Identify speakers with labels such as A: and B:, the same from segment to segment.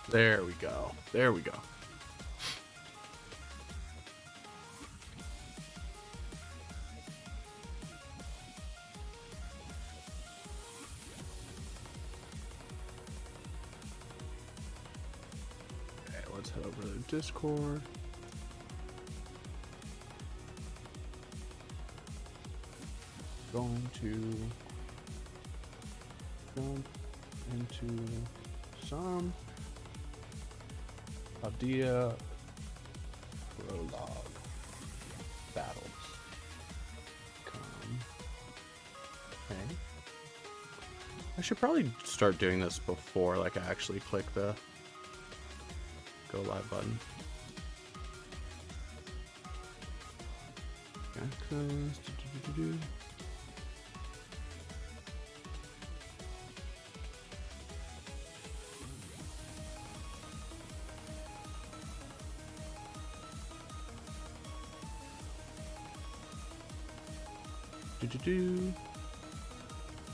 A: There we go. There we go. Okay, let's head over to Discord. Going to jump into some Paldea Prologue battles. Okay. I should probably start doing this before, like, I actually click the go live button. Access.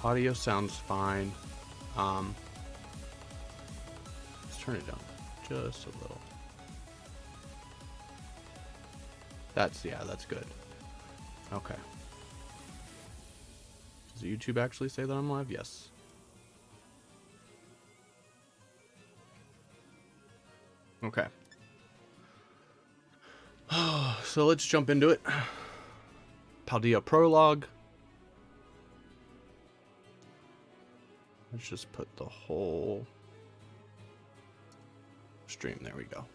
A: Audio sounds fine. Let's turn it down just a little. That's good. Okay. Does YouTube actually say that I'm live? Yes. Okay. So let's jump into it. Paldea Prologue. Let's just put the whole stream. There we go.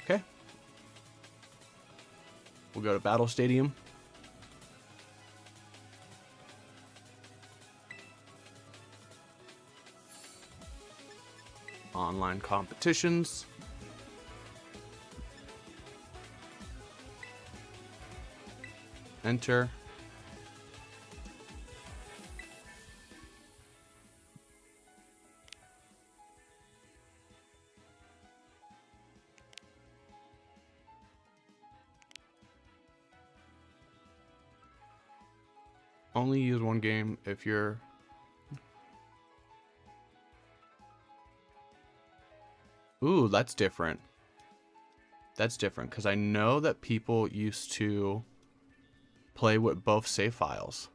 A: Okay. We'll go to Battle Stadium. Online competitions. Enter. Only use one game if you're... Ooh, that's different. That's different, because I know that people used to play with both save files.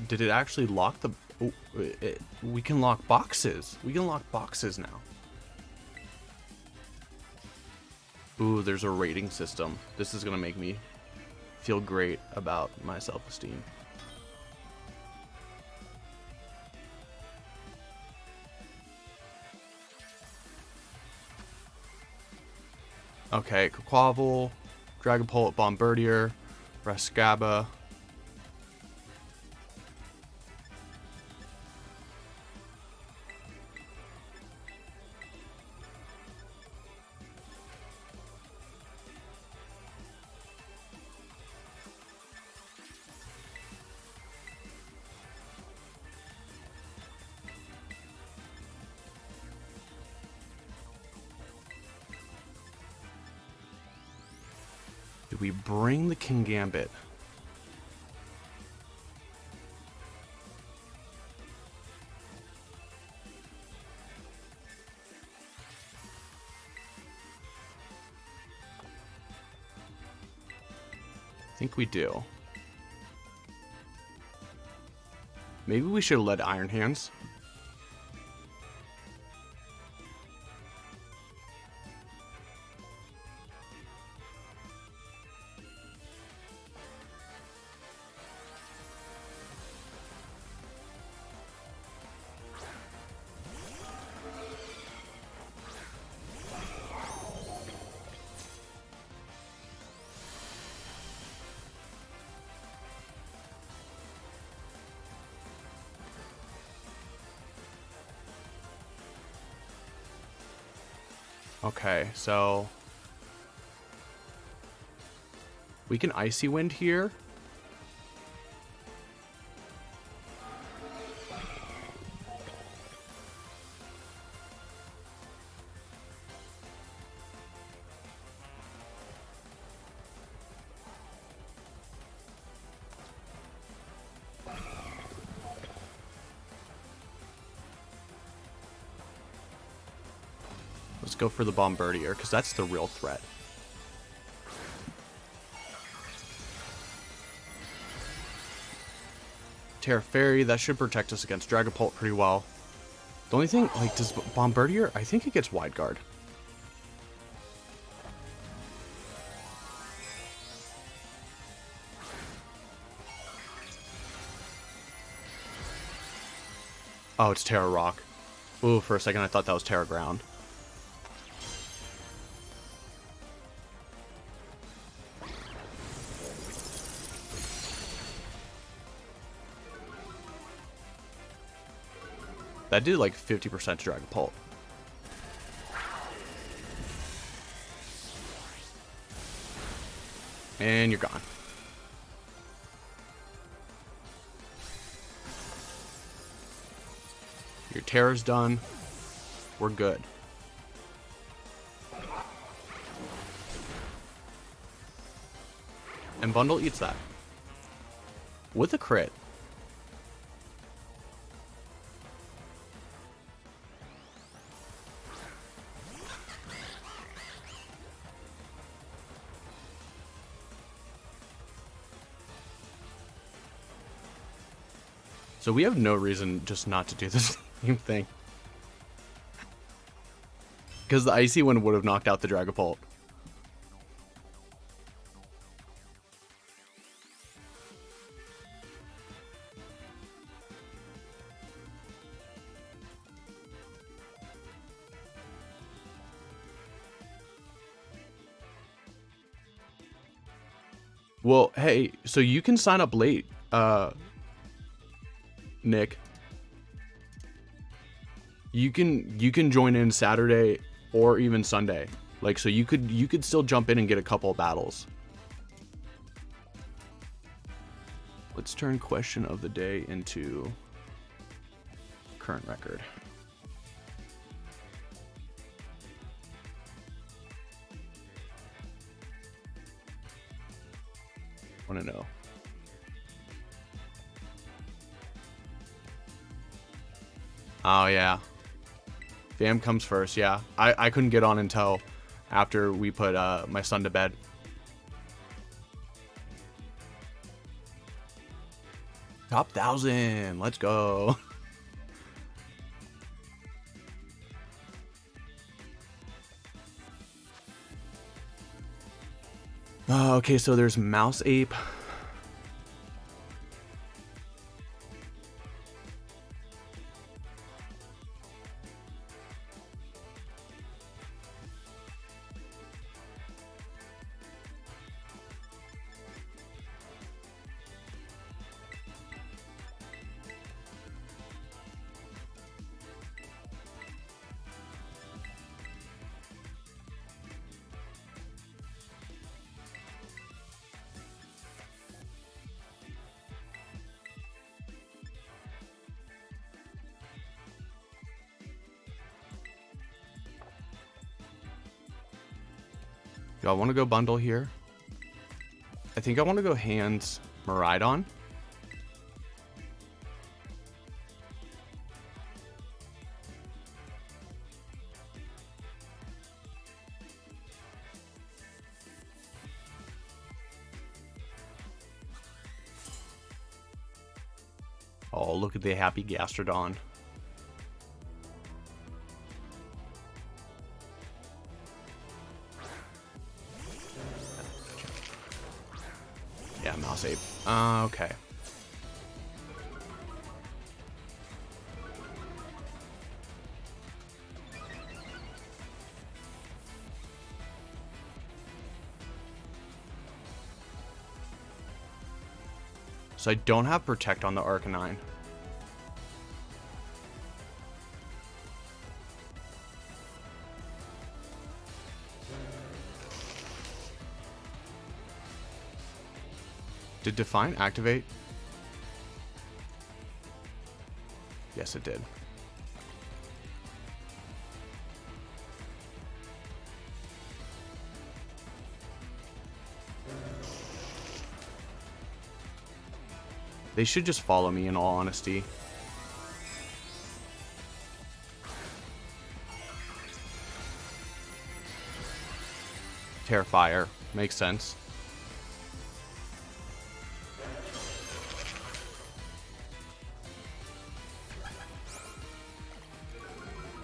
A: Did it actually lock the... Oh, we can lock boxes. We can lock boxes now. Ooh, there's a rating system. This is going to make me feel great about my self-esteem. Okay, Quavel, Dragapult, Bombardier, Rascaba. Do we bring the King Gambit? I think we do. Maybe we should have led Iron Hands. Okay, so we can Icy Wind here. Let's go for the Bombardier, because that's the real threat. Terra Fairy, that should protect us against Dragapult pretty well. The only thing, like, does Bombardier, I think it gets Wide Guard. Oh, it's Terra Rock. Ooh, for a second I thought that was Terra Ground. That did like 50% to Dragapult. And you're gone. Your Terra's done. We're good. And Bundle eats that. With a crit. So we have no reason just not to do this same thing. Because the Icy one would have knocked out the Dragapult. Well, hey, so you can sign up late, Nick. You can join in Saturday or even Sunday. Like, so you could still jump in and get a couple of battles. Let's turn question of the day into current record. Want to know. Oh yeah, fam comes first. Yeah, I couldn't get on until after we put my son to bed. Top 1,000, let's go. Okay, so there's Mouse Ape. Do I want to go bundle here? I think I want to go hands Miraidon. Oh, look at the happy Gastrodon. Yeah, Mouse Ape. Okay. So I don't have Protect on the Arcanine. Did Define activate? Yes, it did. They should just follow me, in all honesty. Tear Fire. Makes sense.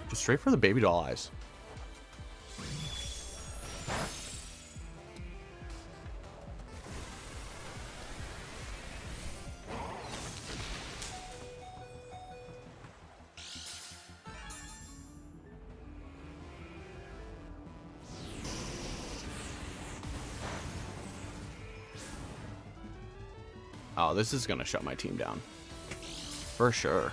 A: Just straight for the baby doll eyes. Oh, this is gonna shut my team down. For sure.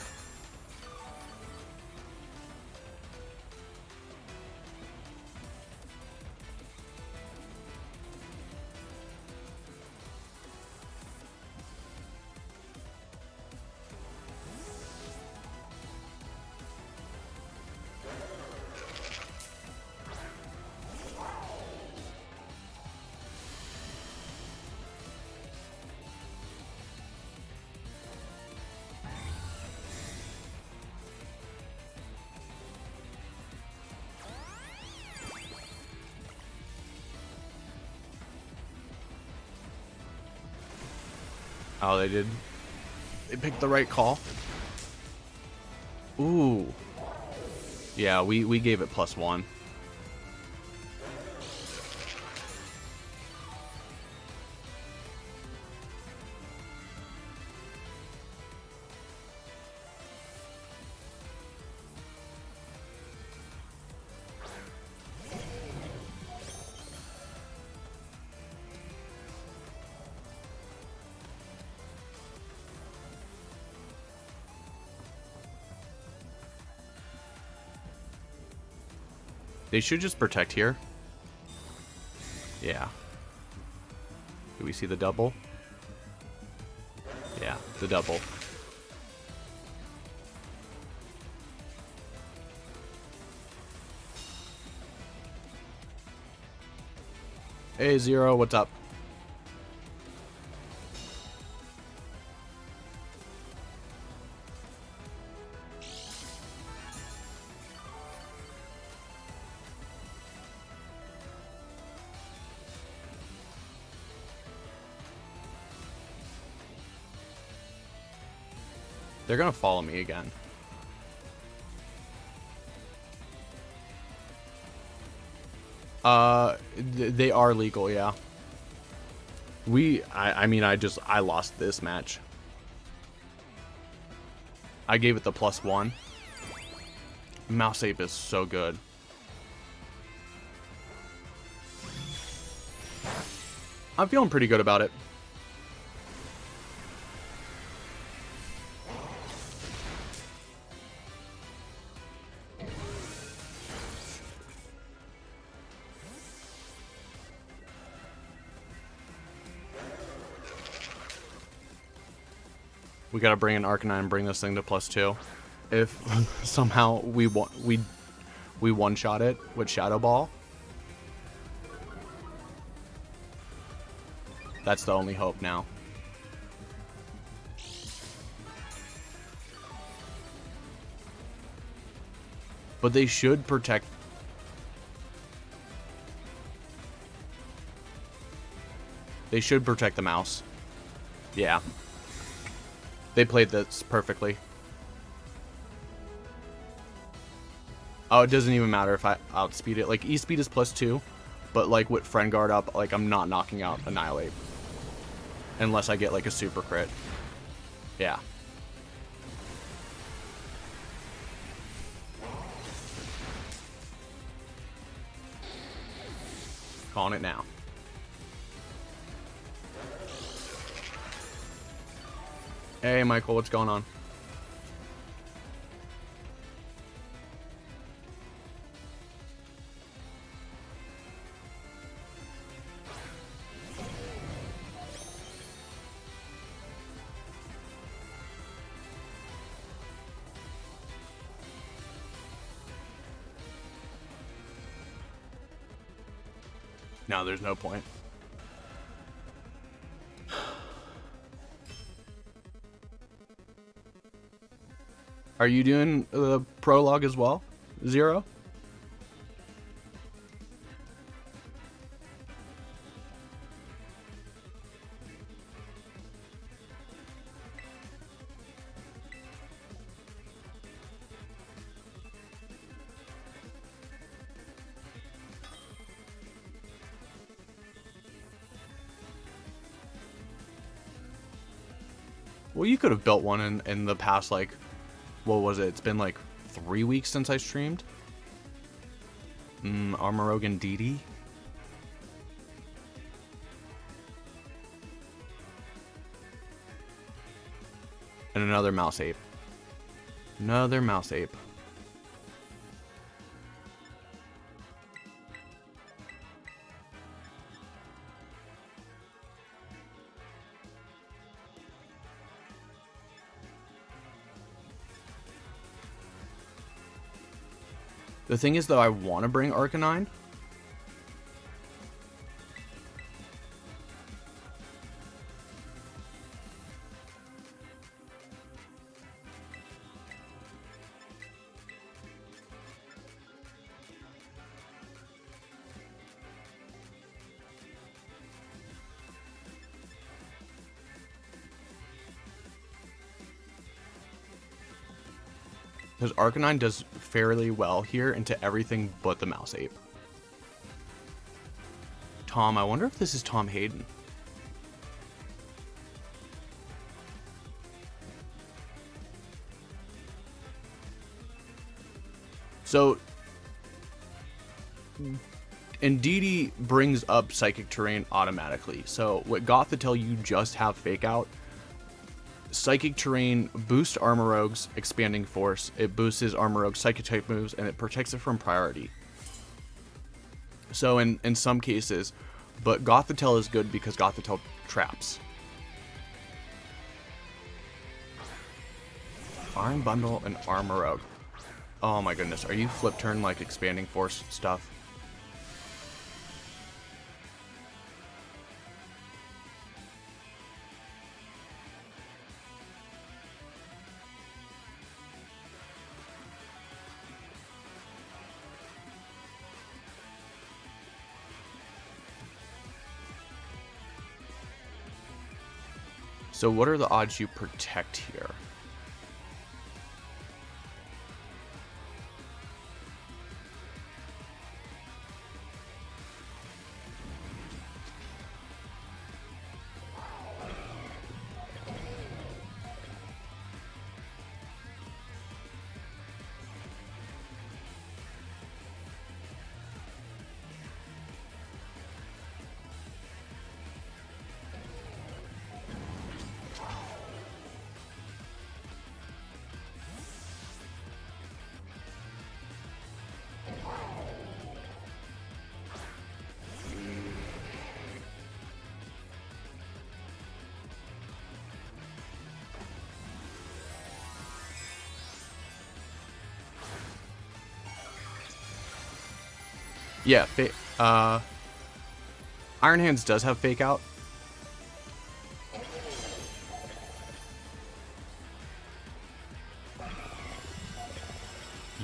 A: Oh, they did. They picked the right call. Ooh. Yeah, we gave it +1. They should just protect here. Yeah. Do we see the double? Yeah, the double. Hey, Zero, what's up? They're gonna follow me again. They are legal, yeah. I mean, I lost this match. I gave it the +1. Mouse Ape is so good. I'm feeling pretty good about it. We gotta bring in Arcanine and bring this thing to +2. If somehow we one-shot it with Shadow Ball, that's the only hope now. But they should protect. They should protect the mouse. Yeah. They played this perfectly. Oh, it doesn't even matter if I outspeed it. Like, E-speed is +2, but like with Friend Guard up, like I'm not knocking out Annihilate. Unless I get like a super crit. Yeah. Calling it now. Hey, Michael, what's going on? No, there's no point. Are you doing the prologue as well, Zero? Well, you could have built one in the past, like, what was it? It's been like 3 weeks since I streamed. Armorogan DD. And another mouse ape. Another mouse ape. The thing is, though, I want to bring Arcanine. Because Arcanine does fairly well here into everything but the mouse ape. Tom, I wonder if this is Tom Hayden. So, and DD brings up Psychic Terrain automatically. So, what Gothitelle, you just have Fake Out. Psychic Terrain boosts Armorogue's Expanding Force. It boosts his Armorogue's Psychic type moves, and it protects it from priority. So in some cases, but Gothitelle is good because Gothitelle traps. Iron Bundle and Armorogue. Oh my goodness, are you flip turn like Expanding Force stuff? So what are the odds you protect here? Yeah, Iron Hands does have Fake Out.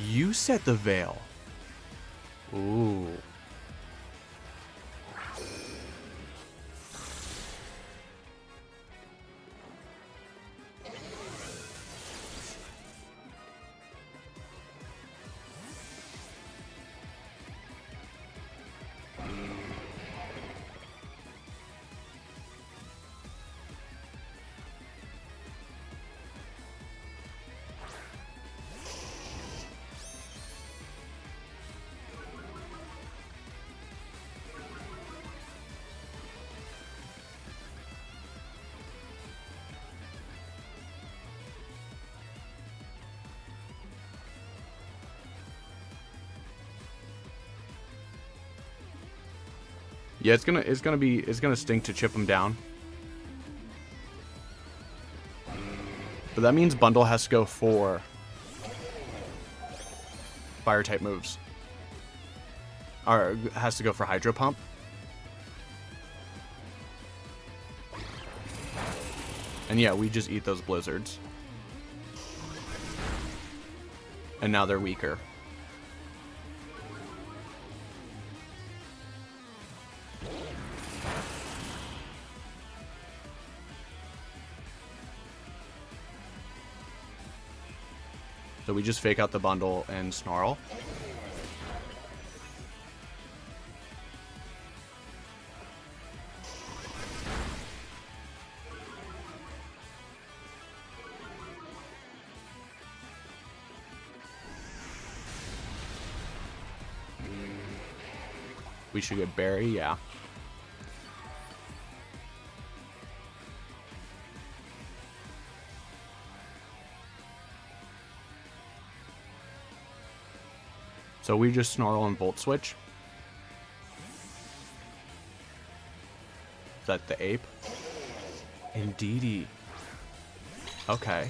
A: You set the Veil. Ooh. Yeah, it's gonna stink to chip him down. But that means Bundle has to go for Fire type moves. Or has to go for Hydro Pump. And yeah, we just eat those blizzards. And now they're weaker. So we just Fake Out the Bundle and Snarl. We should get Berry, yeah. So we just Snarl and Volt Switch. Is that the ape? Indeedy. Okay.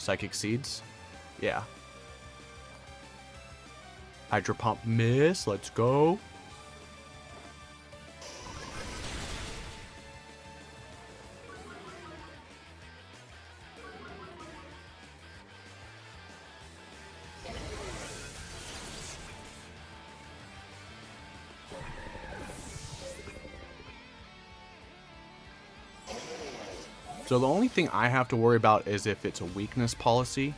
A: Psychic Seeds? Yeah. Hydro Pump miss. Let's go. So the only thing I have to worry about is if it's a weakness policy.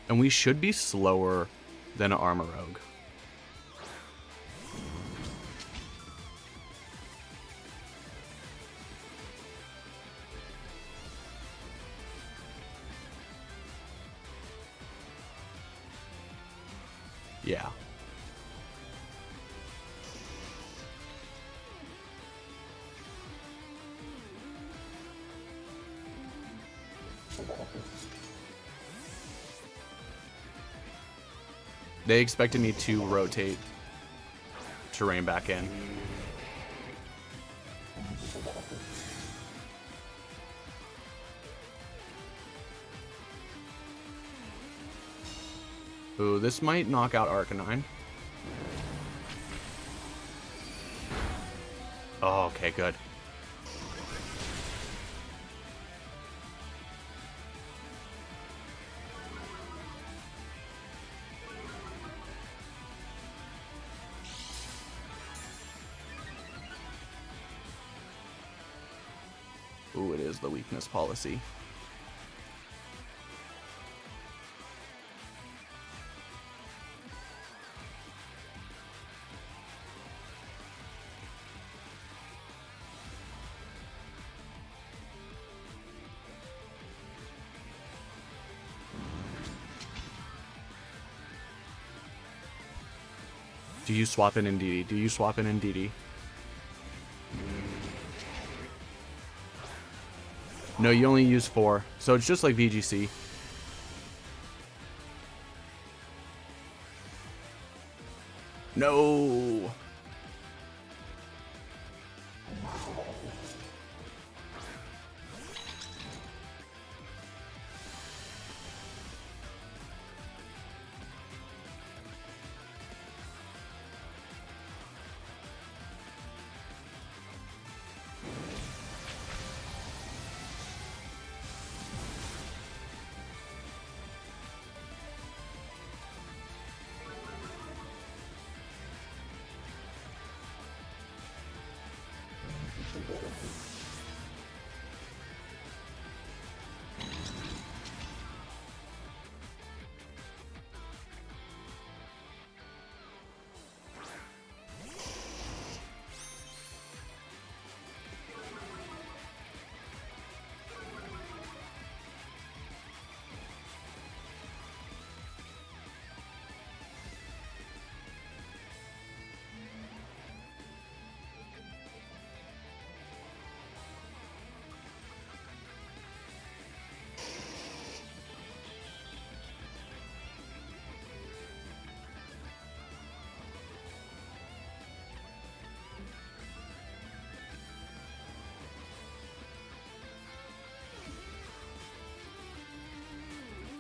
A: And we should be slower than an Armor Rogue. Yeah. They expected me to rotate terrain back in. Ooh, this might knock out Arcanine. Oh, okay, good. Ooh, it is the weakness policy. Do you swap in Indeedee? Do you swap in Indeedee? No, you only use 4. So it's just like VGC. No.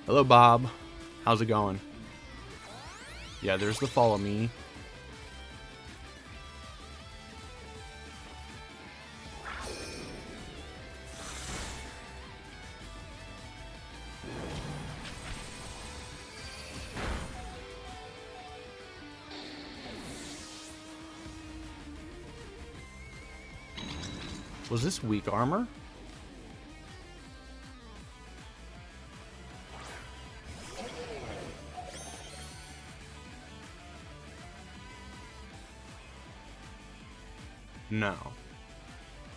A: Hello, Bob. How's it going? Yeah, there's the follow me. Was this weak armor? No.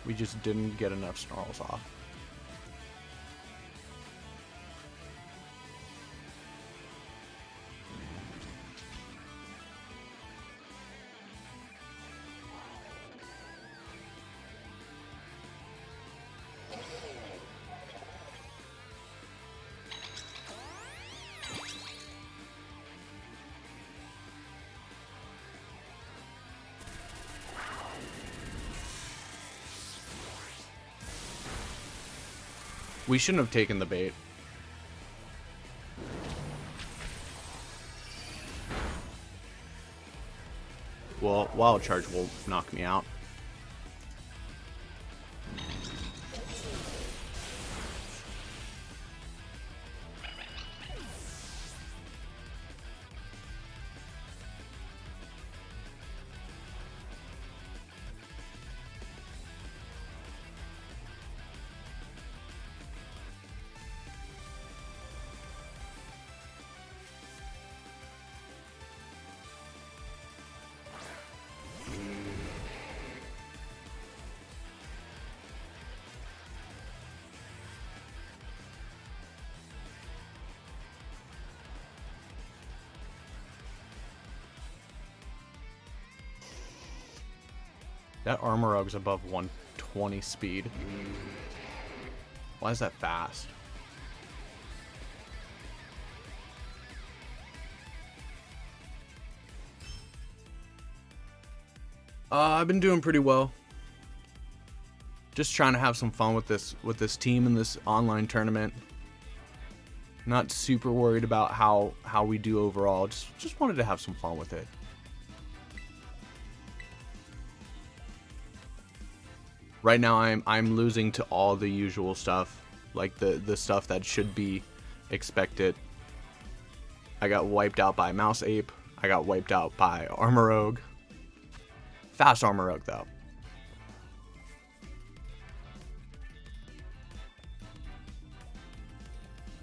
A: We just didn't get enough snarls off. We shouldn't have taken the bait. Well, Wild Charge will knock me out. That Armorug's above 120 speed. Why is that fast? I've been doing pretty well. Just trying to have some fun with this team in this online tournament. Not super worried about how we do overall. Just wanted to have some fun with it. Right now I'm losing to all the usual stuff, like the stuff that should be expected. I got wiped out by Mouse Ape. I got wiped out by Armorug. Fast Armorug though.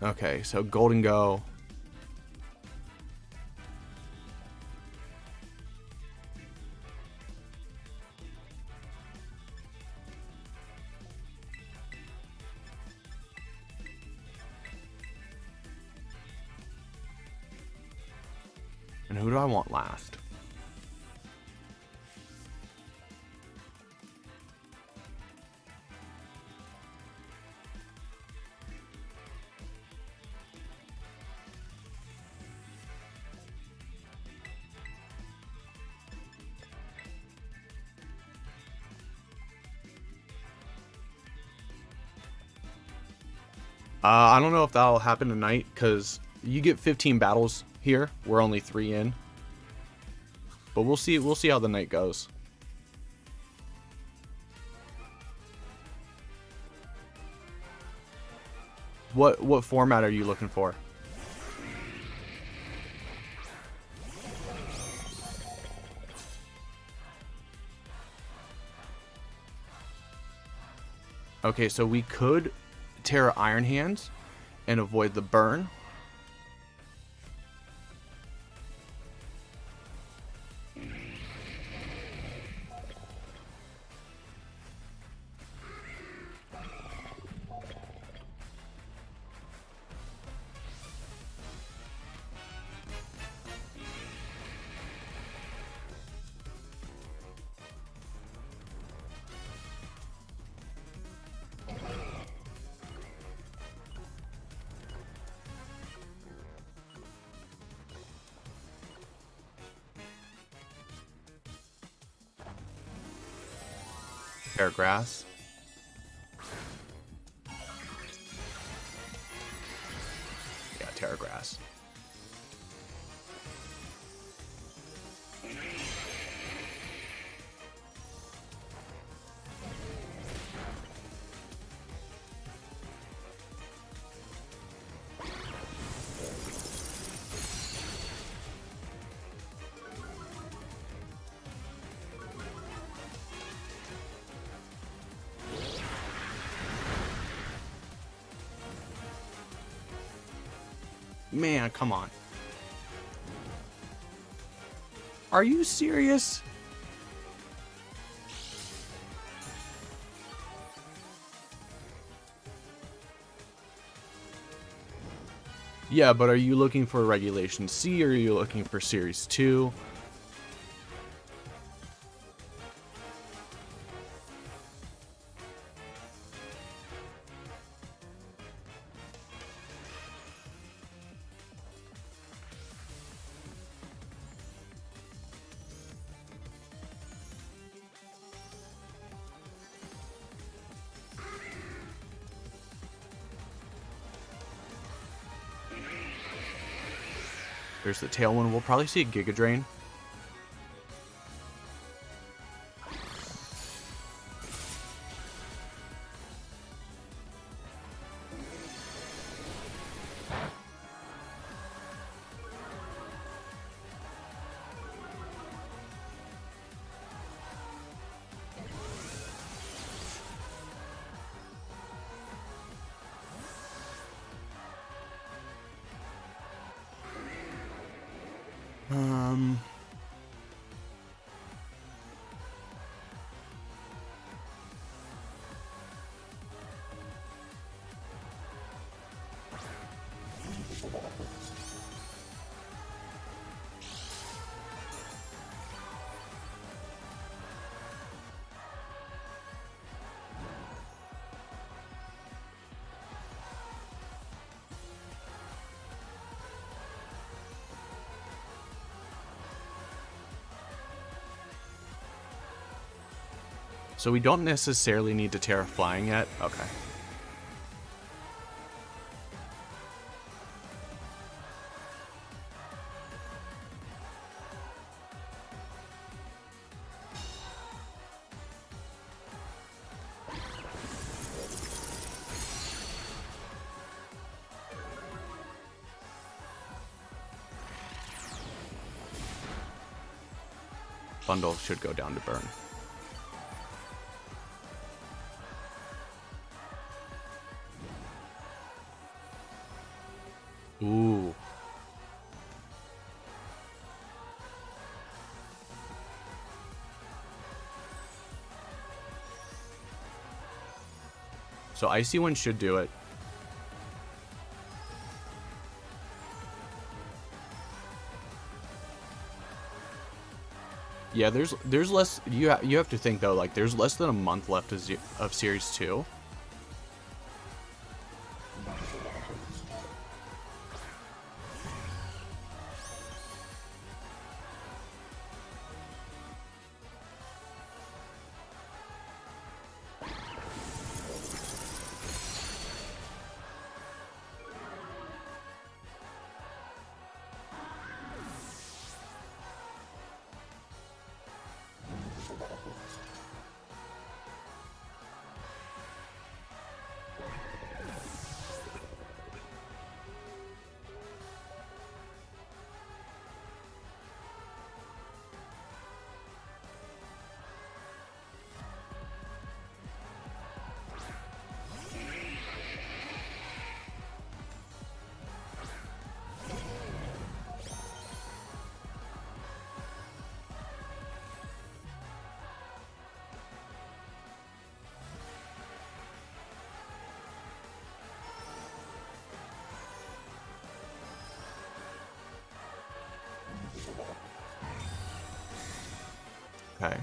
A: Okay, so Golden Go. And who do I want last? I don't know if that'll happen tonight, because you get 15 battles here. We're only 3 in. But we'll see how the night goes. What format are you looking for? Okay, so we could Terra Iron Hands and avoid the burn. Grass. Yeah, Terra Grass. Man, come on. Are you serious? Yeah, but are you looking for Regulation C, or are you looking for Series 2? There's the Tailwind. We'll probably see a Giga Drain. So we don't necessarily need to Terra Flying yet. Okay. Bundle should go down to burn. Ooh. So Icy Wind should do it. Yeah, there's less. You have to think though, like there's less than a month left of Series 2. Okay.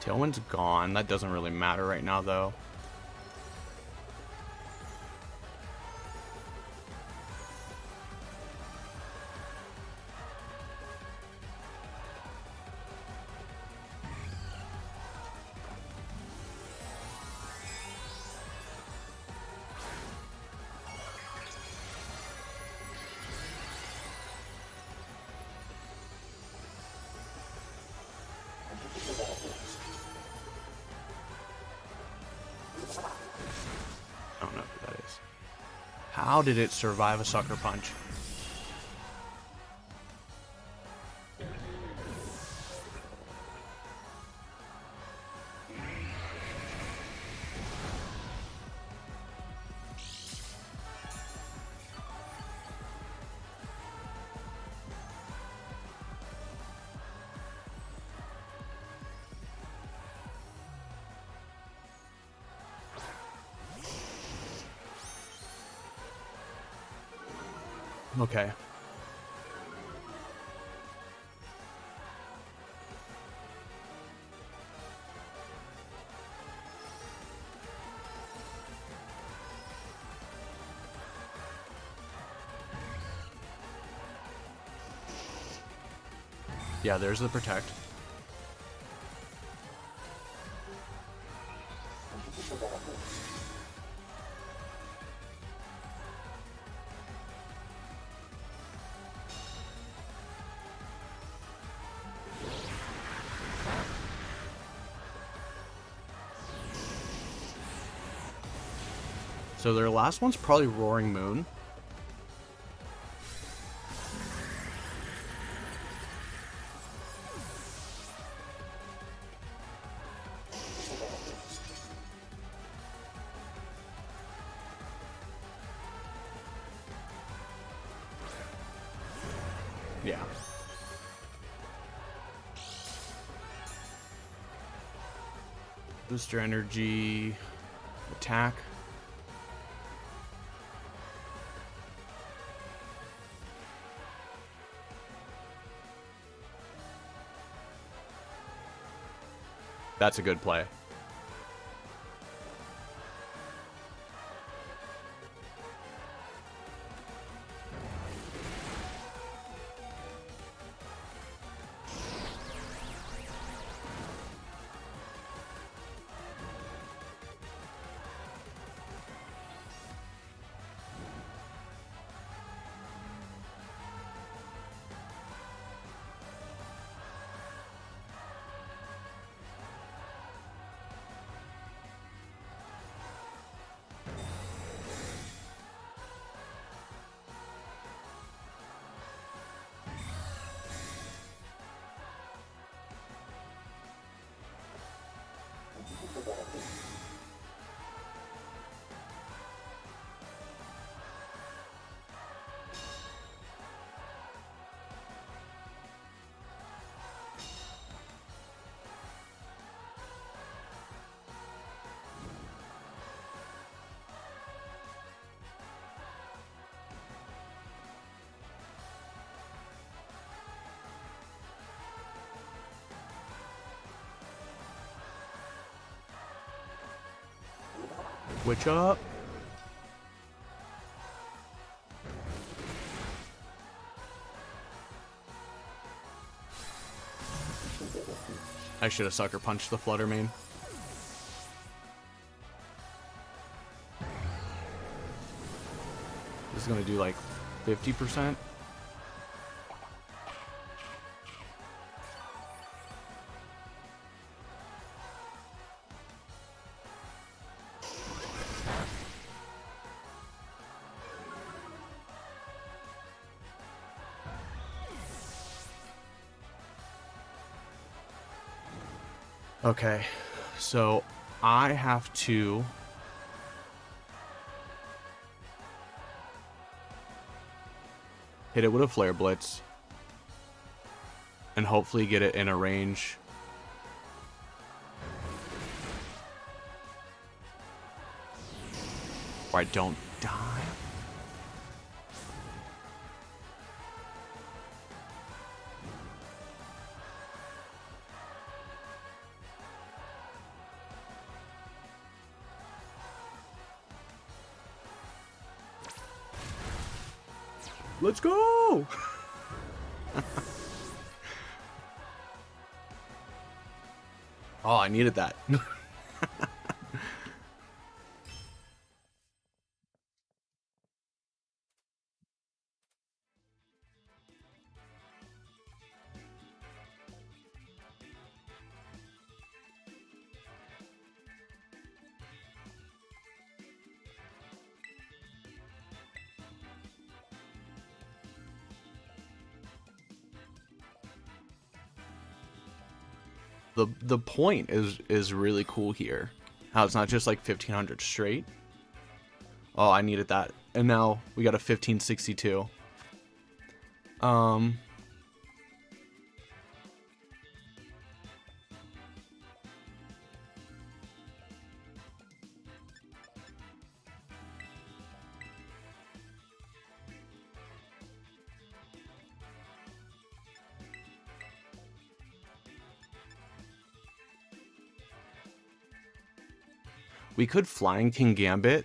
A: Tailwind's gone. That doesn't really matter right now, though. How did it survive a Sucker Punch? Okay. Yeah, there's the protect. So their last one's probably Roaring Moon. Yeah. Booster energy, attack. That's a good play. Switch up. I should have sucker punched the Flutter Mane. This is gonna do like 50%. Okay, so I have to hit it with a Flare Blitz and hopefully get it in a range where I don't die. Let's go! Oh, I needed that. the point is really cool here. How it's not just like 1500 straight. Oh, I needed that. And now we got a 1562. We could Flying King Gambit.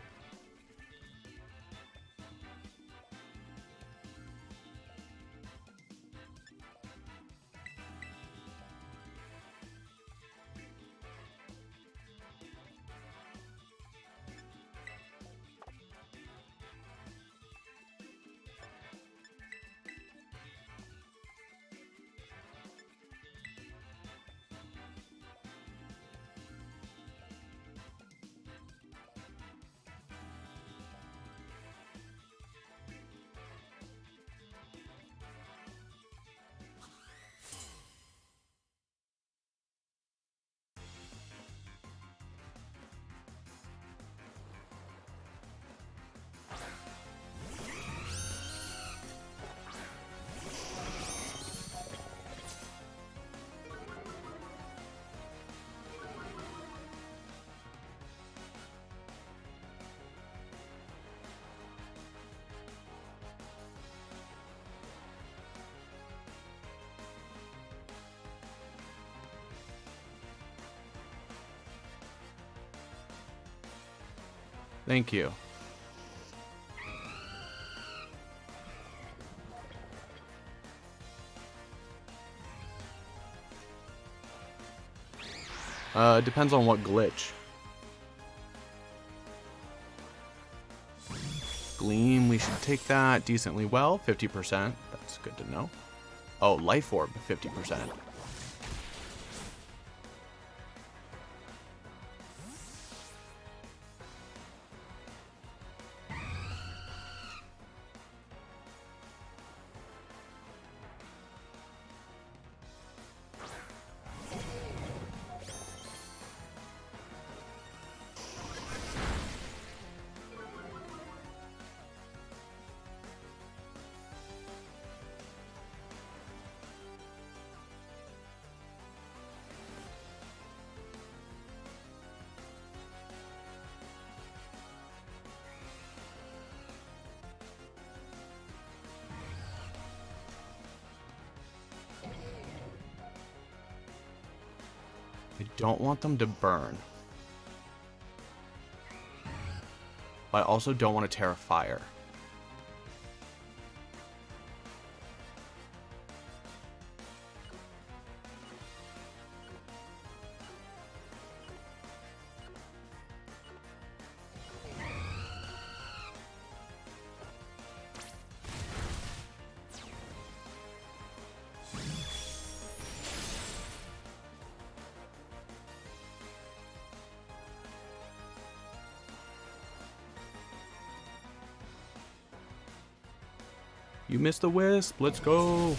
A: Thank you. Depends on what glitch. Gleam, we should take that decently well. 50%. That's good to know. Oh, Life Orb, 50%. I don't want them to burn. But I also don't want to Terra Fire. You missed the wisp. Let's go.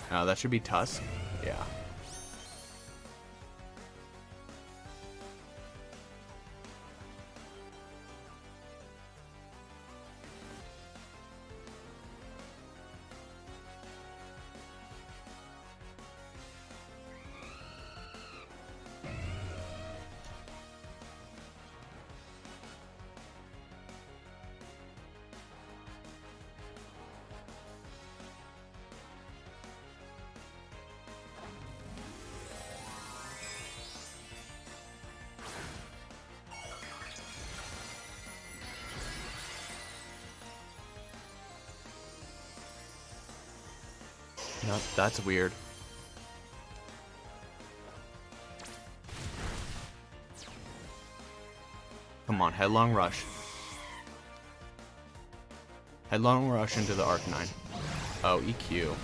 A: That should be Tusk. Yeah. No, that's weird. Come on, Headlong Rush. Headlong Rush into the Arcanine. Oh, EQ.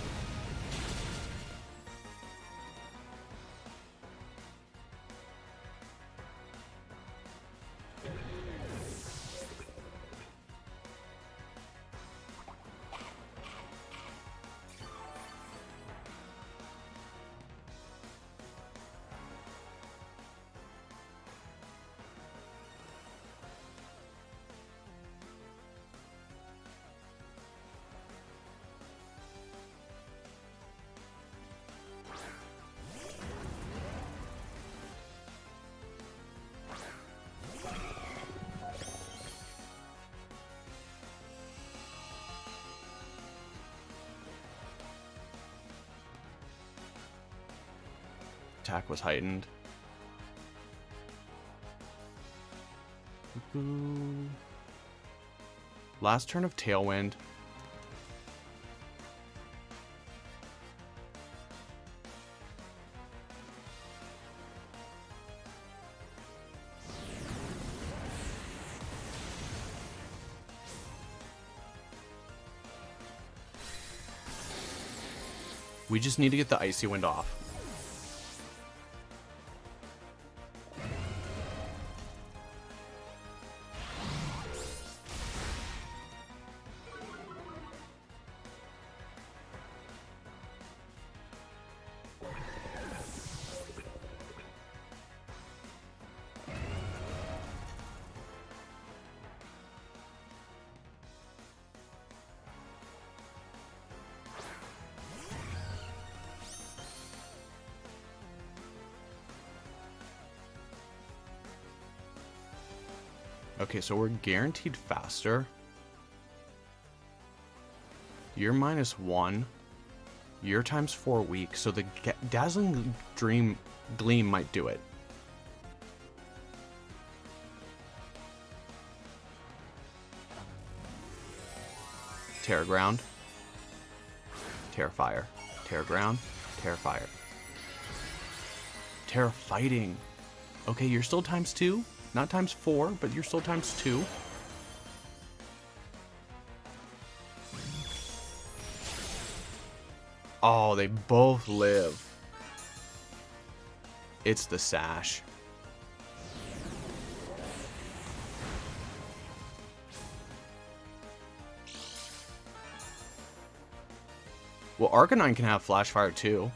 A: attack was heightened. Last turn of Tailwind. We just need to get the Icy Wind off. Okay, so we're guaranteed faster. You're -1. You're ×4 weak, so the Dazzling Gleam might do it. Terra Ground. Terra Fire. Terra Ground. Terra Fire. Terra Fighting. Okay, you're still ×2. Not ×4, but you're still ×2. Oh, they both live. It's the Sash. Well, Arcanine can have Flash Fire too.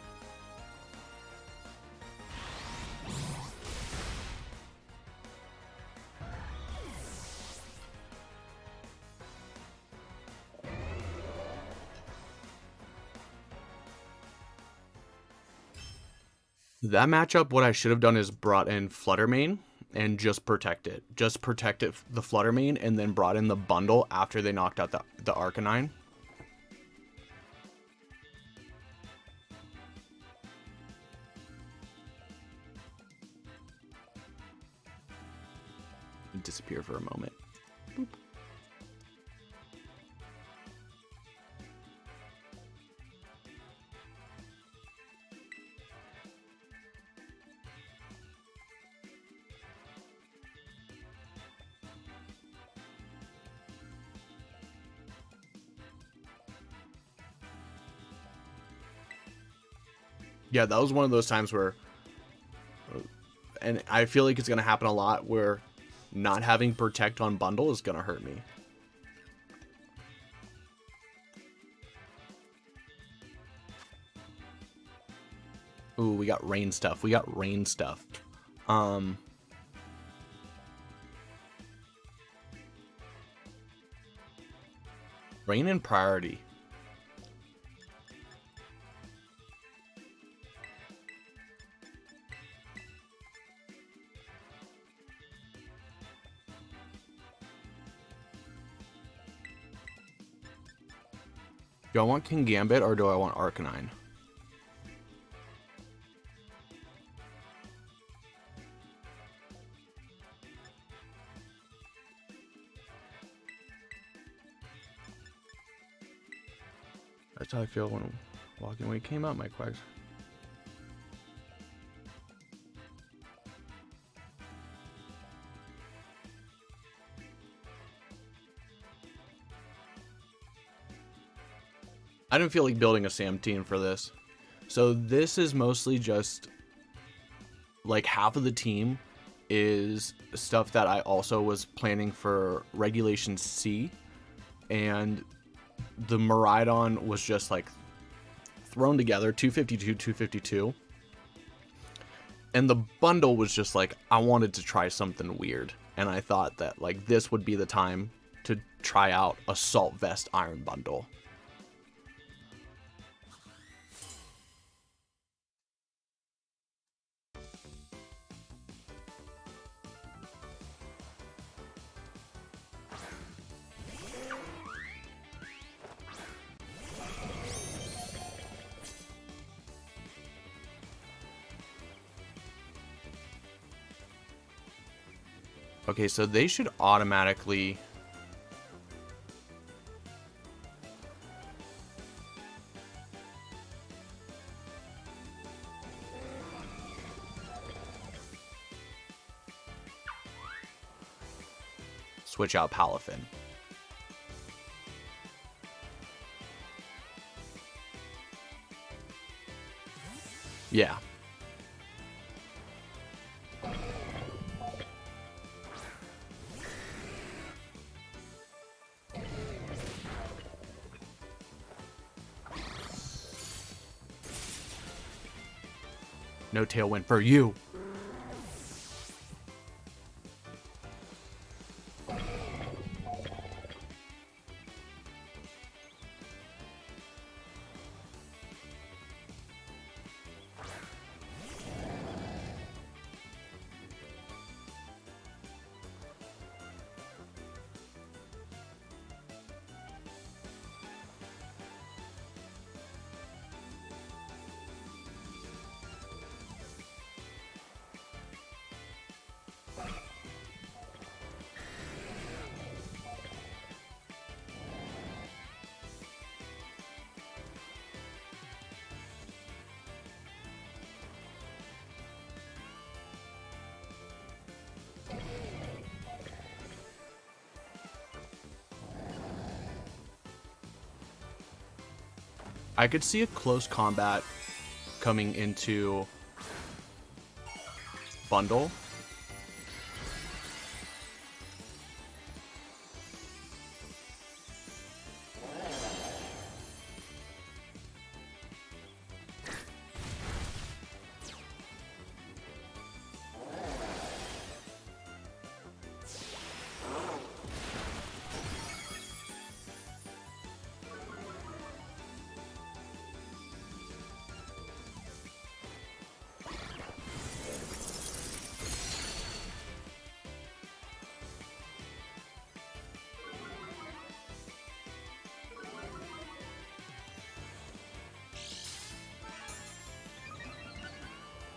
A: That matchup, what I should have done is brought in Flutter Mane and just protect it. Just protect it, the Flutter Mane, and then brought in the bundle after they knocked out the Arcanine. Disappear for a moment. Boop. Yeah, that was one of those times where, and I feel like it's going to happen a lot, where not having Protect on bundle is going to hurt me. Ooh, we got rain stuff. We got rain stuff. Rain and priority. Do I want King Gambit or do I want Arcanine? That's how I feel when Walking Away came out, my Quags. I didn't feel like building a Sam team for this. So this is mostly just like half of the team is stuff that I also was planning for Regulation C, and the Miraidon was just like thrown together, 252, 252. And the bundle was just like, I wanted to try something weird. And I thought that like this would be the time to try out Assault Vest Iron Bundle. Okay, so they should automatically... switch out Palafin. Yeah. No Tailwind for you. I could see a close combat coming into bundle.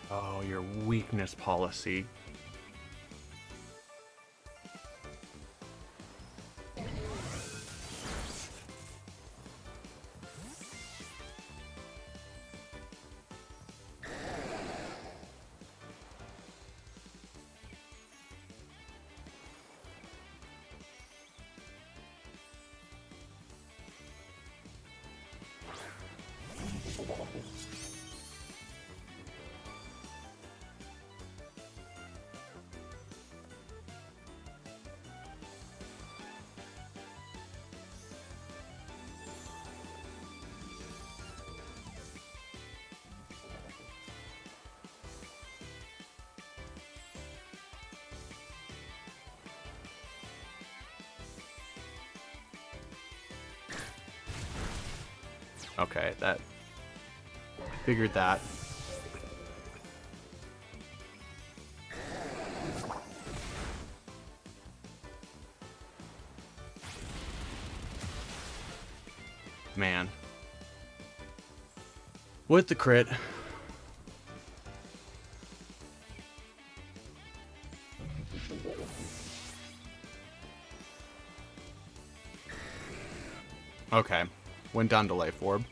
A: Oh, your weakness policy. Okay, that... figured that. Man. With the crit. Okay. Went down to Life Orb.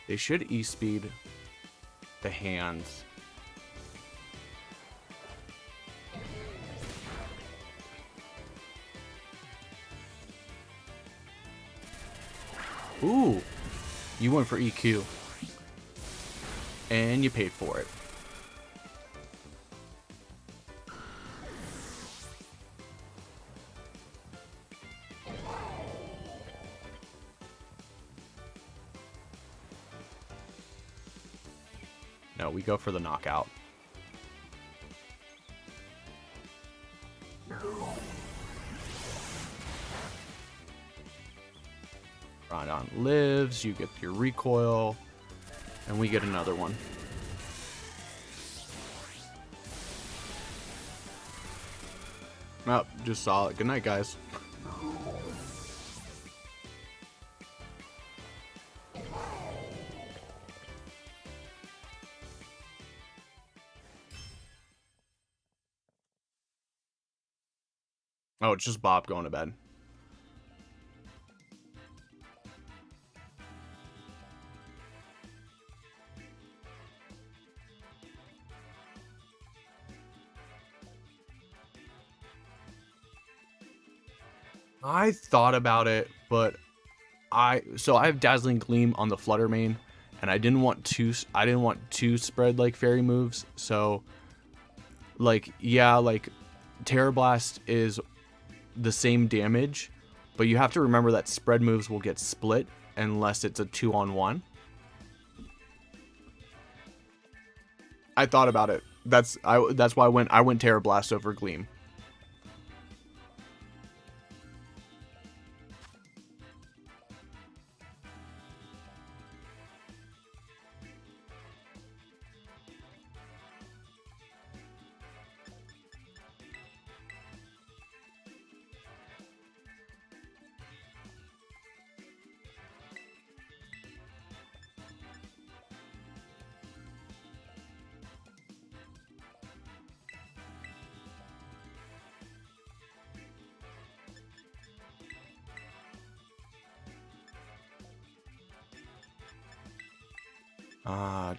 A: They should E-speed the hands. Ooh, you went for EQ. And you paid for it. No, we go for the knockout. Rhydon lives, you get your recoil, and we get another one. Oh, just saw it. Good night, guys. Oh, it's just Bob going to bed. I thought about it, but I have Dazzling Gleam on the Flutter main, and I didn't want to spread like fairy moves. So like, yeah, like Terra Blast is the same damage, but you have to remember that spread moves will get split unless it's a 2-on-1. I thought about it. That's why I went Terra Blast over Gleam.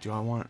A: Do I want...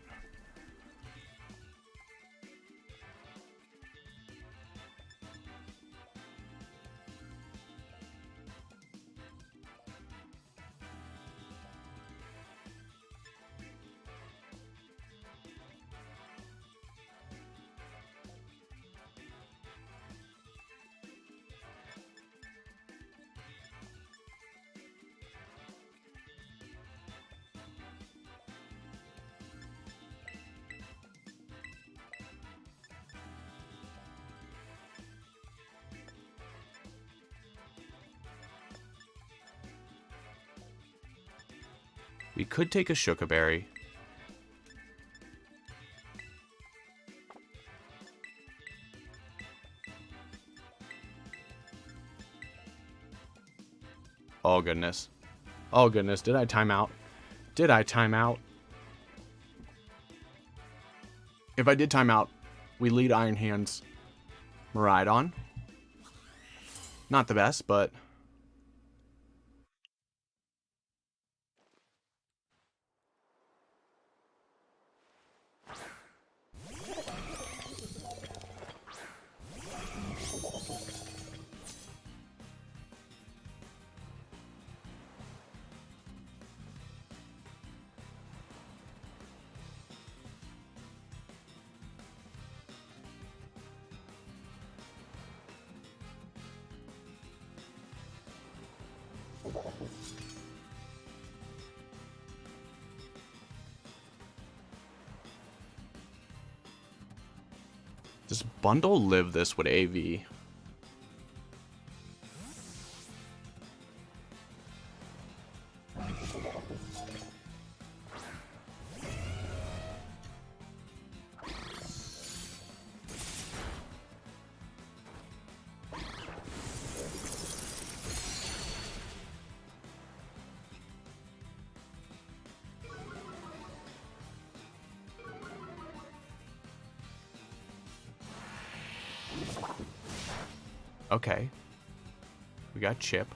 A: We could take a Shukaberry. Oh, goodness. Oh, goodness. Did I time out? Did I time out? If I did time out, we lead Iron Hands Miraidon. Not the best, but... Does Bundle live this with AV? Okay. We got Chip.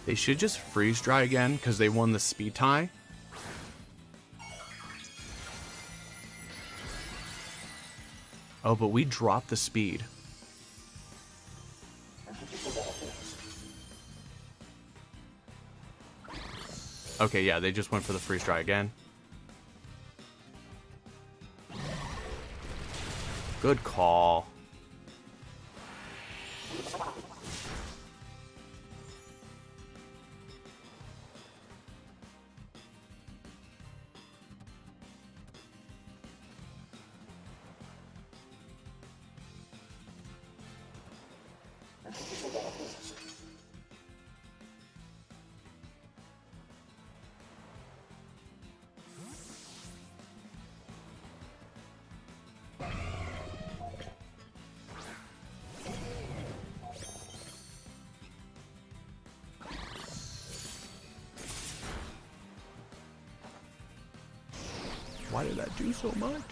A: They should just freeze dry again because they won the speed tie. Oh, but we dropped the speed. Okay, yeah, they just went for the freeze dry again. Good call. Why did that do so much?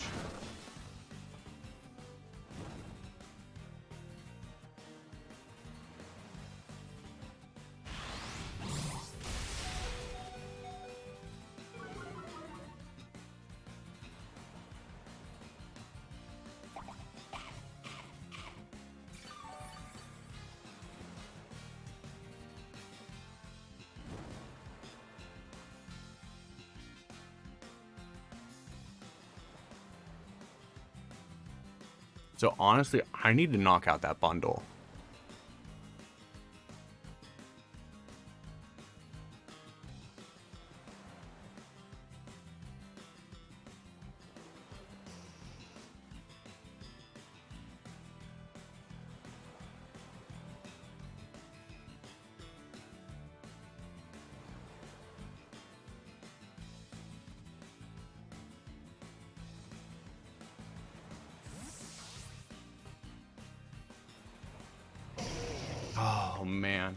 A: So honestly, I need to knock out that bundle. Oh, man.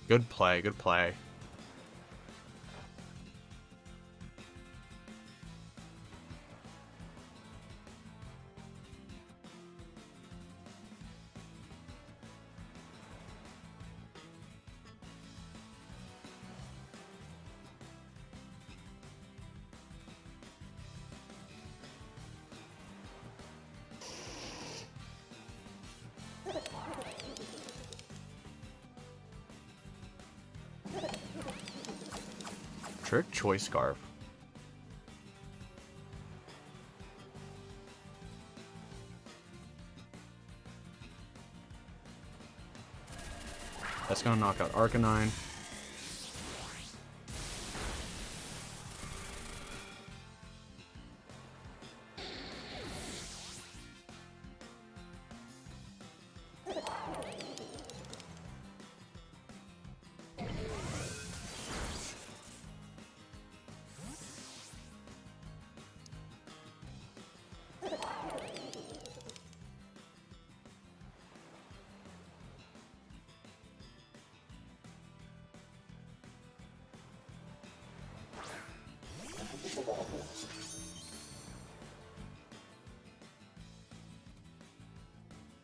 A: Good play, good play. Trick Choice Scarf. That's gonna knock out Arcanine.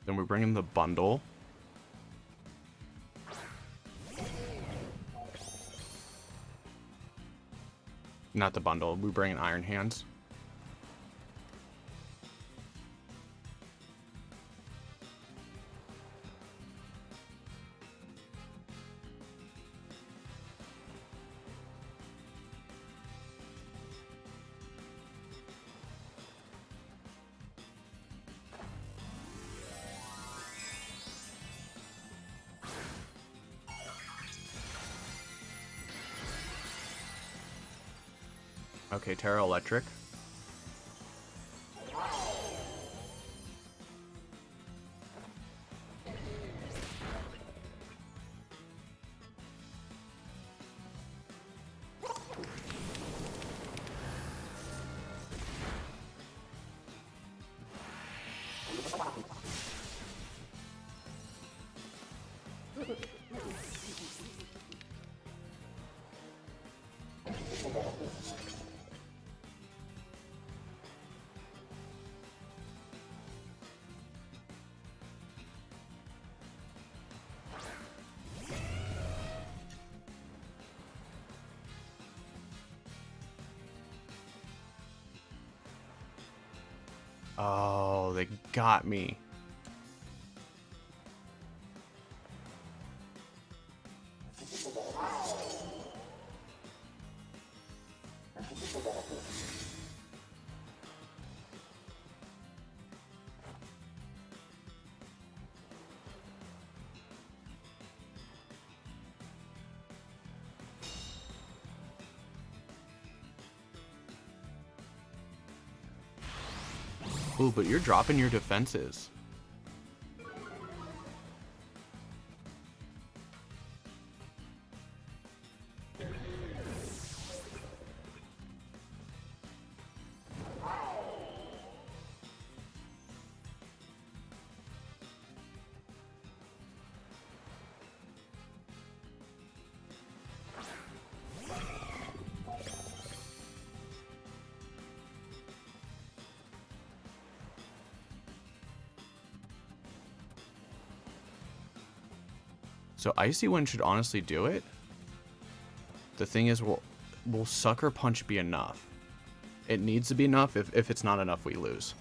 A: Then we bring in the bundle. Not the bundle. We bring in Iron Hands. Okay, Terra Electric. Oh, they got me. Ooh, but you're dropping your defenses. So Icy Wind should honestly do it. The thing is, will Sucker Punch be enough? It needs to be enough. If it's not enough, we lose.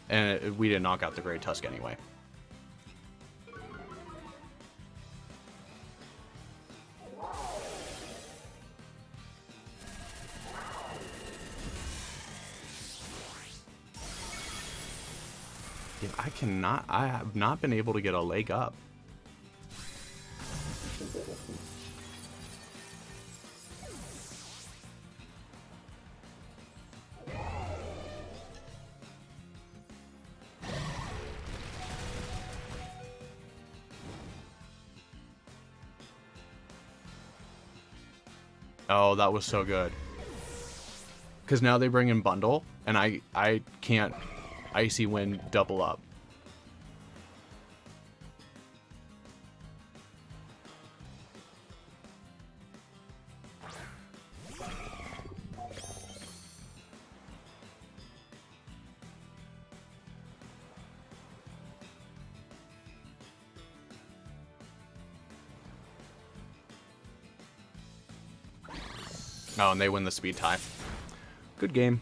A: And we did knock out the Great Tusk anyway. I have not been able to get a leg up. Oh, that was so good. Because now they bring in Bundle, and I can't Icy Wind double up. Oh, and they win the speed tie. Good game.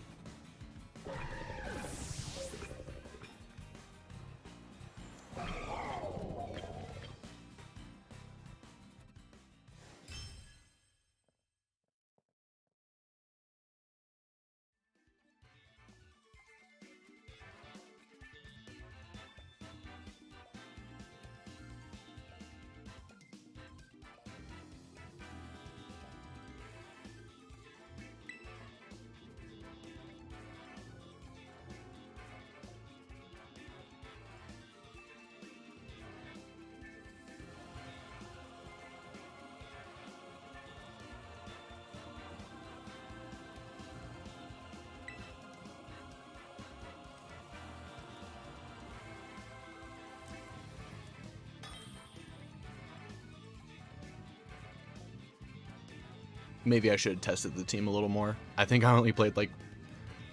A: Maybe I should have tested the team a little more. I think I only played like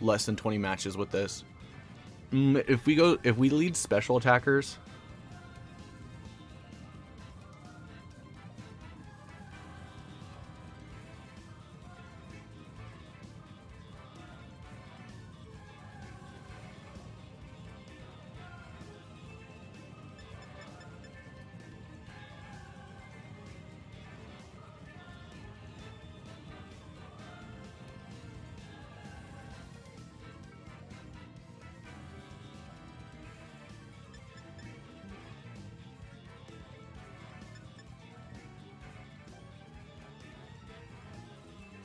A: less than 20 matches with this. If we lead special attackers,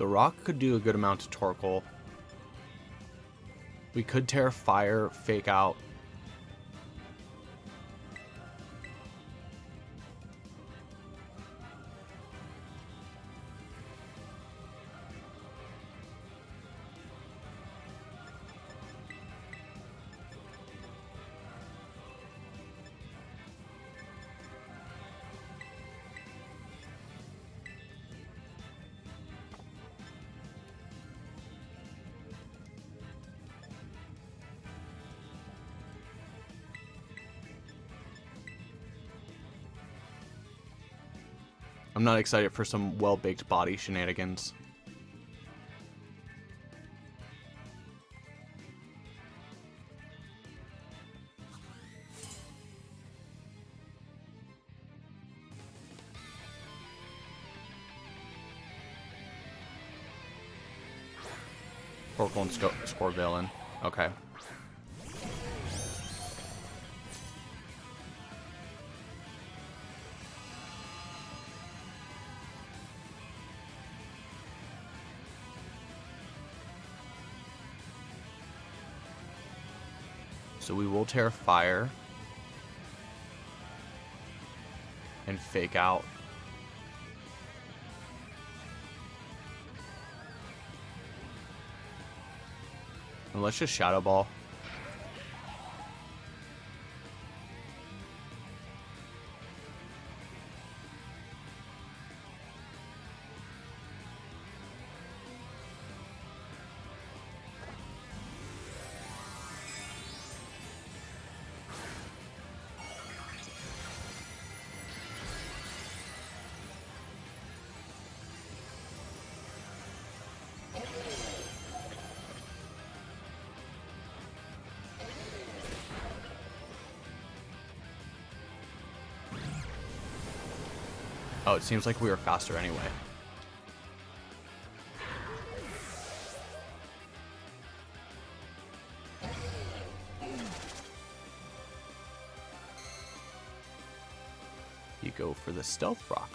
A: The rock could do a good amount to Torkoal. We could tear fire, fake out. I'm not excited for some well-baked body shenanigans. Torkoal and Scorbellen. Okay. So we will tear fire and fake out. And let's just Shadow Ball. Oh, it seems like we were faster anyway. You go for the Stealth Rock.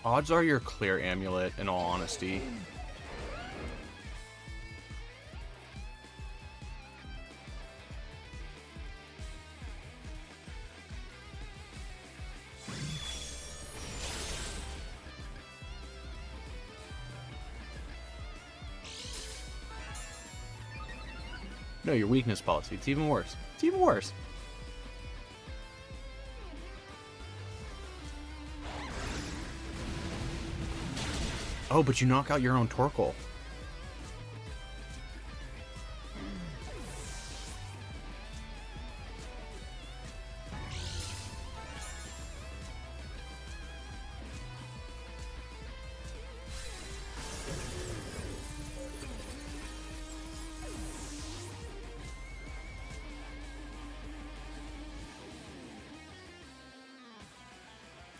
A: Odds are you're clear Amulet, in all honesty. No, your weakness policy. It's even worse. It's even worse. Oh, but you knock out your own Torkoal.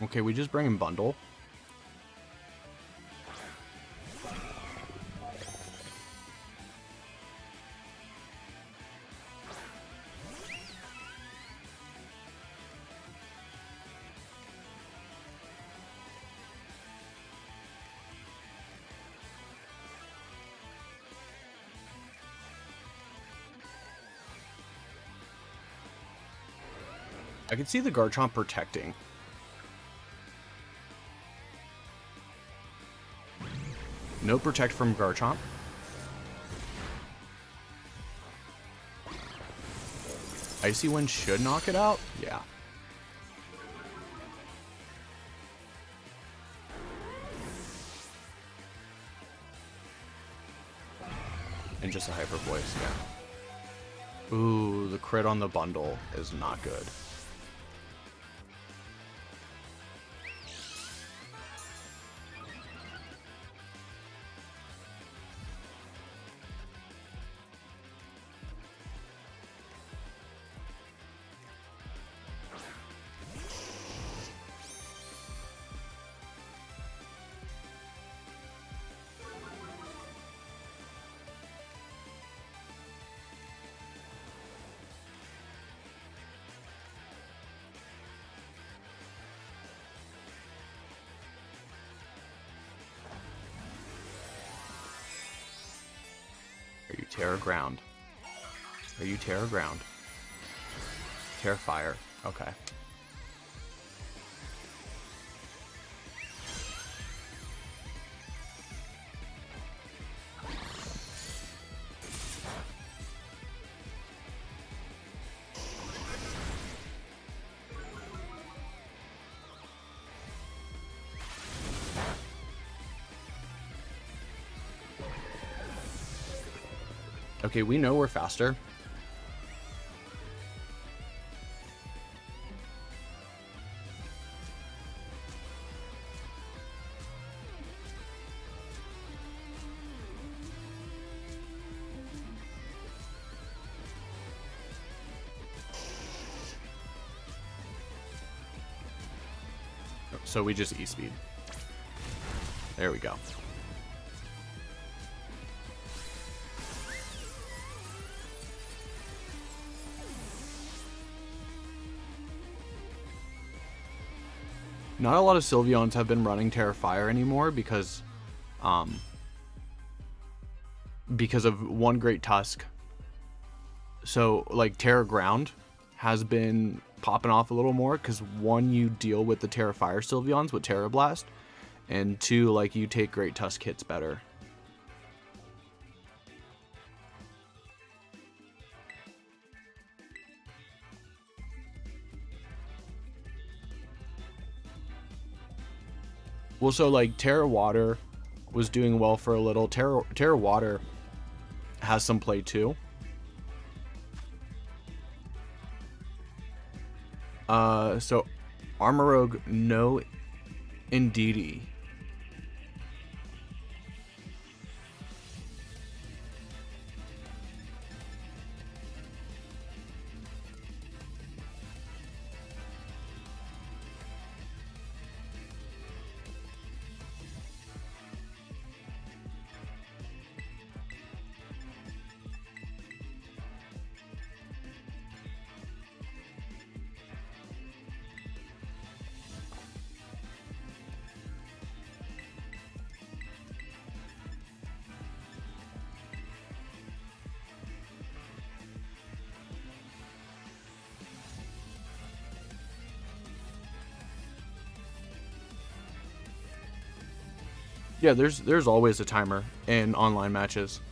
A: Okay, we just bring him Bundle. I can see the Garchomp protecting. No protect from Garchomp. Icy Wind should knock it out. Yeah. And just a Hyper Voice, yeah. Ooh, the crit on the bundle is not good. Terra Ground. Are you Terra Ground? Terra Fire. Okay. Okay, we know we're faster. So we just E-speed. There we go. Not a lot of Sylveons have been running Terra Fire anymore because of one Great Tusk. So like Terra Ground has been popping off a little more because one, you deal with the Terra Fire Sylveons with Terra Blast, and two, like you take Great Tusk hits better. Well, so like Terra Water was doing well for a little. Terra Water has some play too. So Armorogue, no Indeedee. Yeah, there's always a timer in online matches.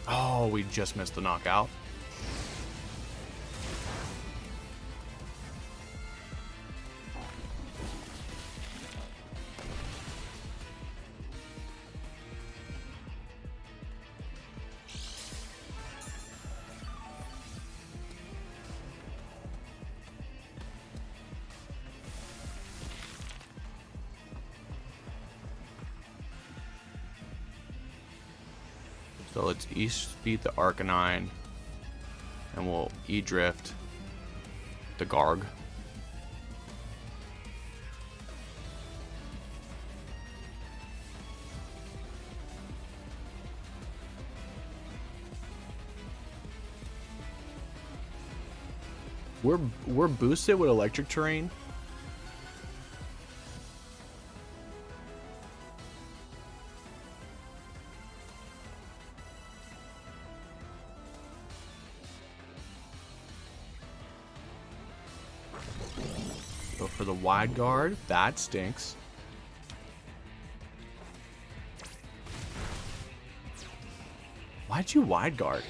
A: Oh, we just missed the knockout. So let's E-speed the Arcanine, and we'll E-drift the Garg. We're boosted with electric terrain. Go for the wide guard. That stinks. Why'd you wide guard?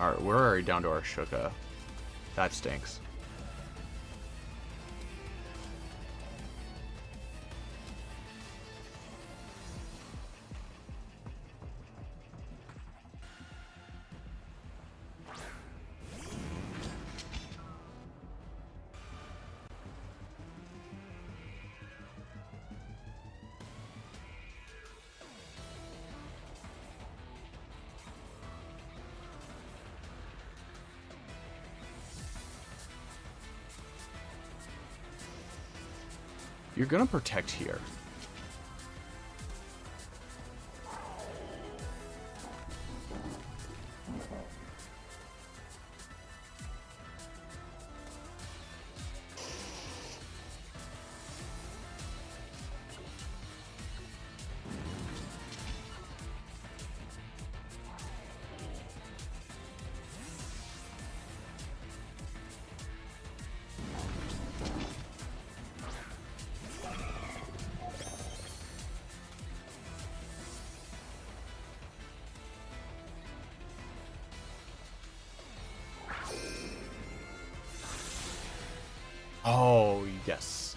A: Alright, we're already down to our Shuka. That stinks. You're gonna protect here. Oh, yes.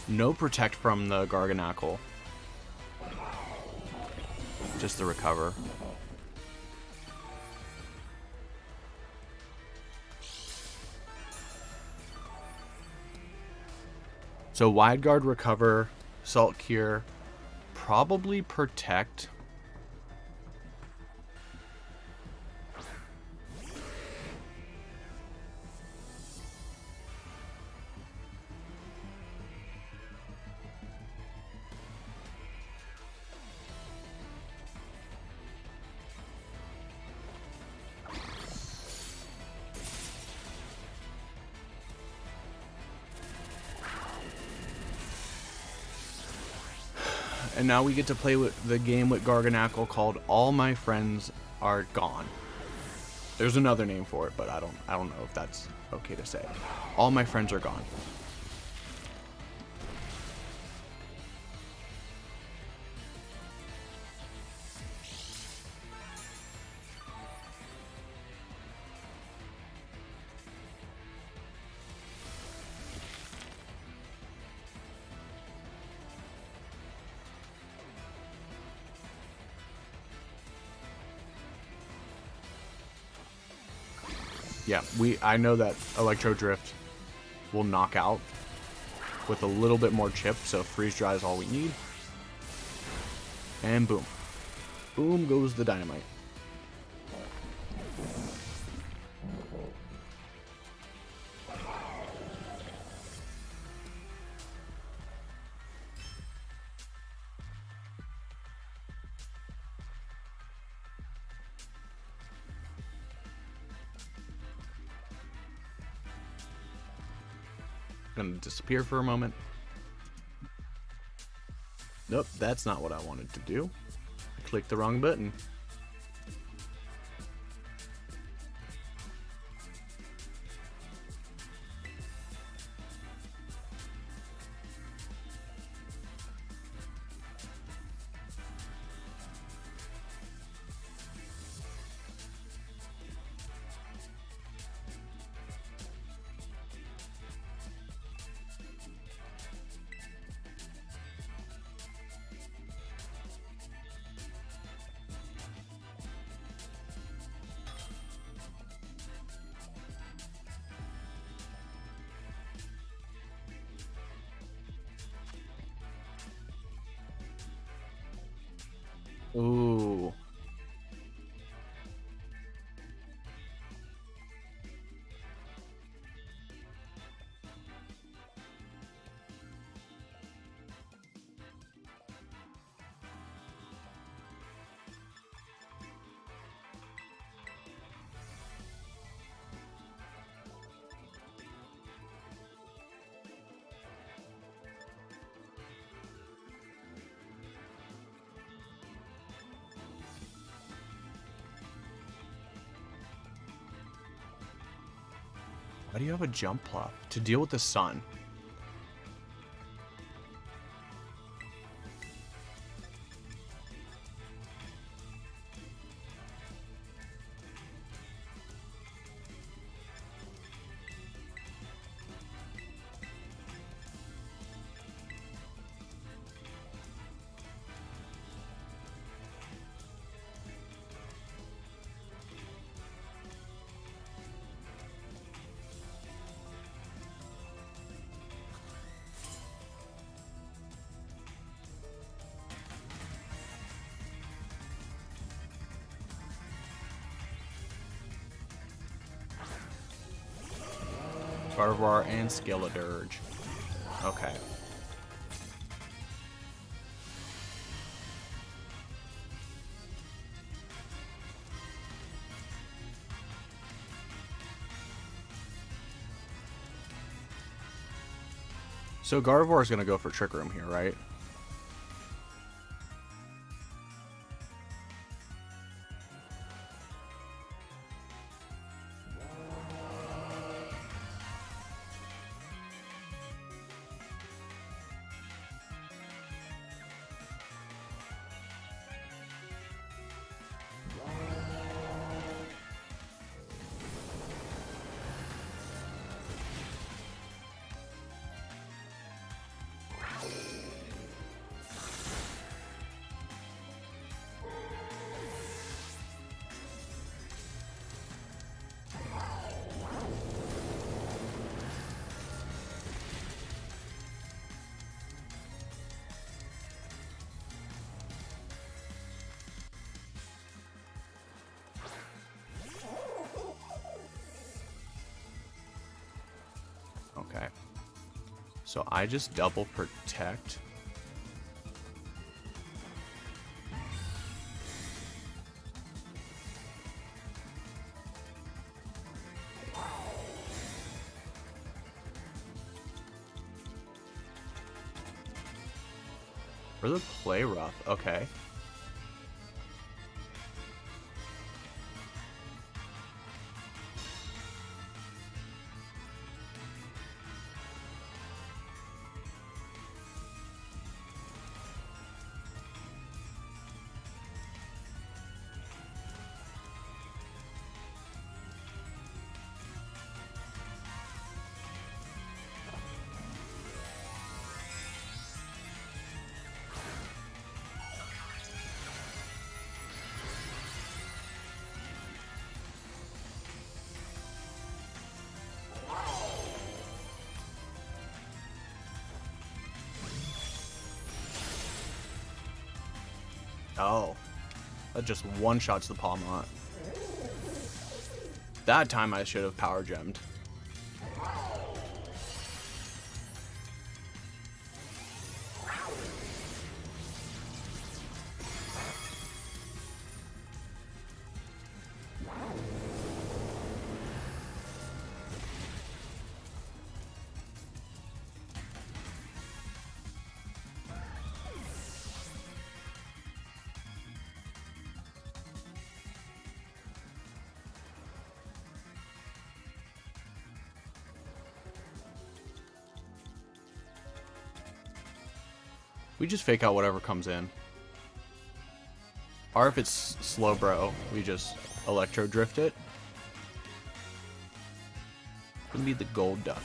A: No protect from the Garganackle. Just the recover. So wide guard, recover, salt cure, probably protect. And now we get to play with the game with Garganackle called All My Friends Are Gone. There's another name for it, but I don't know if that's okay to say. All my friends are gone. Yeah, I know that Electro Drift will knock out with a little bit more chip, so Freeze Dry is all we need. And boom. Boom goes the dynamite. Gonna disappear for a moment. Nope, that's not what I wanted to do. I clicked the wrong button. Ooh. Why do you have a jump plop? To deal with the sun. Gardevoir and Skeledirge. Okay. So Gardevoir is going to go for Trick Room here, right? Okay. So I just double protect. For the play rough, okay. Oh, that just one-shots the Palmont. That time I should have power gemmed. We just fake out whatever comes in. Or if it's slow bro, we just electro drift it. Could be the gold duck.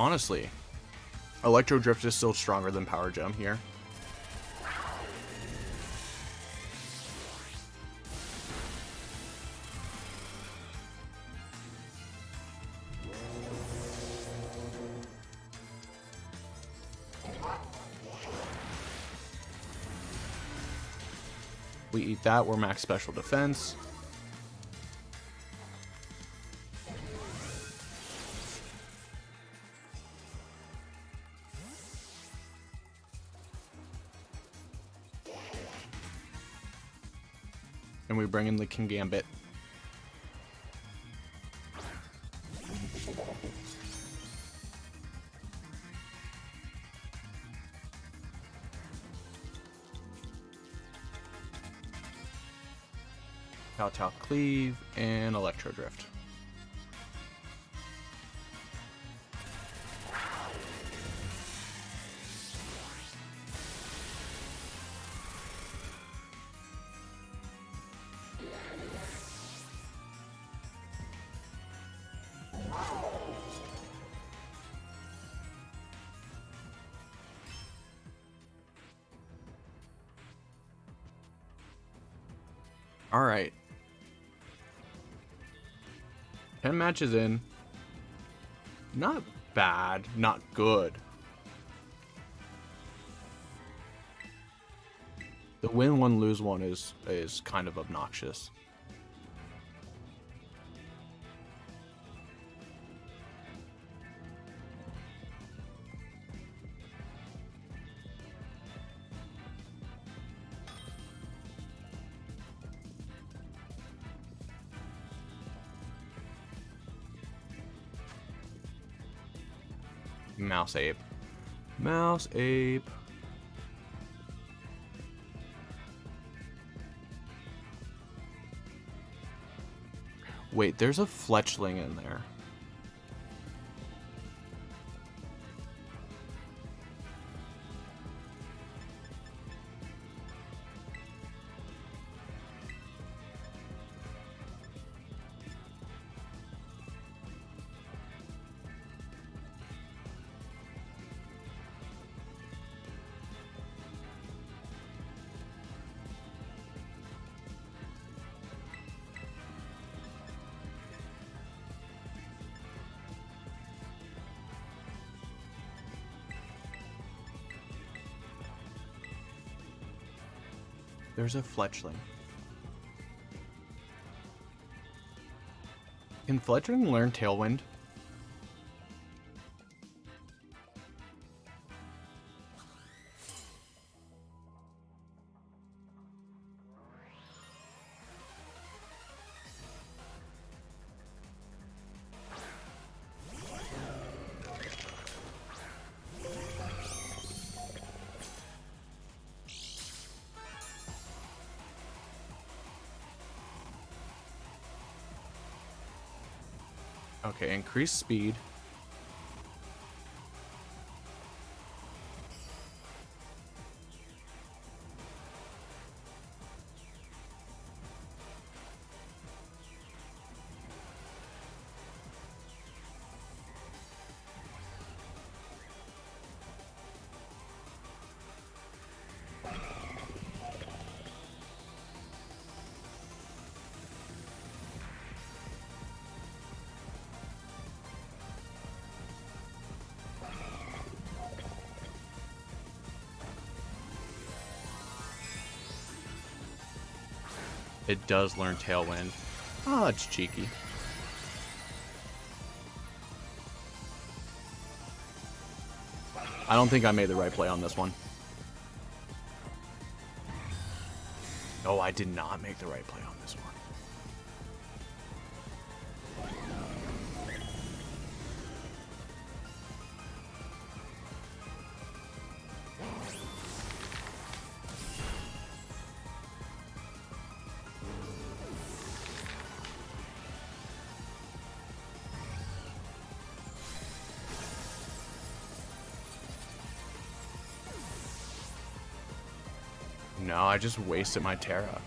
A: Honestly, Electro Drift is still stronger than Power Gem here. We eat that, we're max special defense. And we bring in the King Gambit. Kowtow Cleave and Electro Drift. All right. 10 matches in. Not bad, not good. The win one, lose one is kind of obnoxious. Mouse Ape. Mouse Ape. Wait, there's a Fletchling in there. There's a Fletchling. Can Fletchling learn Tailwind? Okay, increase speed. It does learn Tailwind. Oh, it's cheeky. I don't think I made the right play on this one. Oh, I did not make the right play on this one. No, I just wasted my Terra.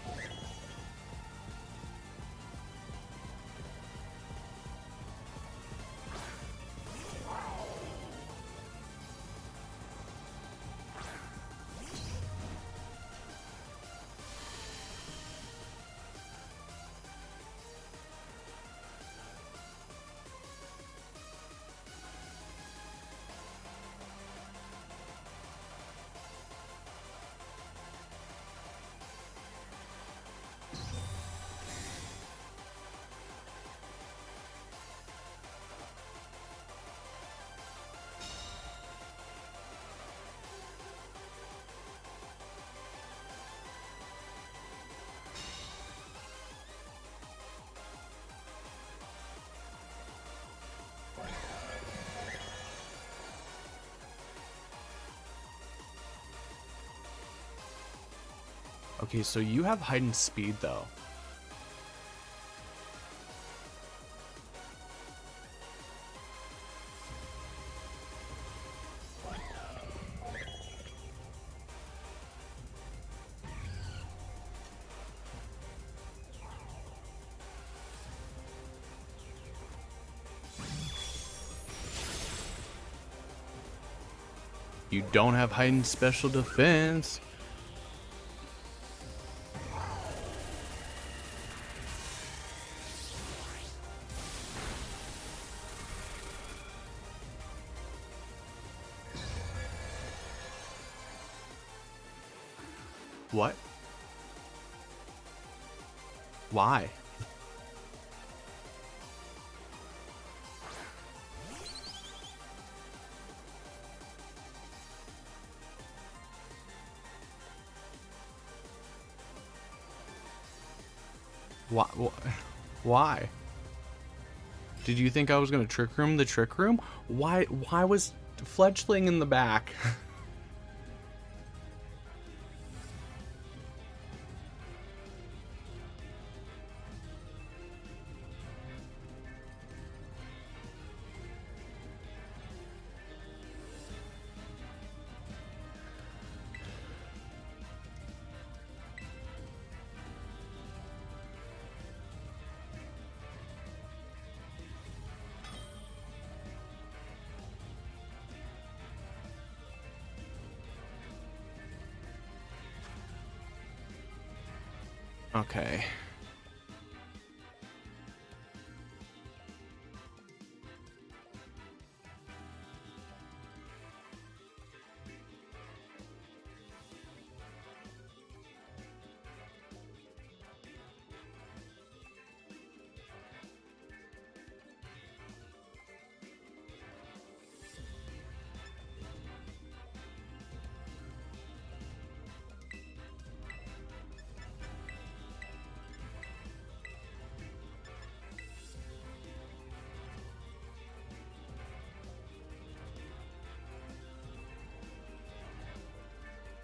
A: Okay, so you have heightened speed though. You don't have heightened special defense. What? Why? Why? Why? Did you think I was gonna trick room the trick room? Why was Fledgling in the back? Okay.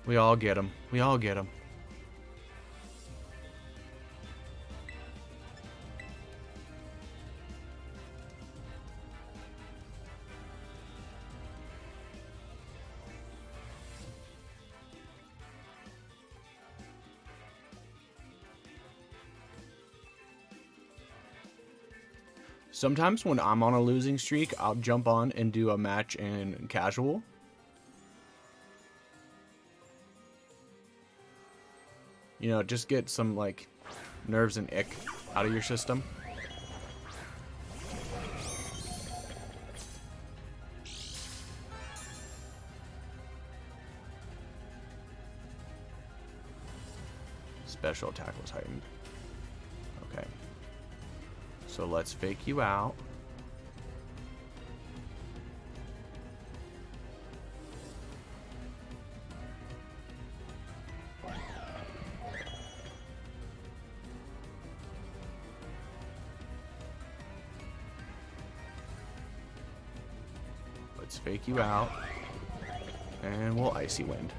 A: We all get him. We all get him. Sometimes when I'm on a losing streak, I'll jump on and do a match in casual. You know, just get some, like, nerves and ick out of your system. Special attack was heightened. Okay. So let's fake you out. Let's fake you out. And we'll Icy Wind.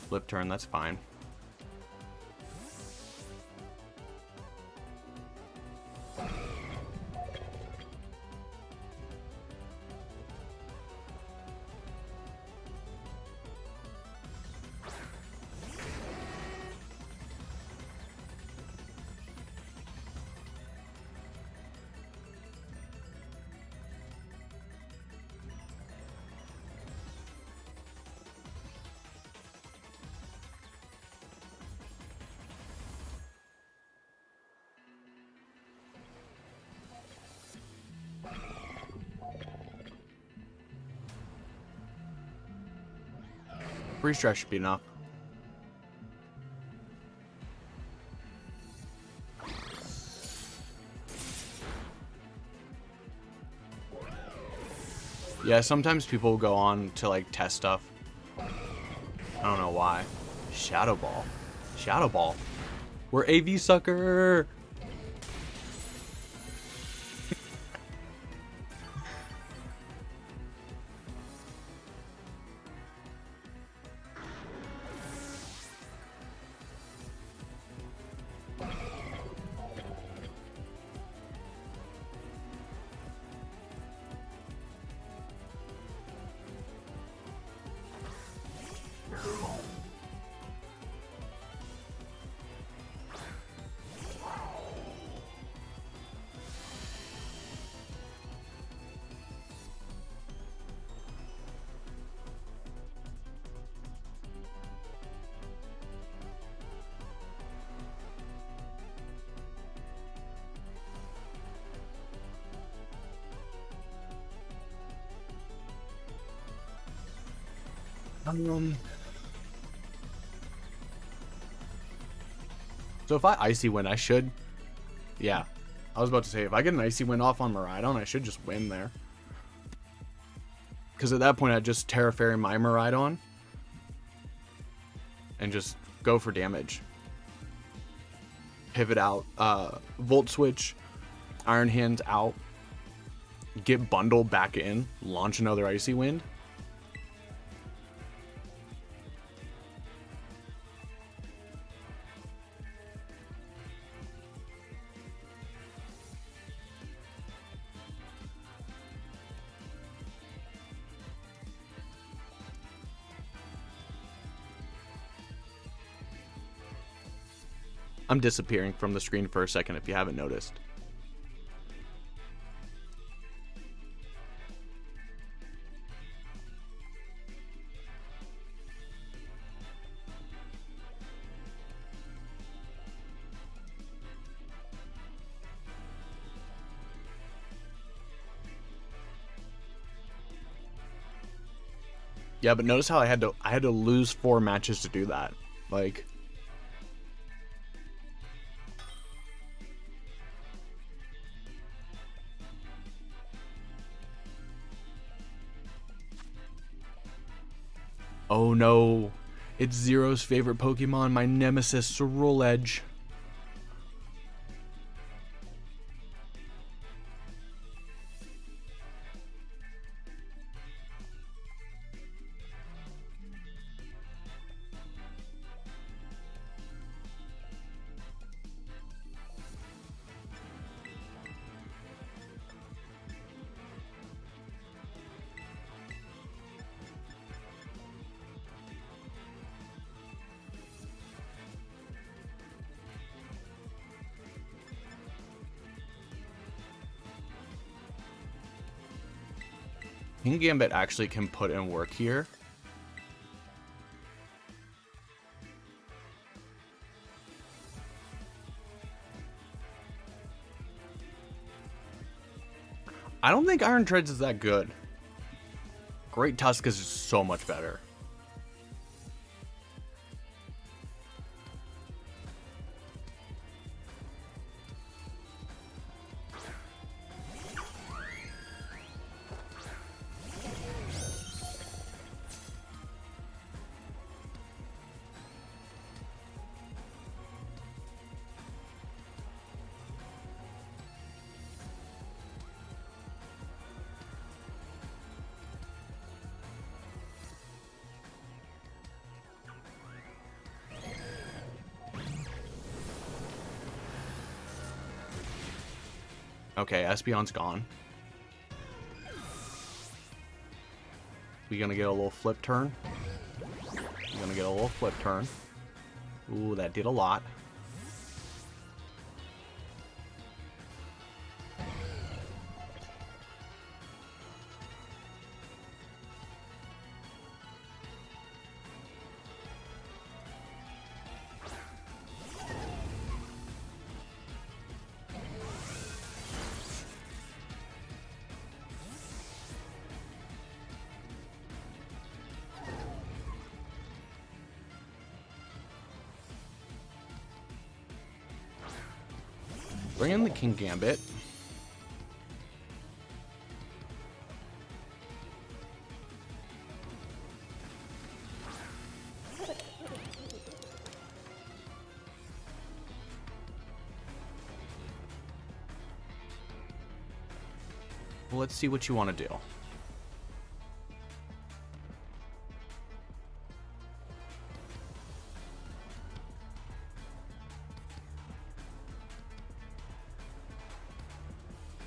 A: Flip turn, that's fine. Freeze dry should be enough. Yeah, sometimes people go on to like test stuff. I don't know why. Shadow Ball. Shadow Ball. We're AV sucker. So if I Icy Wind, I should... Yeah. I was about to say, if I get an Icy Wind off on Miraidon, I should just win there. Because at that point, I'd just Terra Fairy my Miraidon. And just go for damage. Pivot out. Volt Switch. Iron Hands out. Get Bundle back in. Launch another Icy Wind. I'm disappearing from the screen for a second if you haven't noticed. Yeah, but notice how I had to lose 4 matches to do that. Like, oh no, it's Zero's favorite Pokemon, my nemesis, Ceruledge Edge. Gambit actually can put in work here. I don't think Iron Treads is that good. Great Tusk is so much better. Okay, Espeon's gone. We gonna get a little flip turn. We're gonna get a little flip turn. Ooh, that did a lot. Bring in the King Gambit. Well, let's see what you want to do.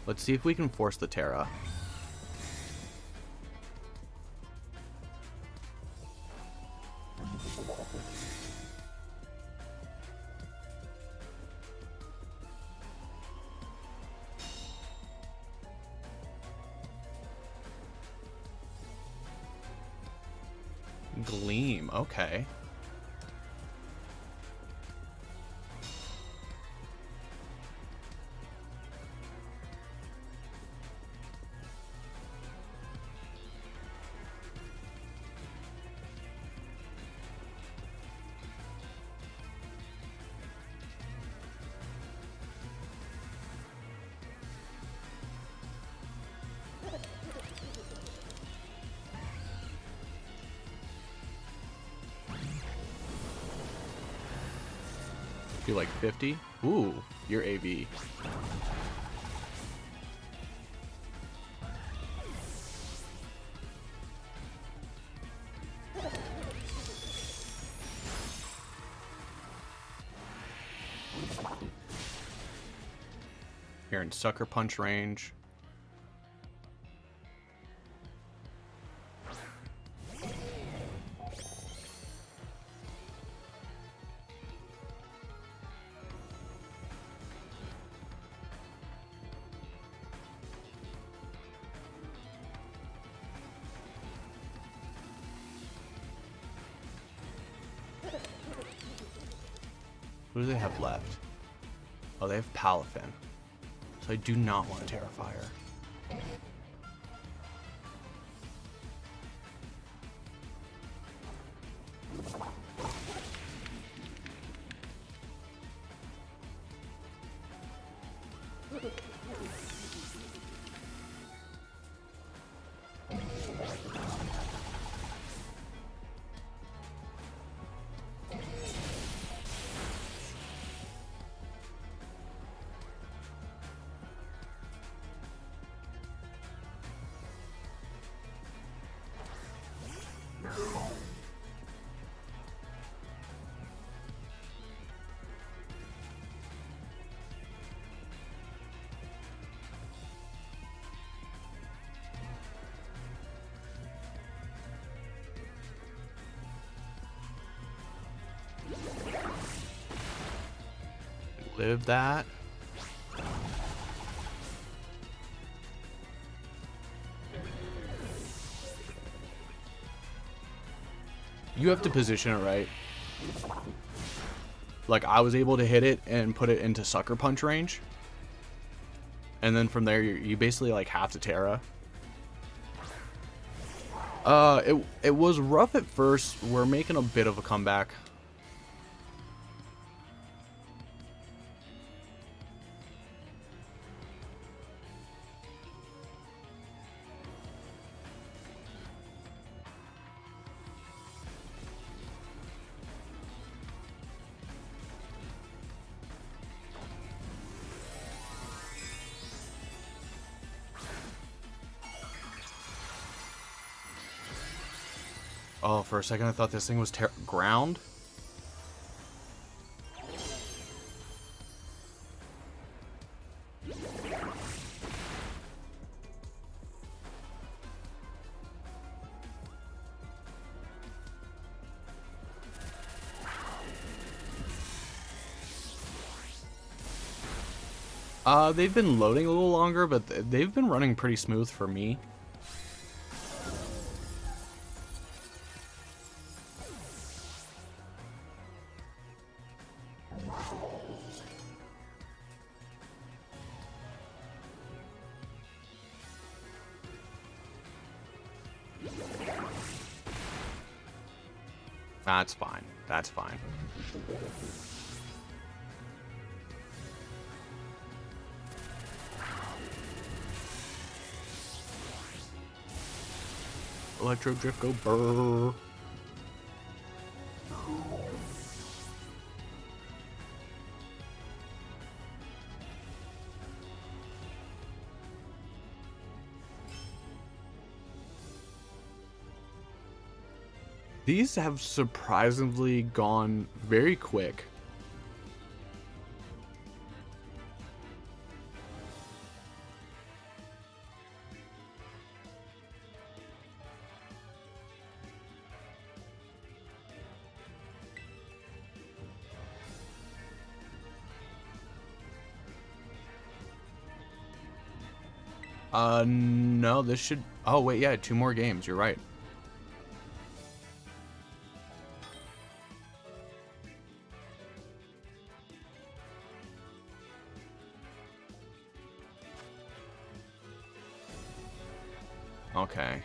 A: Let's see if we can force the Terra. Gleam, okay. You like 50? Ooh, you're AV. You're in Sucker Punch range. What do they have left? Oh, they have Palafin. So I do not want a Terrifier. Live that. You have to position it right. Like, I was able to hit it and put it into Sucker Punch range. And then from there, you basically, like, have to Terra. It was rough at first. We're making a bit of a comeback. Oh, for a second I thought this thing was ground. They've been loading a little longer, but they've been running pretty smooth for me. That's fine. That's fine. Electro Drift, go burr. These have surprisingly gone very quick. No, this should... Oh, wait, yeah, 2 more games. You're right. Okay.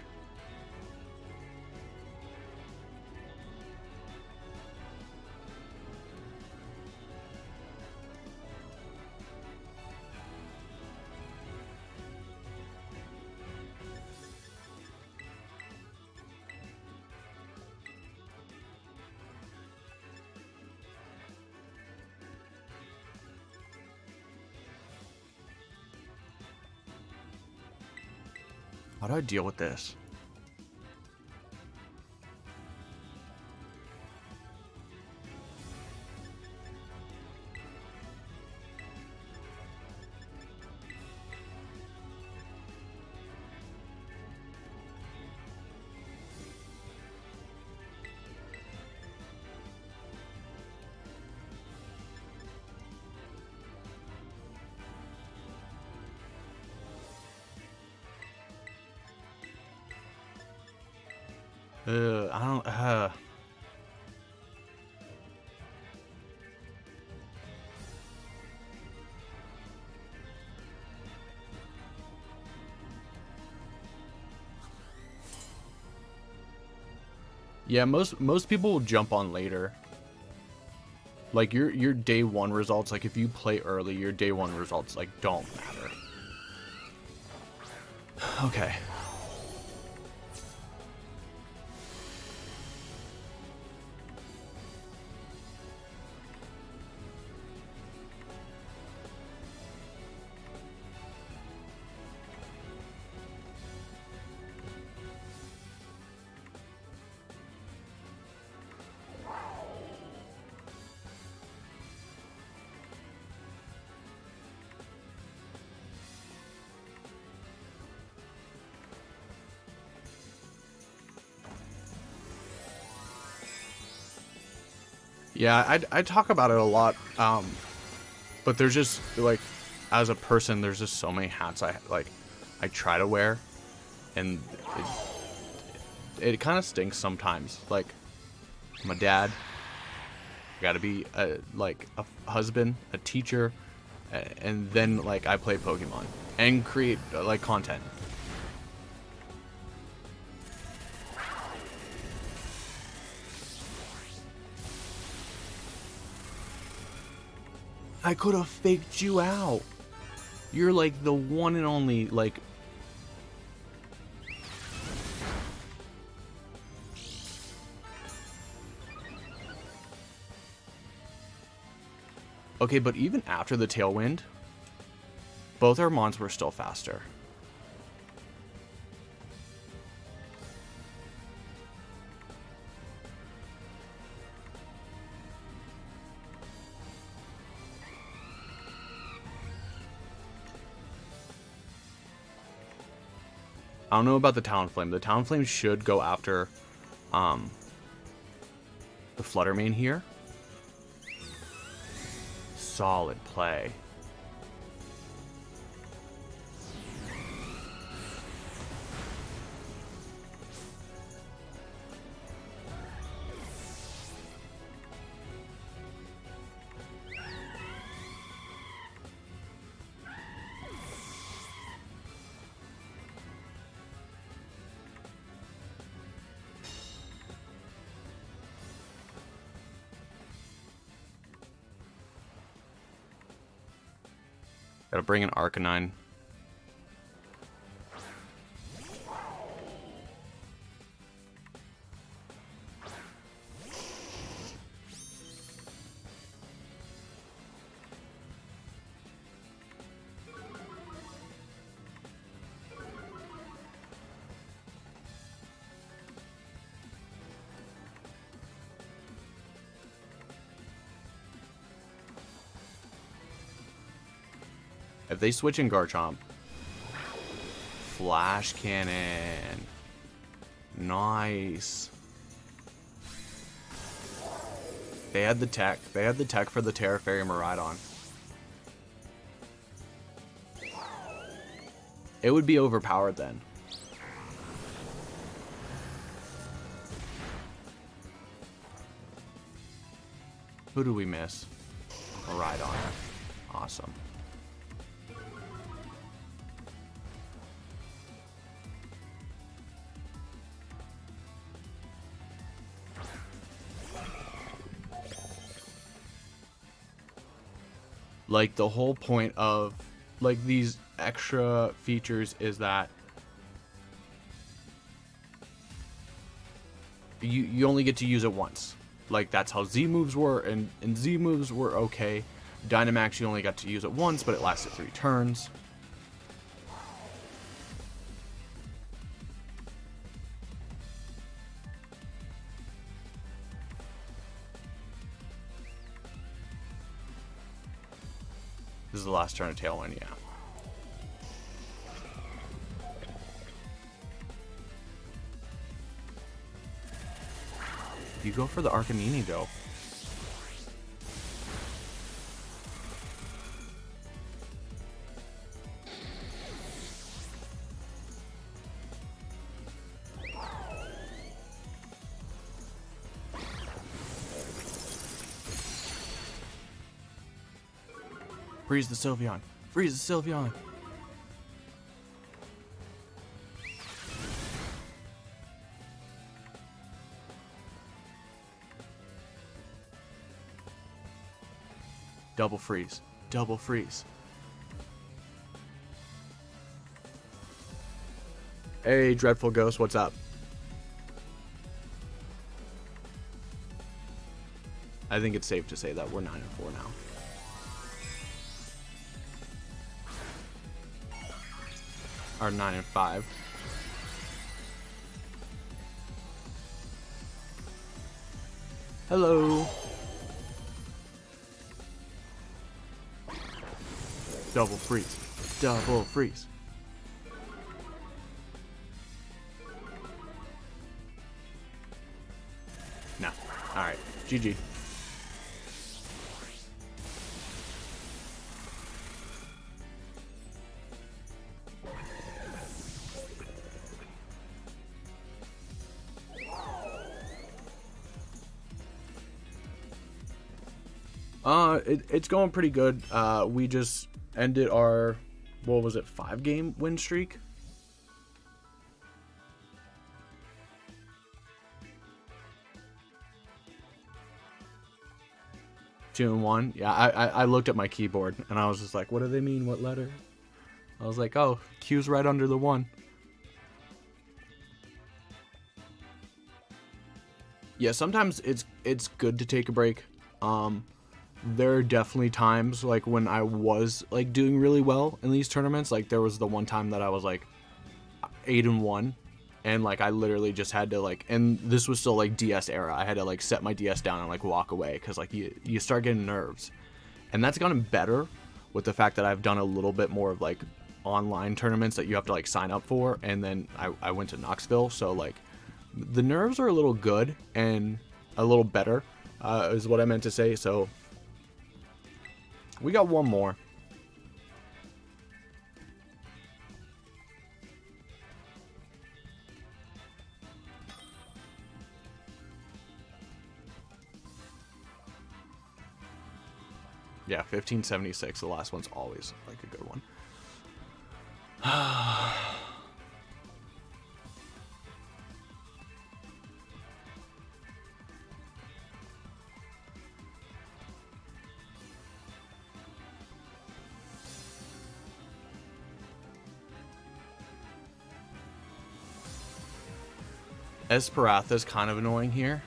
A: How do I deal with this? I don't, Yeah, most people will jump on later. Like your day 1 results, like if you play early, your day 1 results like don't matter. Okay. Yeah, I talk about it a lot, but there's just, like, as a person, there's just so many hats I try to wear, and it kind of stinks sometimes. Like, I'm a dad, I gotta be, like, a husband, a teacher, and then, like, I play Pokemon, and create, like, content. I could have faked you out. You're like the one and only, like... Okay, but even after the Tailwind, both our mons were still faster. I don't know about the Talonflame. The Talonflame should go after the Fluttermane here. Solid play. Gotta bring an Arcanine. If they switch in Garchomp, Flash Cannon. Nice. They had the tech. They had the tech for the Terra Fairy Miraidon. It would be overpowered then. Who do we miss? Miraidon. Awesome. Like, the whole point of, like, these extra features is that you only get to use it once. Like, that's how Z moves were, and Z moves were okay. Dynamax, you only got to use it once, but it lasted 3 turns. This is the last turn of Tailwind, yeah. You go for the Arcanini, though. Freeze the Sylveon. Freeze the Sylveon. Double freeze. Double freeze. Hey, Dreadful Ghost, what's up? I think it's safe to say that we're 9-4 now. Or 9-5. Hello. Double freeze. Double freeze. No. Alright. GG. It's going pretty good. We just ended our, what was it, 5-game win streak? Two and 1. Yeah, I looked at my keyboard and I was just like, what do they mean? What letter? I was like, oh, Q's right under the 1. Yeah, sometimes it's good to take a break. There are definitely times like when I was like doing really well in these tournaments. Like there was the one time that I was like 8-1, and like I literally just had to like, and this was still like DS era. I had to like set my DS down and like walk away because like you start getting nerves, and that's gotten better with the fact that I've done a little bit more of like online tournaments that you have to like sign up for, and then I went to Knoxville, so like the nerves are a little good and a little better, is what I meant to say. So we got one more. Yeah, 1576. The last one's always like a good one. Esperatha is kind of annoying here.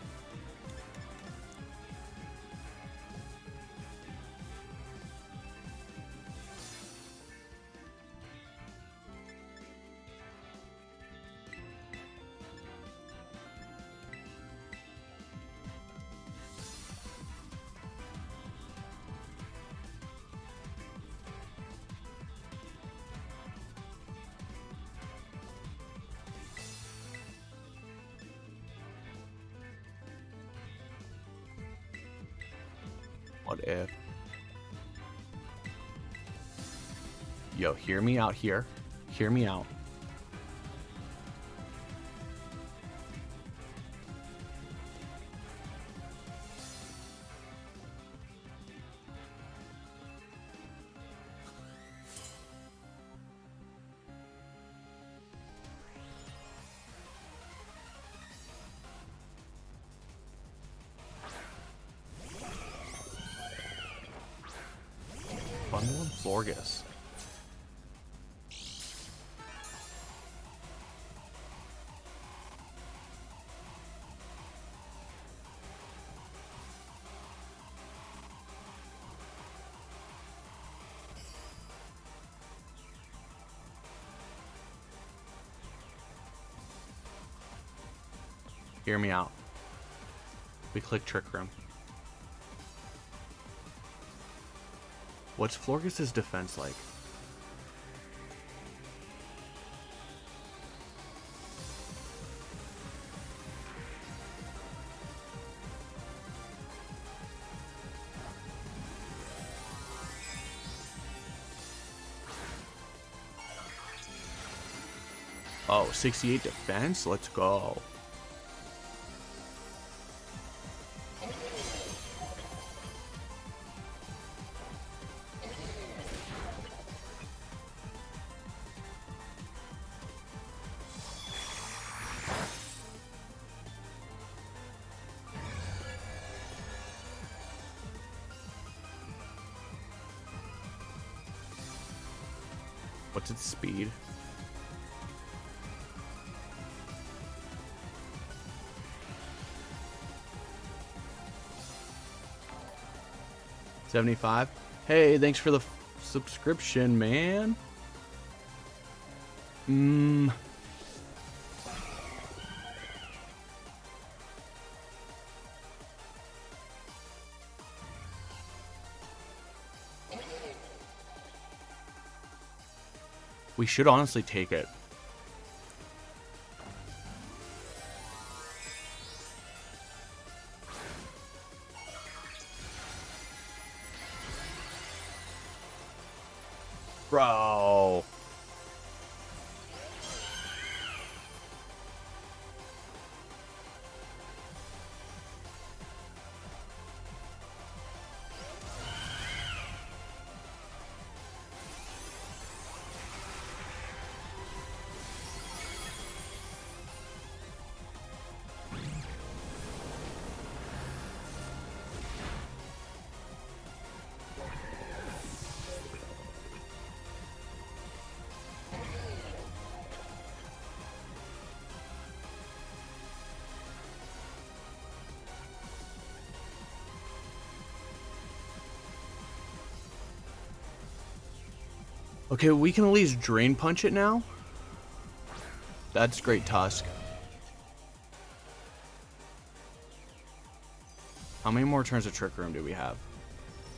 A: What if? Yo, hear me out here. Hear me out. Bundle and Florges. Hear me out. We click Trick Room. What's Florges' defense like? Oh, 68 defense? Let's go. What's its speed? $75. Hey, thanks for the subscription, man. We should honestly take it. Bro. Okay, we can at least Drain Punch it now. That's great, Tusk. How many more turns of Trick Room do we have?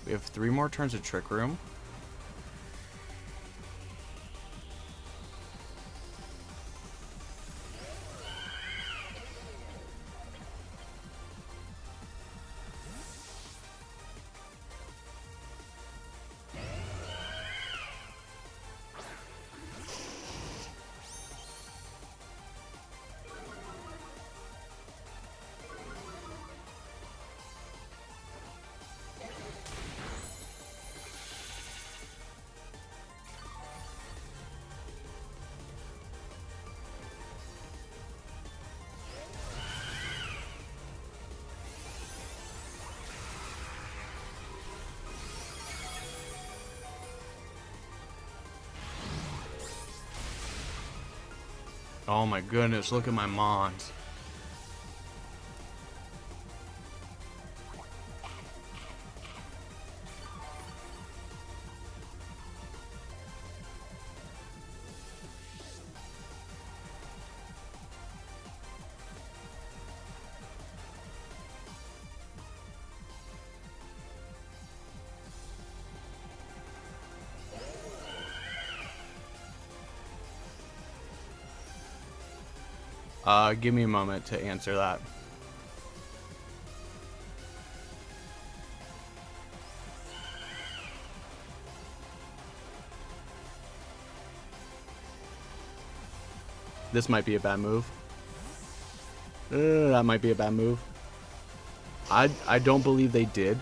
A: We have 3 more turns of Trick Room. Oh my goodness, look at my Mons. Give me a moment to answer that. This might be a bad move. That might be a bad move. I don't believe they did.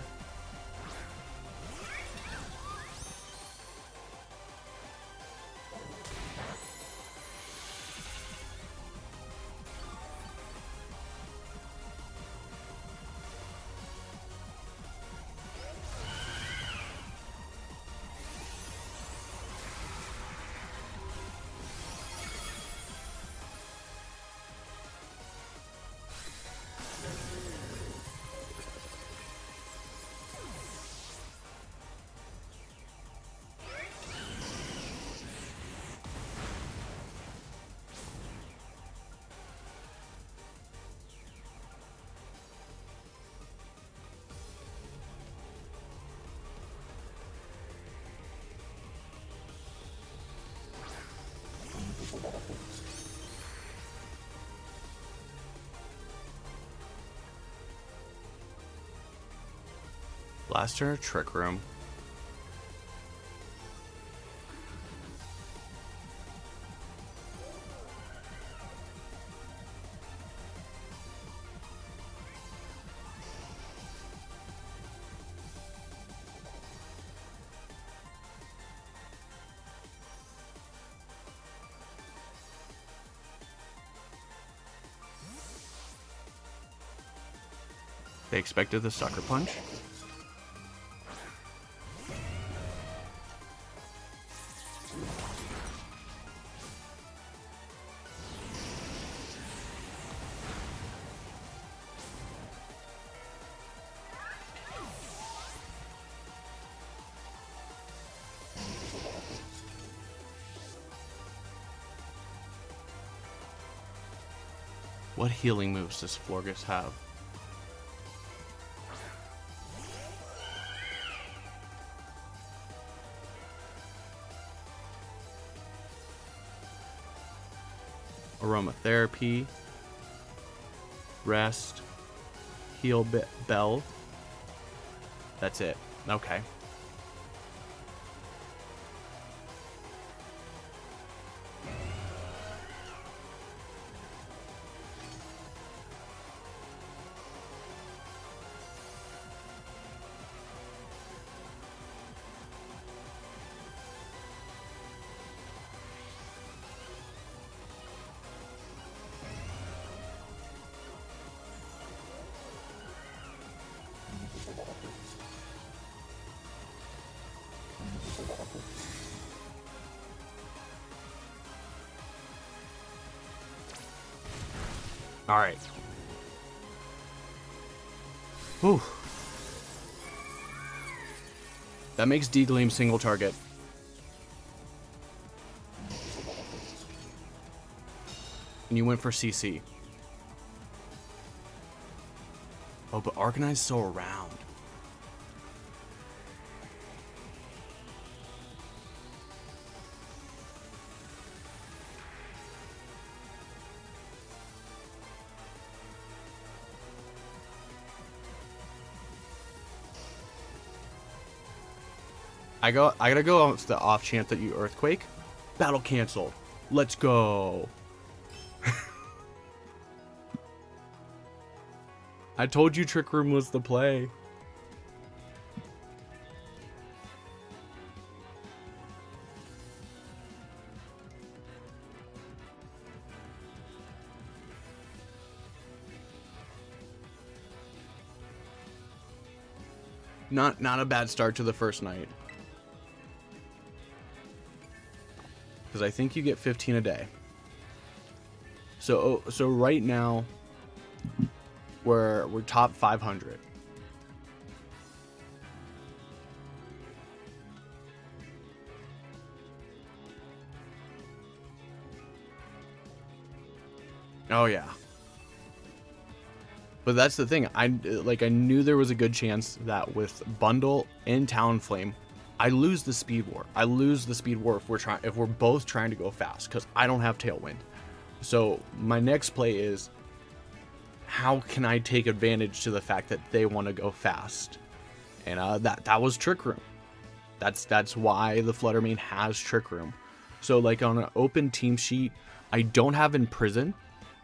A: Blaster, Trick Room. They expected the Sucker Punch. What healing moves does Florges have? Aromatherapy, Rest, Heal Bell. That's it. Okay. All right. Whew. That makes D-Gleam single target. And you went for CC. Oh, but Arcanine is so around. I gotta go on the off chance that you Earthquake. Battle cancel. Let's go. I told you Trick Room was the play. Not a bad start to the first night. Because I think you get 15 a day. So right now we're top 500. Oh yeah. But that's the thing. I knew there was a good chance that with Bundle and Talonflame, I lose the Speed War. I lose the Speed War if we're both trying to go fast, because I don't have Tailwind. So my next play is, how can I take advantage to the fact that they want to go fast? And that was Trick Room. That's why the Fluttermane has Trick Room. So like on an open team sheet, I don't have Imprison,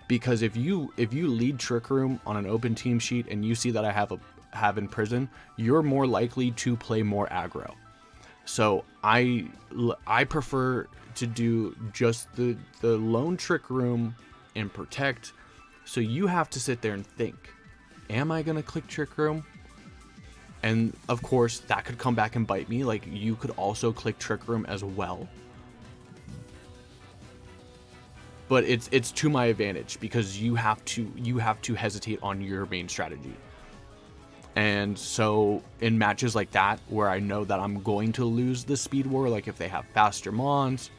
A: because if you lead Trick Room on an open team sheet and you see that I have Imprison, you're more likely to play more aggro. So I prefer to do just the lone Trick Room and Protect. So you have to sit there and think, am I gonna click Trick Room? And of course that could come back and bite me. Like, you could also click Trick Room as well. But it's to my advantage, because you have to hesitate on your main strategy. And so in matches like that, where I know that I'm going to lose the speed war, like if they have faster mons,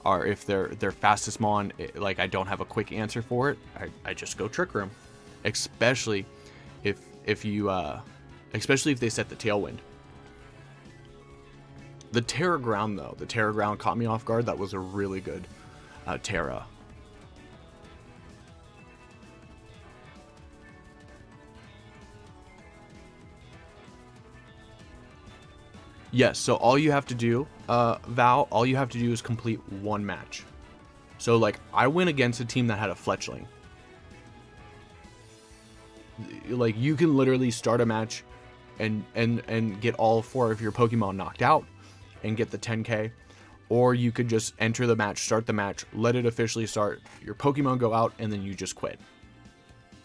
A: or if their fastest mon, like I don't have a quick answer for it, I just go Trick Room. Especially if they set the Tailwind. The Terra Ground though, the Terra Ground caught me off guard. That was a really good Terra. Yes, so all you have to do, Val, all you have to do is complete one match. So like, I went against a team that had a Fletchling. Like, you can literally start a match and get all 4 of your Pokemon knocked out and get the 10k, or you could just enter the match, start the match, let it officially start, your Pokemon go out, and then you just quit.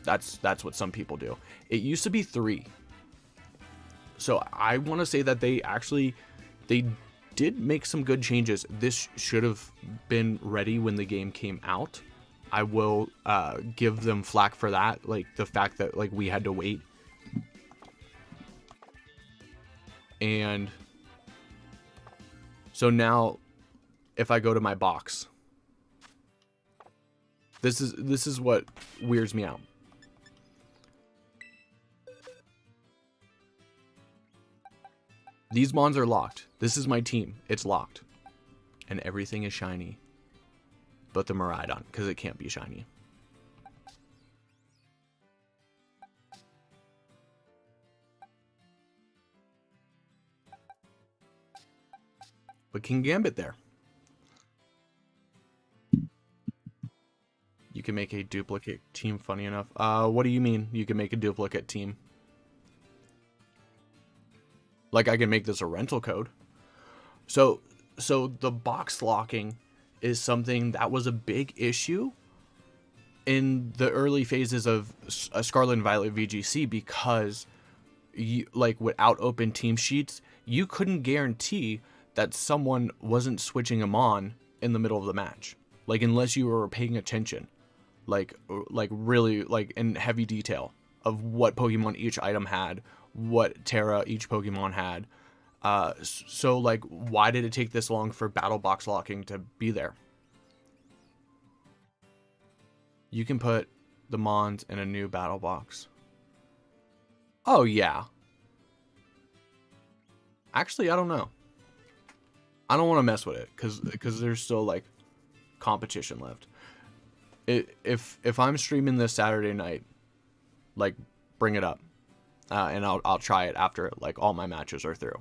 A: That's what some people do. It used to be 3. So I want to say that they did make some good changes. This should have been ready when the game came out. I will give them flack for that, like the fact that like we had to wait. And so now if I go to my box, this is what weirds me out. These mons are locked. This is my team. It's locked. And everything is shiny. But the Miraidon, because it can't be shiny. But King Gambit there. You can make a duplicate team, funny enough. What do you mean you can make a duplicate team? Like, I can make this a rental code. So the box locking is something that was a big issue in the early phases of Scarlet and Violet VGC, because you, like, without open team sheets, you couldn't guarantee that someone wasn't switching them on in the middle of the match. Like, unless you were paying attention, like really, like, in heavy detail of what Pokemon each item had, what Terra each Pokemon had. So like, why did it take this long for battle box locking to be there? You can put the mons in a new battle box. Oh yeah. Actually, I don't know. I don't want to mess with it because there's still like competition left. If I'm streaming this Saturday night, like, bring it up. And I'll try it after like all my matches are through.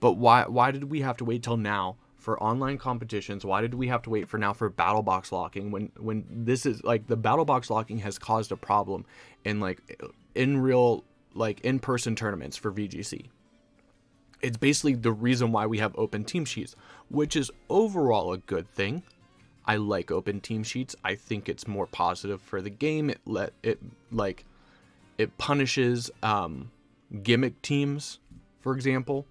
A: But why did we have to wait till now for online competitions? Why did we have to wait for now for battle box locking when this is like, the battle box locking has caused a problem in like in real, like, in-person tournaments for VGC? It's basically the reason why we have open team sheets, which is overall a good thing. I like open team sheets. I think it's more positive for the game. It punishes gimmick teams, for example.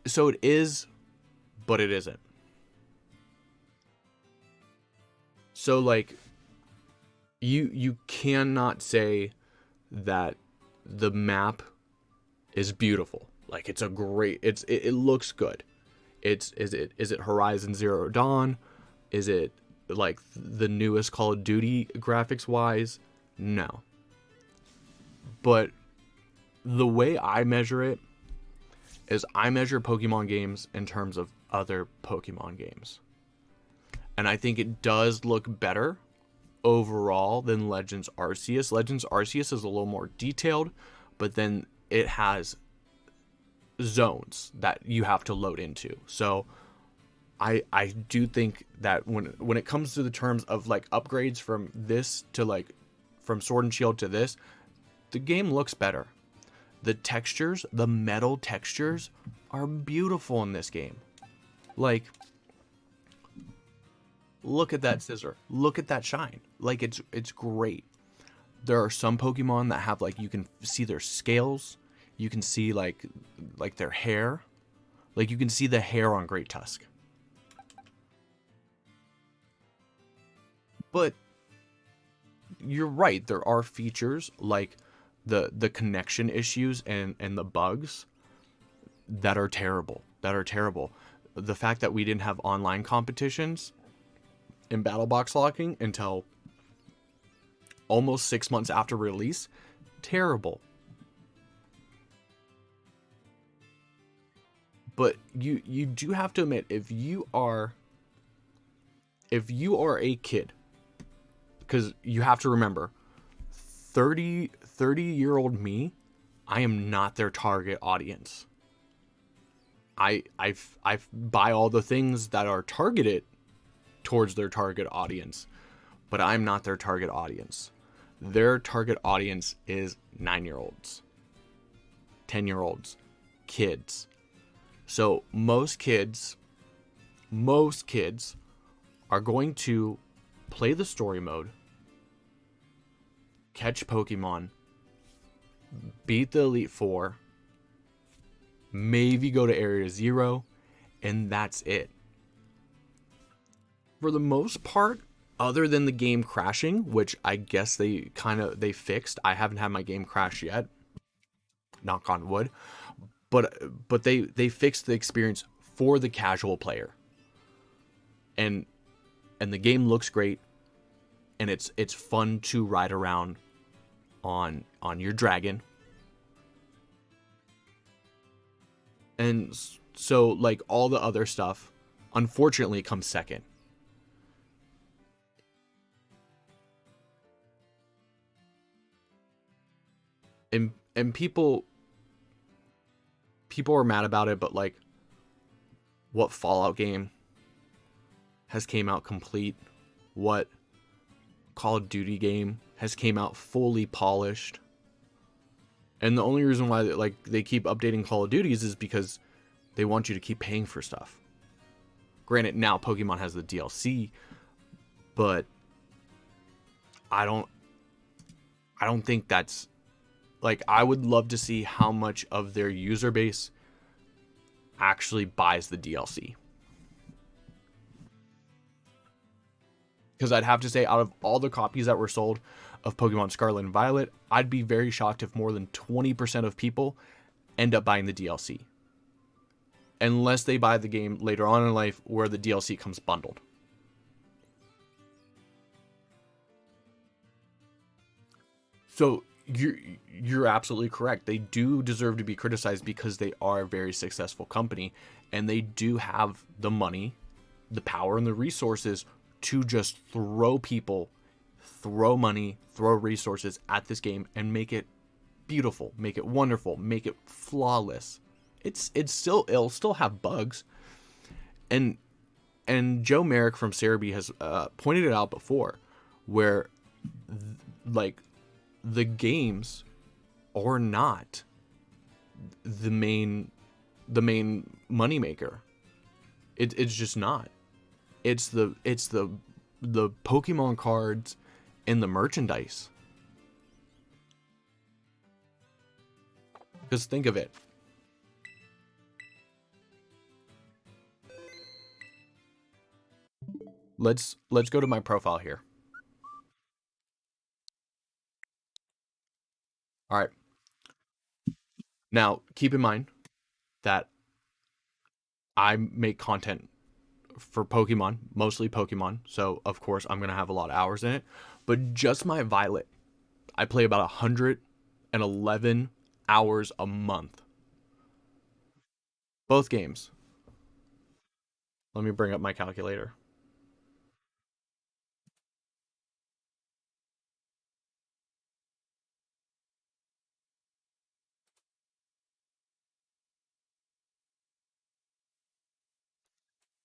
A: So it is, but it isn't. So like, you cannot say that the map is beautiful. Like, it's a great, it looks good. Is it Horizon Zero Dawn? Is it like the newest Call of Duty graphics wise? No. But the way I measure it is I measure Pokemon games in terms of other Pokemon games. And I think it does look better overall than Legends Arceus. Legends Arceus is a little more detailed, but then it has zones that you have to load into. So I do think that when it comes to the terms of like upgrades from this to like from Sword and Shield to this, the game looks better. The textures, the metal textures are beautiful in this game. Like, look at that scissor. Look at that shine. Like, it's great. There are some Pokemon that have like, you can see their scales. You can see like their hair. Like, you can see the hair on Great Tusk. But you're right, there are features like the connection issues and the bugs that are terrible. The fact that we didn't have online competitions in battle box locking until almost 6 months after release, terrible. But you do have to admit, if you are a kid, because you have to remember, 30-year-old me, I am not their target audience. I buy all the things that are targeted towards their target audience, but I'm not their target audience. Their target audience is 9-year-olds, 10-year-olds, kids. So most kids are going to play the story mode, catch Pokemon, beat the Elite Four, maybe go to Area Zero, and that's it. For the most part, other than the game crashing, which I guess they fixed. I haven't had my game crash yet, knock on wood, but they fixed the experience for the casual player, and the game looks great, and it's fun to ride around on your dragon. And so like all the other stuff unfortunately comes second. And people are mad about it, but like, what Fallout game has came out complete? What Call of Duty game has came out fully polished? And the only reason why they keep updating Call of Duties is because they want you to keep paying for stuff. Granted, now Pokemon has the DLC, but I don't think that's, like, I would love to see how much of their user base actually buys the DLC. Because I'd have to say, out of all the copies that were sold of Pokemon Scarlet and Violet, I'd be very shocked if more than 20% of people end up buying the DLC. Unless they buy the game later on in life where the DLC comes bundled. So you're absolutely correct. They do deserve to be criticized because they are a very successful company, and they do have the money, the power, and the resources to just throw money, throw resources at this game and make it beautiful, make it wonderful, make it flawless. It'll still have bugs, and Joe Merrick from Cerebi has pointed it out before, where like the games are not the main moneymaker. It's just not. It's the Pokemon cards and the merchandise. Because think of it. Let's go to my profile here. All right. Now, keep in mind that I make content for Pokemon, mostly Pokemon. So, of course, I'm going to have a lot of hours in it. But just my Violet, I play about 111 hours a month. Both games. Let me bring up my calculator.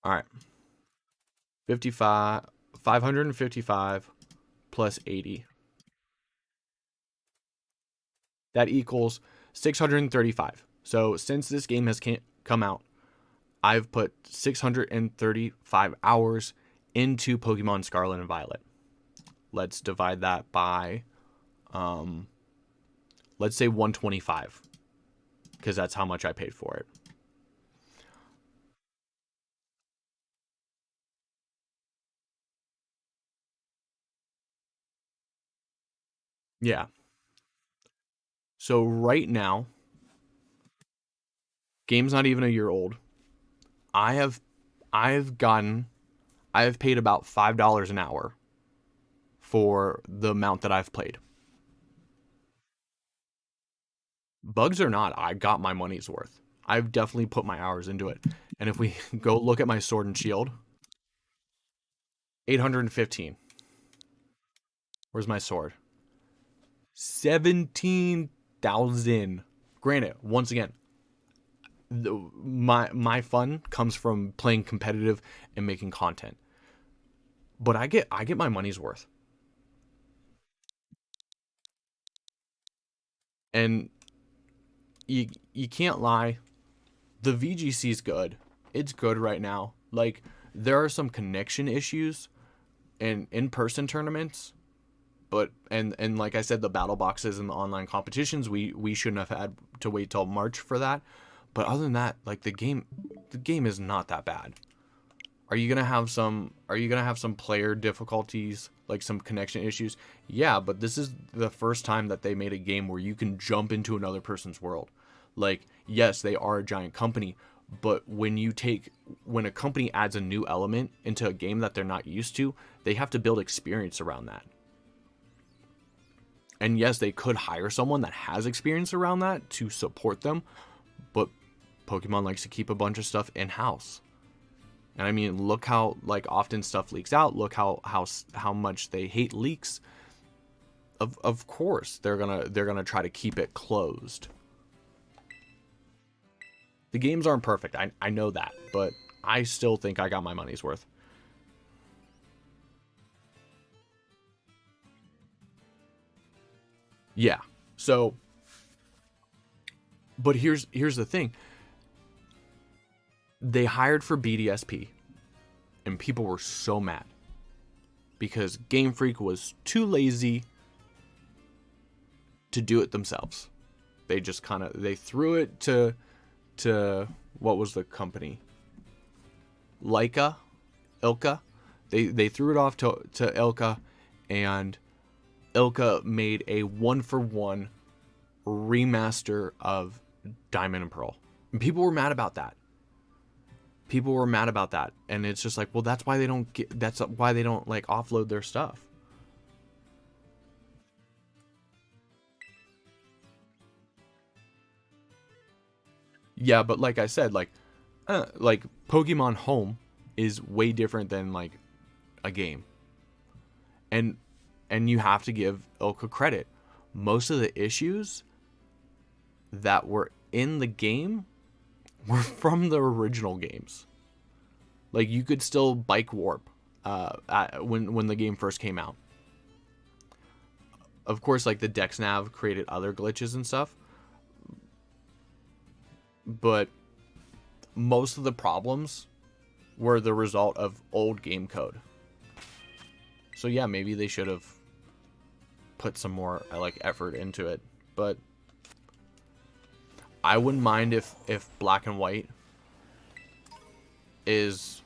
A: All right. 555 plus 80. That equals 635. So since this game has come out, I've put 635 hours into Pokemon Scarlet and Violet. Let's divide that by, let's say 125, because that's how much I paid for it. Yeah. So right now, game's not even a year old. I have paid about $5 an hour for the amount that I've played. Bugs or not, I got my money's worth. I've definitely put my hours into it. And if we go look at my Sword and Shield, 815. Where's my sword? 17,000. Granted, once again, my fun comes from playing competitive and making content. But I get my money's worth. And you can't lie. The VGC is good. It's good right now. Like, there are some connection issues in-person tournaments, but and like I said, the battle boxes and the online competitions, we shouldn't have had to wait till March for that. But other than that, like, the game is not that bad. Are you gonna have some player difficulties, like some connection issues? Yeah, but this is the first time that they made a game where you can jump into another person's world. Like, yes, they are a giant company, but when a company adds a new element into a game that they're not used to, they have to build experience around that. And yes, they could hire someone that has experience around that to support them, but Pokemon likes to keep a bunch of stuff in-house. And I mean, look how, like, often stuff leaks out. Look how much they hate leaks. Of course, they're gonna try to keep it closed. The games aren't perfect. I know that, but I still think I got my money's worth. Yeah. So, but here's the thing. They hired for BDSP, and people were so mad because Game Freak was too lazy to do it themselves. They just they threw it to what was the company? Ilka. They threw it off to Ilka, and Ilka made a 1-for-1 remaster of Diamond and Pearl. And people were mad about that. And it's just like, well, that's why they don't like offload their stuff. Yeah, but like I said, like Pokemon Home is way different than like a game. And you have to give Ilka credit. Most of the issues that were in the game were from the original games. Like, you could still bike warp when the game first came out. Of course, like, the Dex Nav created other glitches and stuff, but most of the problems were the result of old game code. So yeah, maybe they should have put some more like effort into it, but I wouldn't mind if Black and White is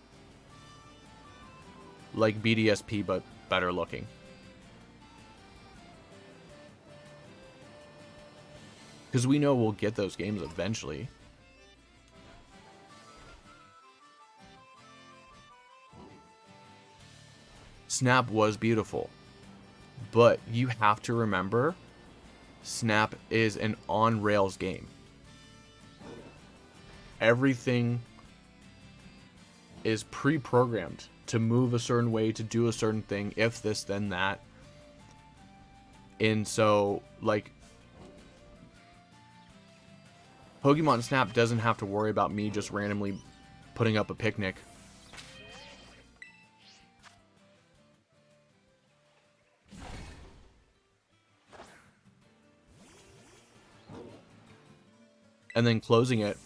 A: like BDSP but better looking. Because we know we'll get those games eventually. Snap was beautiful, but you have to remember, Snap is an on-rails game. Everything is pre-programmed to move a certain way, to do a certain thing, if this, then that. And so, like, Pokemon Snap doesn't have to worry about me just randomly putting up a picnic and then closing it,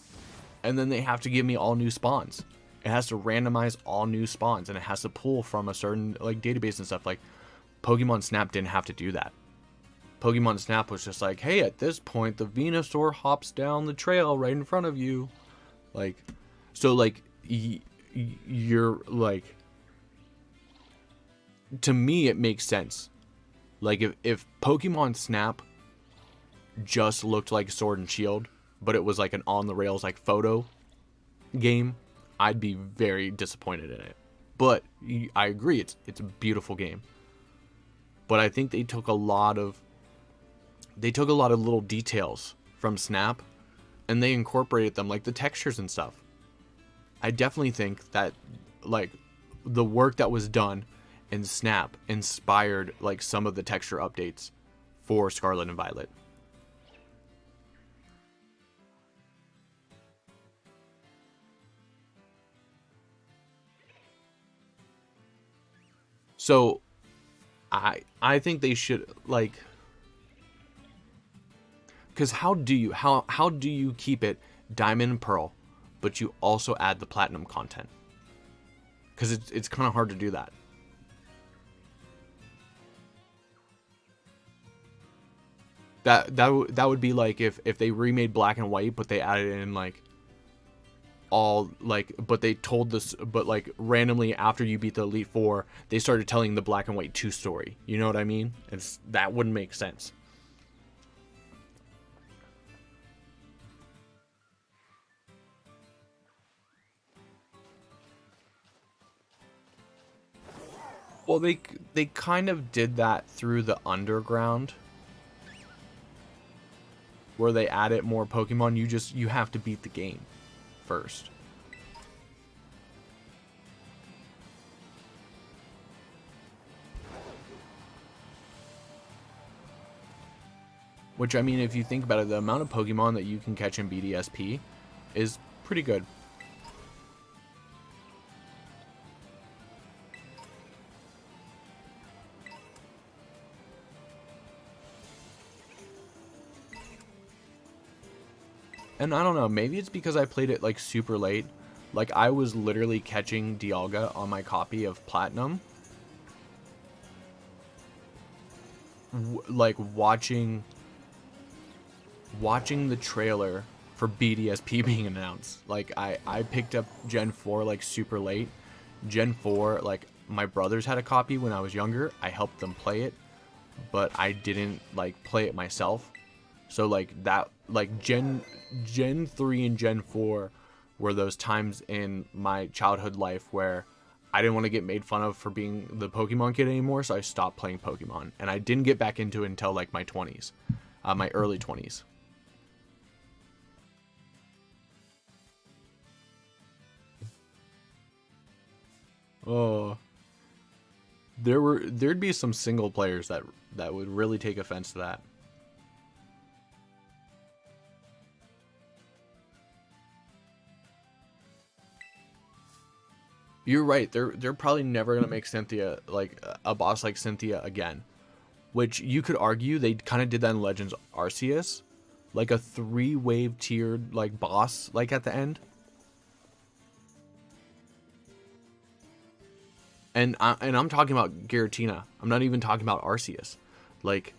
A: and then they have to give me all new spawns. It has to randomize all new spawns, and it has to pull from a certain like database and stuff. Like Pokemon Snap didn't have to do that. Pokemon Snap was just like, hey, at this point the Venusaur hops down the trail right in front of you. Like, so like you're like, to me it makes sense. Like if Pokemon Snap just looked like Sword and Shield, but it was like an on the rails like photo game, I'd be very disappointed in it. But I agree, it's a beautiful game. But I think they took a lot of little details from Snap and they incorporated them, like the textures and stuff. I definitely think that like the work that was done in Snap inspired like some of the texture updates for Scarlet and Violet. So I think they should like, because how do you keep it Diamond and Pearl, but you also add the Platinum content? Because it's kind of hard to do that. That would be like if they remade Black and White, but they added in like all like, but they told this, but like randomly after you beat the Elite Four, they started telling the Black and White 2 story. You know what I mean? That wouldn't make sense. Well, they kind of did that through the Underground, where they added more Pokemon. You have to beat the game first. Which, I mean, if you think about it, the amount of Pokemon that you can catch in BDSP is pretty good. And I don't know, maybe it's because I played it like super late. Like I was literally catching Dialga on my copy of Platinum. Like watching the trailer for BDSP being announced. Like I picked up Gen 4 like super late. Gen 4, like my brothers had a copy when I was younger. I helped them play it, but I didn't like play it myself. So like that, like Gen 3 and Gen 4 were those times in my childhood life where I didn't want to get made fun of for being the Pokemon kid anymore, so I stopped playing Pokemon. And I didn't get back into it until like my 20s, my early 20s. Oh, there'd be some single players that would really take offense to that. You're right. They're probably never gonna make Cynthia like a boss like Cynthia again, which you could argue they kind of did that in Legends Arceus, like a 3-wave tiered like boss like at the end. And I'm talking about Giratina. I'm not even talking about Arceus. Like,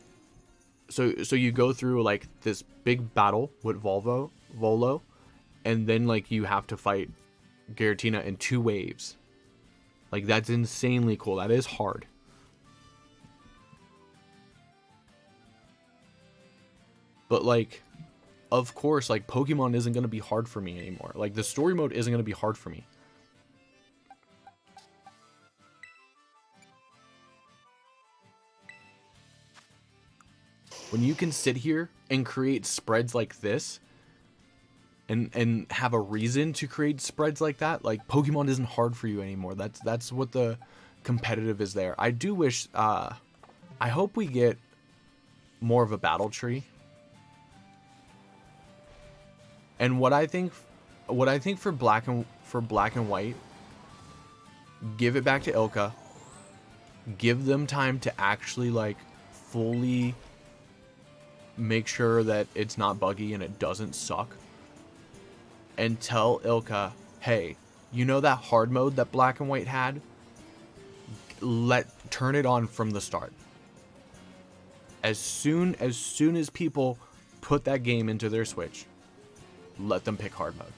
A: so you go through like this big battle with Volo, and then like you have to fight Giratina in 2 waves. Like that's insanely cool. That is hard. But like, of course, like Pokemon isn't going to be hard for me anymore. Like the story mode isn't going to be hard for me. When you can sit here and create spreads like this, and have a reason to create spreads like that, like Pokemon isn't hard for you anymore. That's what the competitive is there. I do wish, I hope we get more of a battle tree. And what I think for black and white, give it back to Ilka. Give them time to actually like fully make sure that it's not buggy and it doesn't suck. and tell Ilka, hey, you know that hard mode that Black and White had? Turn it on from the start. As soon as people put that game into their Switch, let them pick hard mode.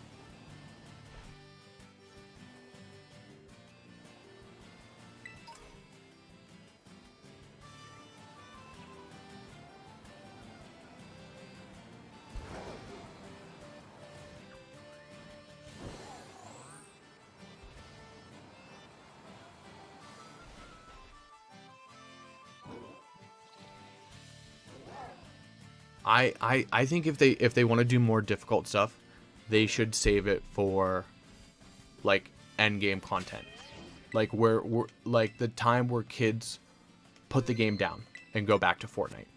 A: I think if they want to do more difficult stuff, they should save it for like end game content, like where like the time where kids put the game down and go back to Fortnite.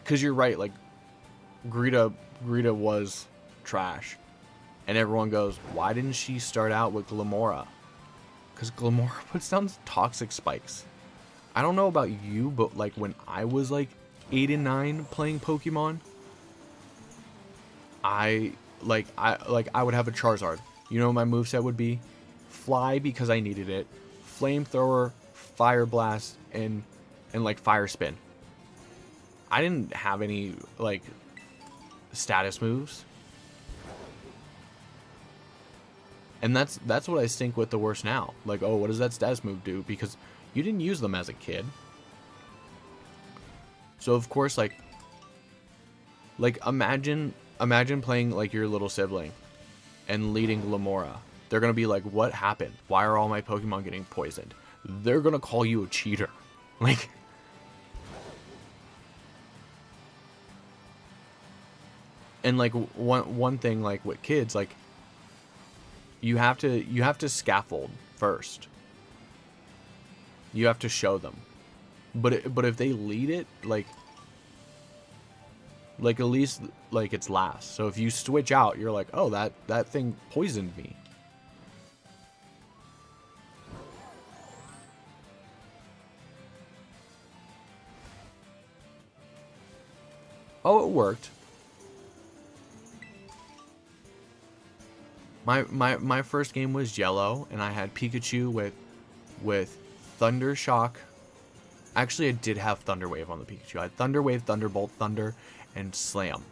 A: Because you're right, like Greta was trash, and everyone goes, why didn't she start out with Glamora? Because Glamora puts down toxic spikes. I don't know about you, but like when I was like 8 and 9 playing Pokemon, I would have a Charizard. You know what my moveset would be? Fly, because I needed it. Flamethrower, Fire Blast, and like Fire Spin. I didn't have any like status moves. And that's what I stink with the worst now. Like, oh, what does that status move do? Because you didn't use them as a kid. So of course, like imagine playing like your little sibling and leading Glamora. They're gonna be like, what happened? Why are all my Pokemon getting poisoned? They're gonna call you a cheater. Like, and like one thing, like with kids, like you have to scaffold first. You have to show them. But if they lead it, like at least like it's last. So if you switch out, you're like, oh, that thing poisoned me. Oh, it worked. My first game was yellow, and I had Pikachu with Thunder Shock. Actually, I did have Thunder Wave on the Pikachu. I had Thunder Wave, Thunderbolt, Thunder, and Slam.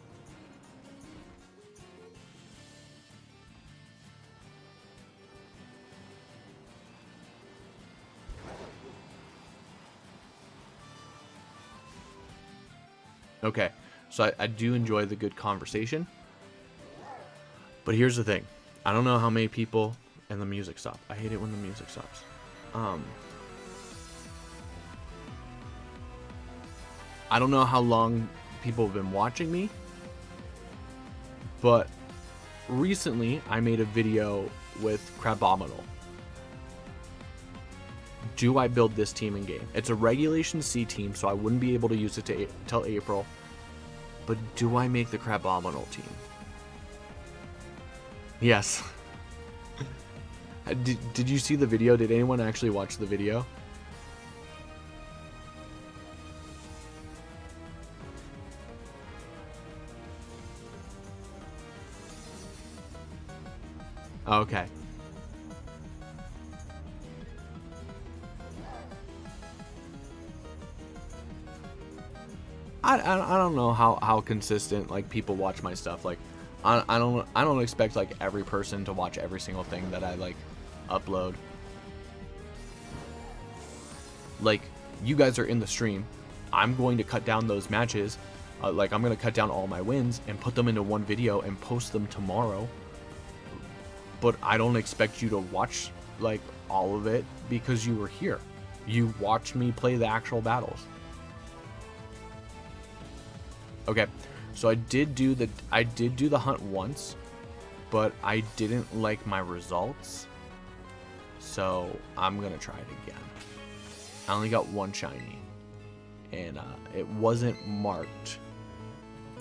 A: Okay, so I do enjoy the good conversation. But here's the thing. I don't know how many people... And the music stopped. I hate it when the music stops. I don't know how long people have been watching me, but recently I made a video with Crabominal. Do I build this team in game? It's a Regulation C team, so I wouldn't be able to use it till April. But do I make the Crabominal team? Yes. Did you see the video? Did anyone actually watch the video? Okay. I don't know how consistent like people watch my stuff. Like I don't expect like every person to watch every single thing that I like upload. Like, you guys are in the stream. I'm going to cut down those matches. Like, I'm going to cut down all my wins and put them into one video and post them tomorrow. But I don't expect you to watch like all of it because you were here. You watched me play the actual battles. Okay, so I did do the hunt once, but I didn't like my results. So I'm gonna try it again. I only got one shiny, and it wasn't marked.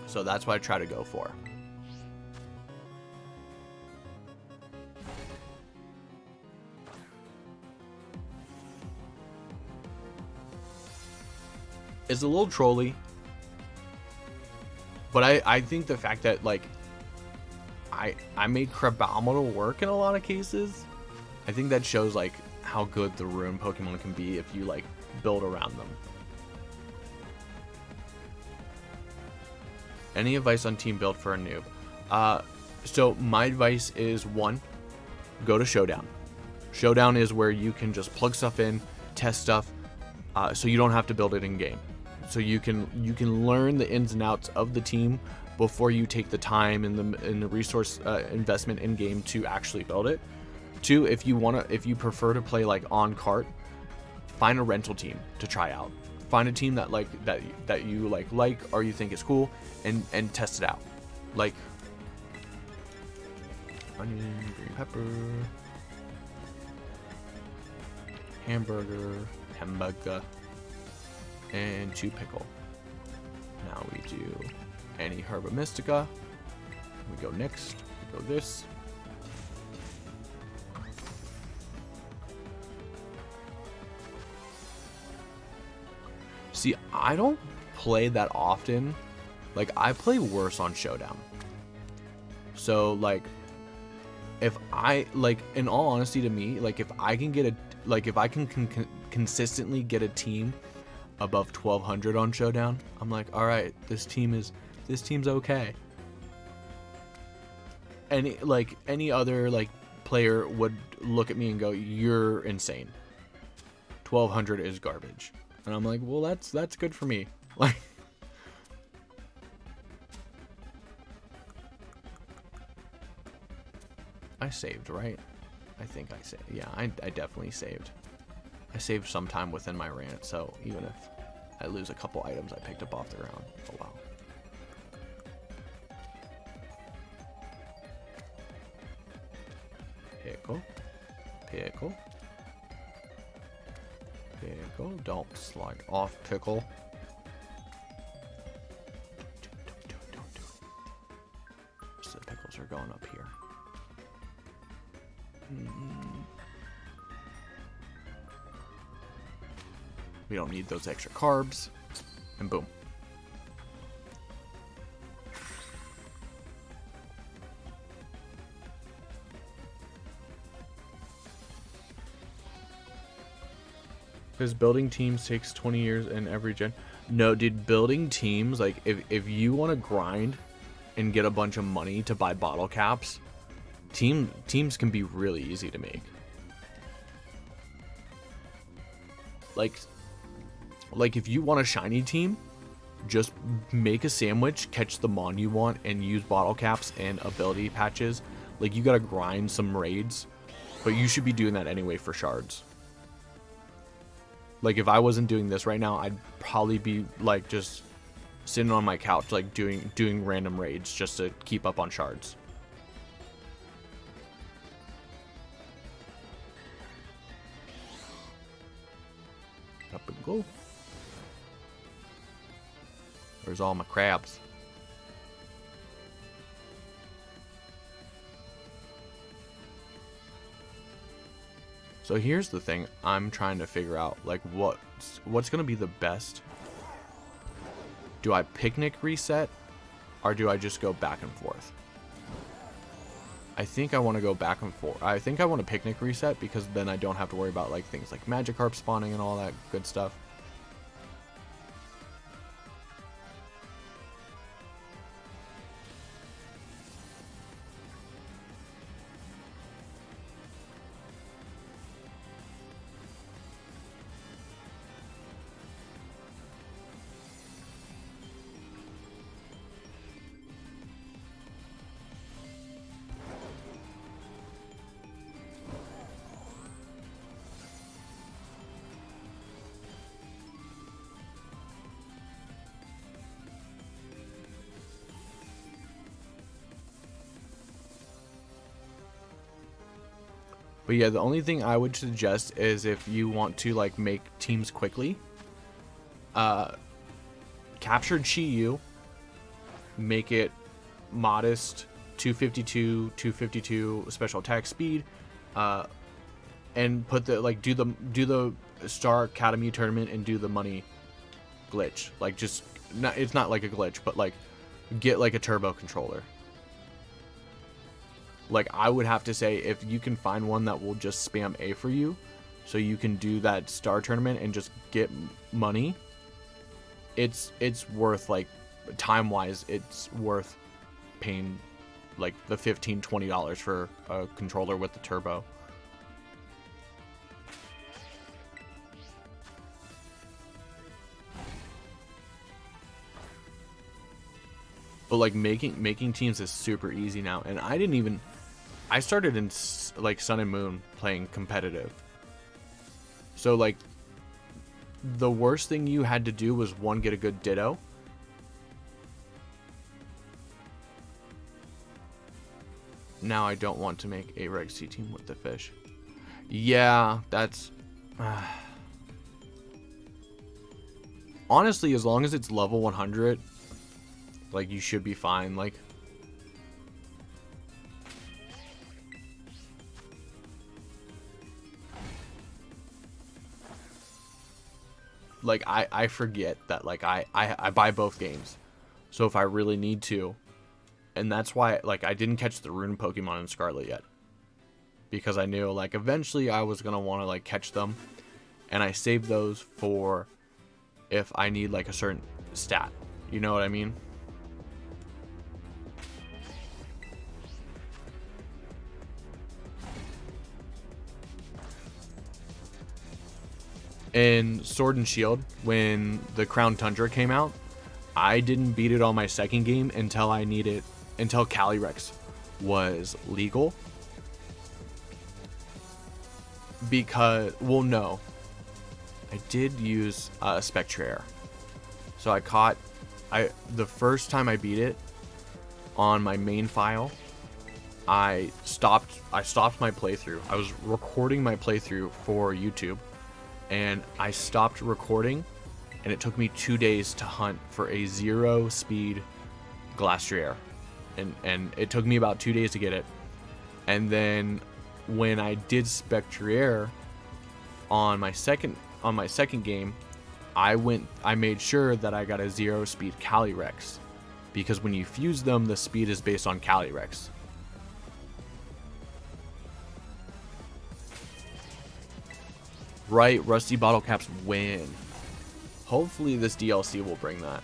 A: So that's what I try to go for. It's a little trolly, but I think the fact that like I made Crabominal work in a lot of cases. I think that shows like how good the rune Pokemon can be if you like build around them. Any advice on team build for a noob? So my advice is, one, go to Showdown. Showdown is where you can just plug stuff in, test stuff, so you don't have to build it in game. So you can learn the ins and outs of the team before you take the time and the resource investment in game to actually build it. Two, if you prefer to play like on cart, find a rental team to try out. Find a team that you like or you think is cool, and test it out. Like onion, green pepper, hamburger, and 2 pickle. Now we do any Herba Mystica. We go next. We go this. See, I don't play that often. Like, I play worse on Showdown. So, like, if I, like, in all honesty to me, like, if I can get if I can consistently get a team above 1200 on Showdown, I'm like, all right, this team's okay. Any other, like, player would look at me and go, you're insane. 1200 is garbage. And I'm like, well, that's good for me. Like, I saved, right? I think I saved. Yeah, I definitely saved. I saved some time within my rant, so even if I lose a couple items I picked up off the ground, oh wow. Pickle. Pickle. Pickle. Don't slide off, Pickle. Don't do it. So the pickles are going up here. We don't need those extra carbs. And boom. Because building teams takes 20 years in every gen. No, dude, building teams, like, if you want to grind and get a bunch of money to buy bottle caps, teams can be really easy to make. Like if you want a shiny team, just make a sandwich, catch the mon you want, and use bottle caps and ability patches. Like, you gotta grind some raids, but you should be doing that anyway for shards. Like, if I wasn't doing this right now, I'd probably be like just sitting on my couch, like doing random raids just to keep up on shards. Up and go. Where's all my crabs? So here's the thing I'm trying to figure out, like, what's gonna be the best. Do I picnic reset, or do I just go back and forth? I think I want to go back and forth. I think I want to picnic reset, because then I don't have to worry about like things like Magikarp spawning and all that good stuff. But yeah, the only thing I would suggest is if you want to like make teams quickly, capture Chi-Yu, make it modest 252 special attack speed, and put the like do the Star Academy tournament and do the money glitch. Like, just it's not like a glitch, but like get like a turbo controller. Like, I would have to say, if you can find one that will just spam A for you, so you can do that star tournament and just get money, it's worth, like, time-wise, it's worth paying, like, the $15-20 for a controller with the turbo. But, like, making teams is super easy now, and I started in, like, Sun and Moon playing competitive. So, like, the worst thing you had to do was, one, get a good Ditto. Now I don't want to make a Reg C team with the fish. Yeah, that's... honestly, as long as it's level 100, like, you should be fine. Like... like, I forget that, like, I buy both games. So if I really need to, and that's why, like, I didn't catch the rune Pokemon in Scarlet yet, because I knew, like, eventually I was gonna want to, like, catch them, and I saved those for if I need, like, a certain stat. You know what I mean? In Sword and Shield, when the Crown Tundra came out, I didn't beat it on my second game until until Calyrex was legal. Because, well, no, I did use Spectrair. So the first time I beat it on my main file, I stopped my playthrough. I was recording my playthrough for YouTube, and I stopped recording, and it took me 2 days to hunt for a 0-speed Glastrier, and it took me about 2 days to get it. And then when I did Spectrier on my second game, I made sure that I got a 0-speed Calyrex, because when you fuse them, the speed is based on Calyrex. Right, Rusty Bottle Caps win. Hopefully this DLC will bring that.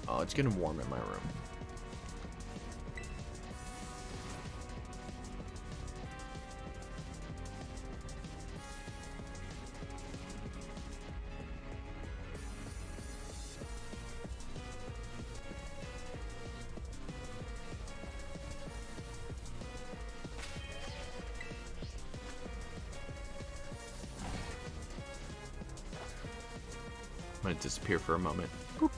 A: Oh, it's getting warm in my room. I'm gonna disappear for a moment. Boop.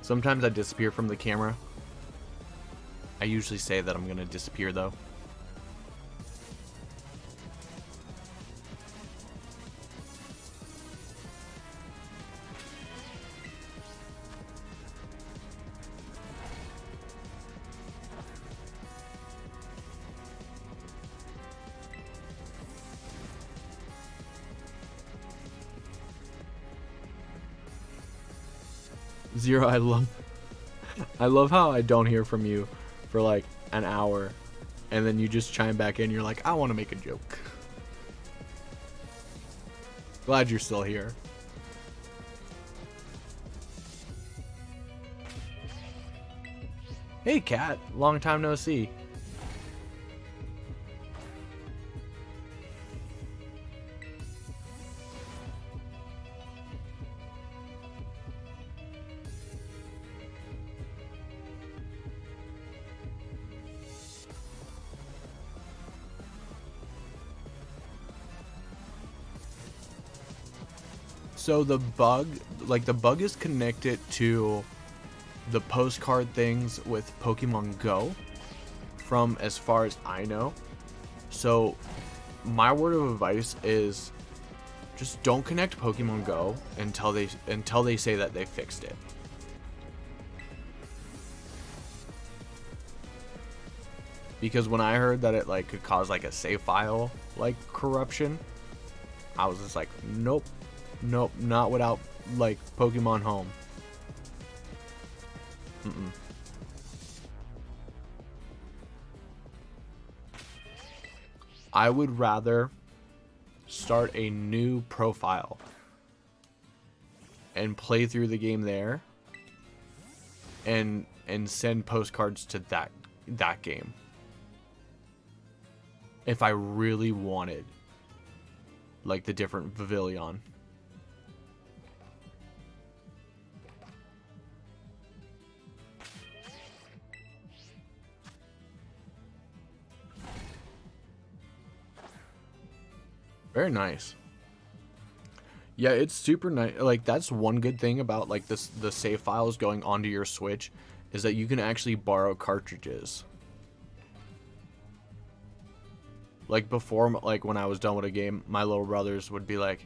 A: Sometimes I disappear from the camera. I usually say that I'm gonna disappear though. Zero, I love how I don't hear from you for like an hour, and then you just chime back in. You're like, I want to make a joke. Glad you're still here. Hey, Cat. Long time no see. So the bug, like the bug is connected to the postcard things with Pokemon Go, from as far as I know. So my word of advice is just don't connect Pokemon Go until they say that they fixed it. Because when I heard that it like could cause like a save file like corruption, I was just like, nope, not without like Pokemon Home. I would rather start a new profile and play through the game there and send postcards to that game if I really wanted like the different Pavilion. Very nice. Yeah, it's super nice. Like that's one good thing about like the save files going onto your Switch is that you can actually borrow cartridges. Like before, like when I was done with a game, my little brothers would be like,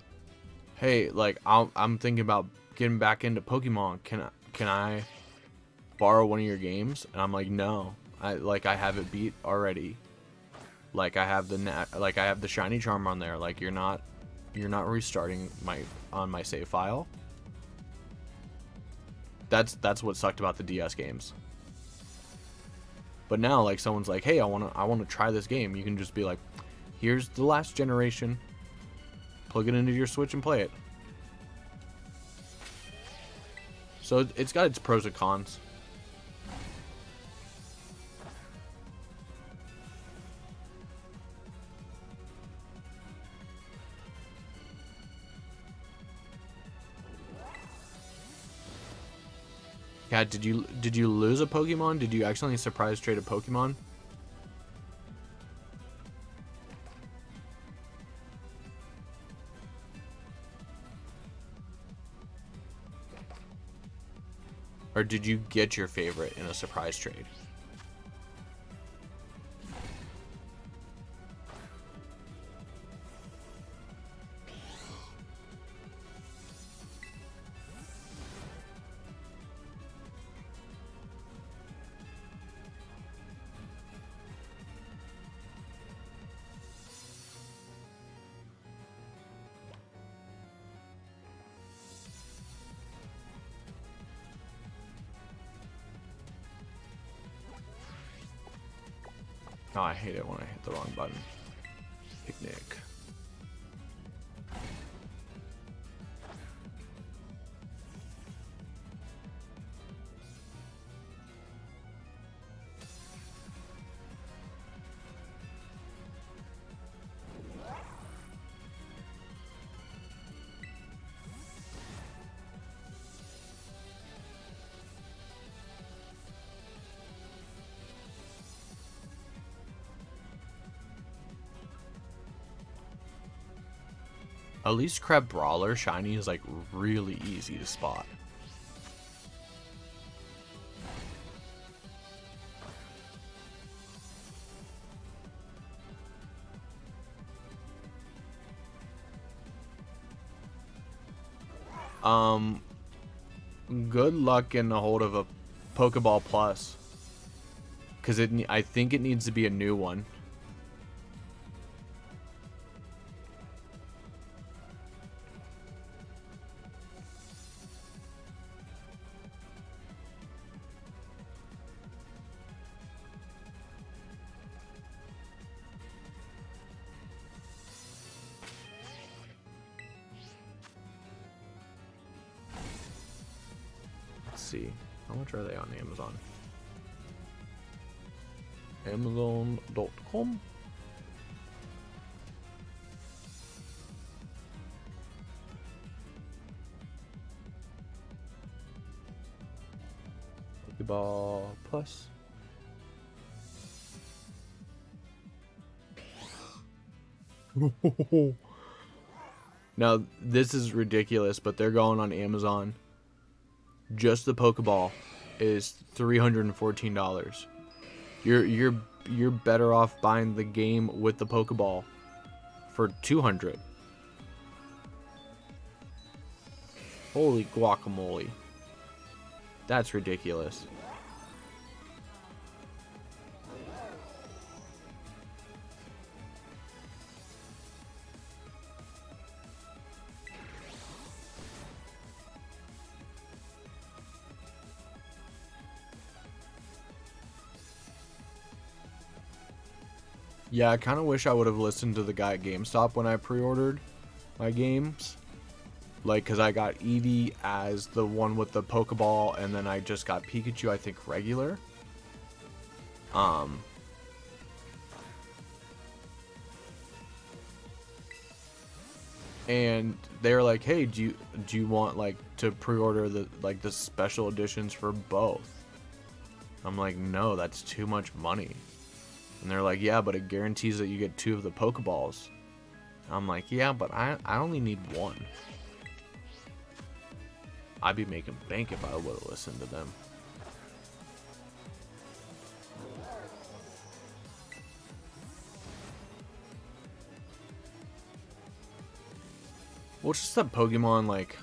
A: "Hey, like I'm thinking about getting back into Pokemon. Can I borrow one of your games?" And I'm like, "No, I have it beat already. Like I have the shiny charm on there. Like you're not restarting my save file." That's what sucked about the DS games. But now like someone's like, "Hey, I want to try this game." You can just be like, "Here's the last generation. Plug it into your Switch and play it." So it's got its pros and cons. Yeah, did you lose a Pokemon? Did you accidentally surprise trade a Pokemon? Or did you get your favorite in a surprise trade? Oh, I hate it when I hit the wrong button. Picnic. At least Crab Brawler shiny is like really easy to spot. Good luck getting a hold of a Pokeball Plus, because I think it needs to be a new one. See, how much are they on Amazon? Amazon.com. Pokeball Plus. Now, this is ridiculous, but they're going on Amazon. Just the Pokeball is $314. You're better off buying the game with the Pokeball for $200. Holy guacamole. That's ridiculous. Yeah, I kind of wish I would have listened to the guy at GameStop when I pre-ordered my games. Like, because I got Eevee as the one with the Pokeball, and then I just got Pikachu, I think, regular. And they're like, hey, do you want, like, to pre-order the special editions for both? I'm like, no, that's too much money. And they're like, yeah, but it guarantees that you get 2 of the Pokeballs. I'm like, yeah, but I only need 1. I'd be making bank if I would have listened to them. Well, it's just that Pokemon, like,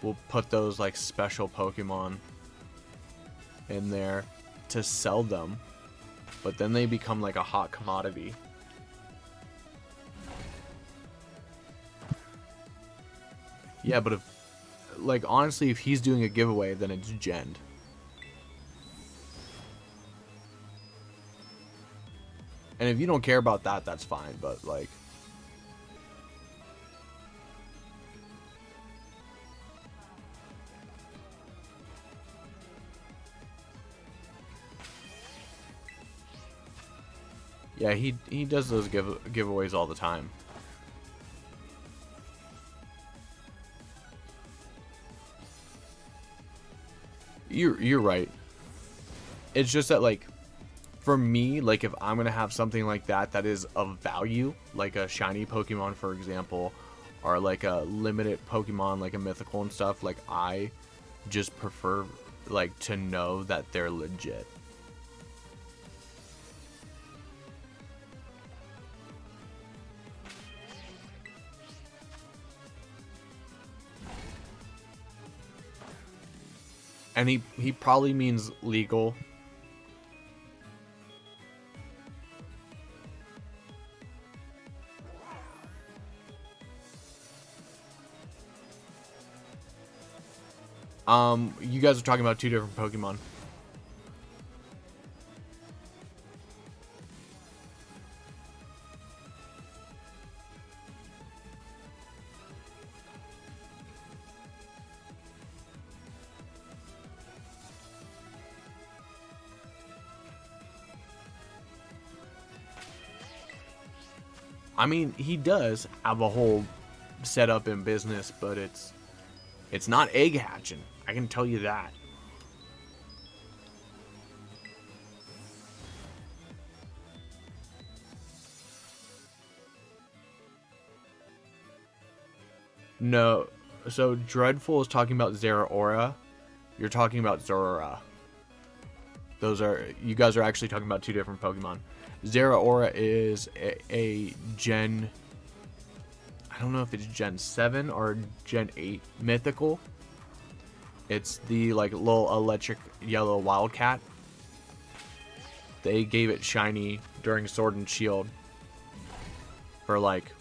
A: will put those, like, special Pokemon in there to sell them, but then they become like a hot commodity. Yeah, but if, like, honestly, if he's doing a giveaway, then it's Gen. And if you don't care about that, that's fine, but, like, yeah, he does those giveaways all the time. You're right. It's just that, like, for me, like, if I'm gonna have something like that is of value, like a shiny Pokemon, for example, or like a limited Pokemon, like a mythical and stuff, like, I just prefer, like, to know that they're legit. And he probably means legal. You guys are talking about 2 different Pokemon. I mean, he does have a whole setup in business, but it's not egg hatching. I can tell you that. No, so Dreadful is talking about Zeraora. You're talking about Zorora. You guys are actually talking about 2 different Pokemon. Zeraora is a Gen, I don't know if it's Gen 7 or Gen 8 mythical. It's the, like, little electric yellow Wildcat. They gave it shiny during Sword and Shield. For, like,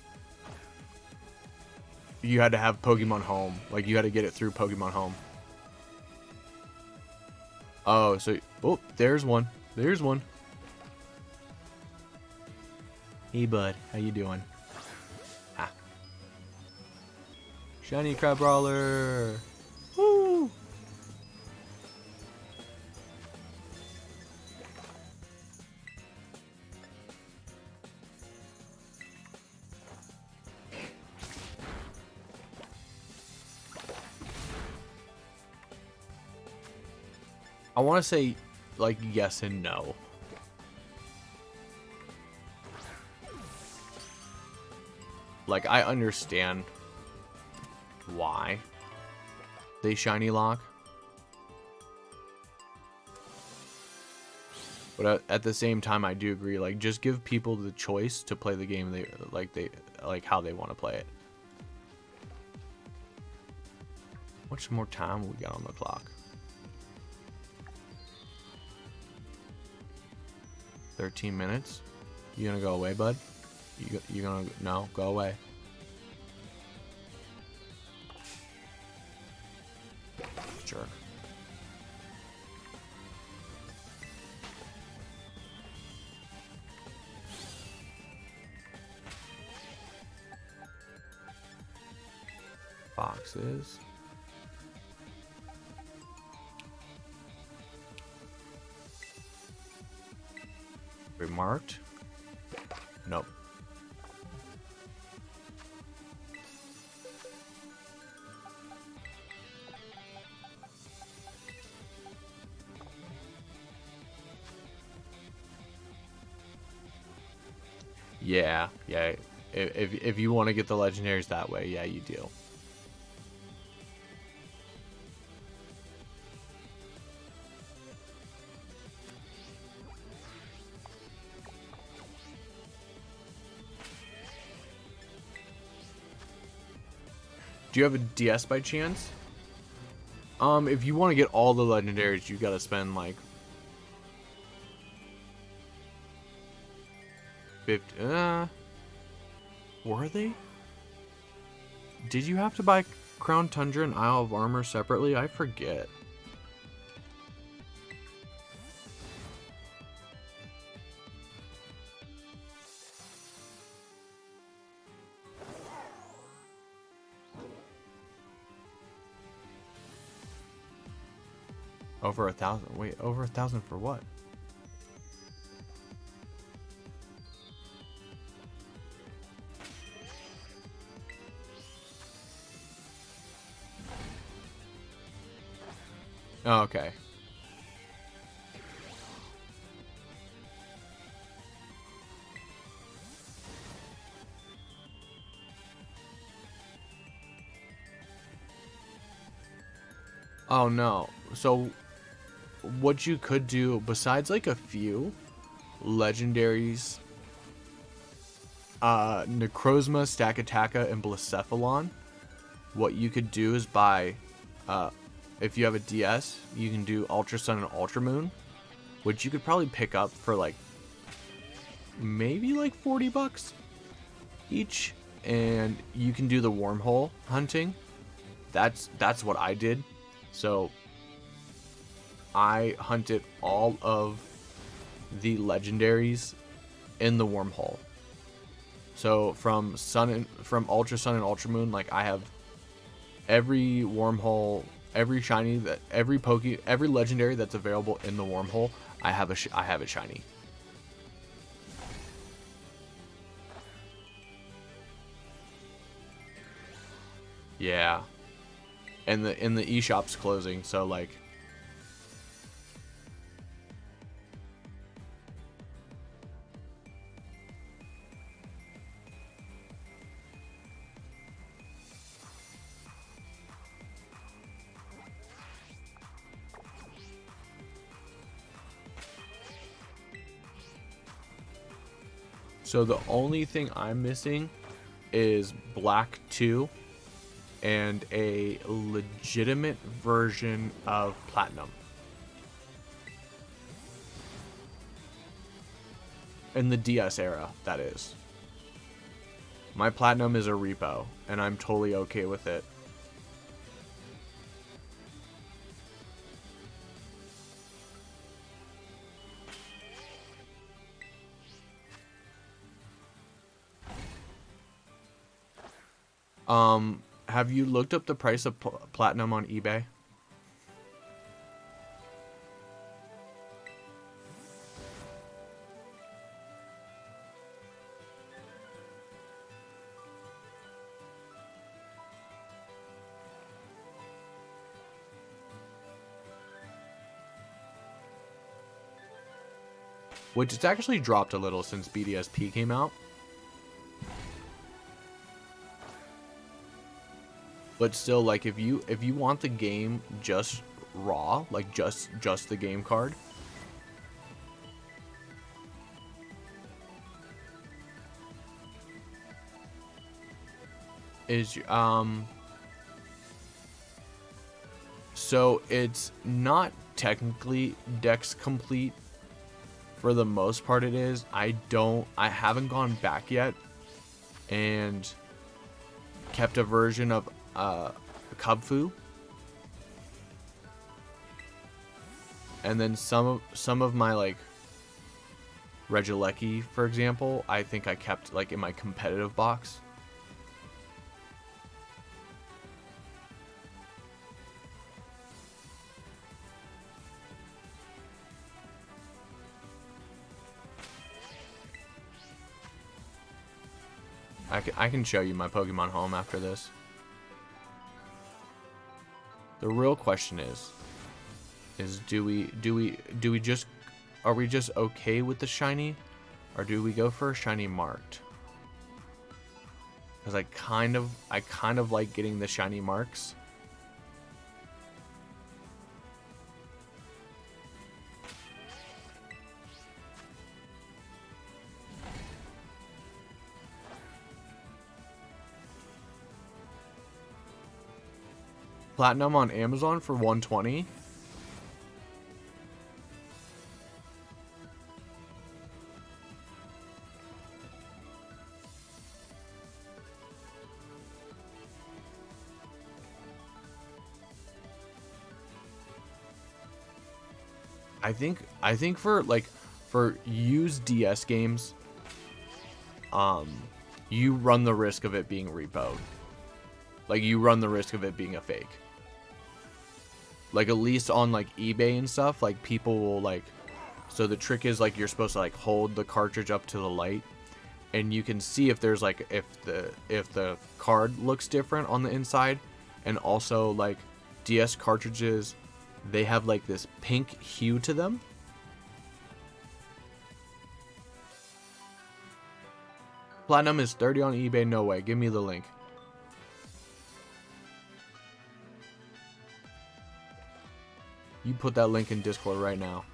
A: you had to have Pokemon Home. Like, you had to get it through Pokemon Home. Oh, so, oh, there's one. There's one. Hey, bud. How you doing? Ah. Shiny Crabrawler. Woo! I want to say, like, yes and no. Like, I understand why they shiny lock. But at the same time, I do agree. Like, just give people the choice to play the game they like how they want to play it. How much more time we got on the clock? 13 minutes. You gonna go away, bud? You gonna no? Go away. Jerk. Boxes. Remarked? Nope. Yeah. If you want to get the legendaries that way, yeah, you do. Do you have a DS by chance? If you want to get all the legendaries, you gotta spend like 50. Were they? Did you have to buy Crown Tundra and Isle of Armor separately? I forget. Over 1,000. Wait, over 1,000 for what? Oh, okay. Oh no. So what you could do, besides like a few legendaries, Necrozma, Stakataka, and Blacephalon, what you could do is buy, if you have a DS, you can do Ultra Sun and Ultra Moon, which you could probably pick up for like maybe like 40 bucks each, and you can do the wormhole hunting. That's what I did. So I hunted all of the legendaries in the wormhole. So from Ultra Sun and Ultra Moon, like I have every wormhole, every shiny every legendary that's available in the wormhole, I have it shiny. Yeah. And the eShop's closing, so like so the only thing I'm missing is Black 2 and a legitimate version of Platinum. In the DS era, that is. My Platinum is a repo, and I'm totally okay with it. Have you looked up the price of Platinum on eBay? Which it's actually dropped a little since BDSP came out. But still, like, if you want the game just raw, like just the game card, is so it's not technically Dex complete. For the most part, it is. I haven't gone back yet and kept a version of Kubfu, and then some of my like Regieleki, for example, I think I kept like in my competitive box. I can show you my Pokemon home after this. The real question is do we just, are we just okay with the shiny, or do we go for a shiny marked? Because I kind of like getting the shiny marks. Platinum on Amazon for 120. I think for like for used DS games, you run the risk of it being repoed. Like, you run the risk of it being a fake. Like, at least on like eBay and stuff, like people will like, so the trick is like you're supposed to like hold the cartridge up to the light, and you can see if there's like if the card looks different on the inside. And also, like, DS cartridges, they have like this pink hue to them. Platinum is 30 on eBay. No way. Give me the link. You put that link in Discord right now.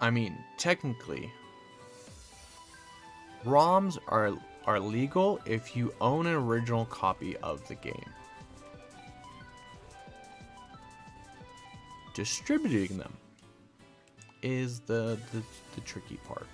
A: I mean, technically, ROMs are legal if you own an original copy of the game. Distributing them is the tricky part.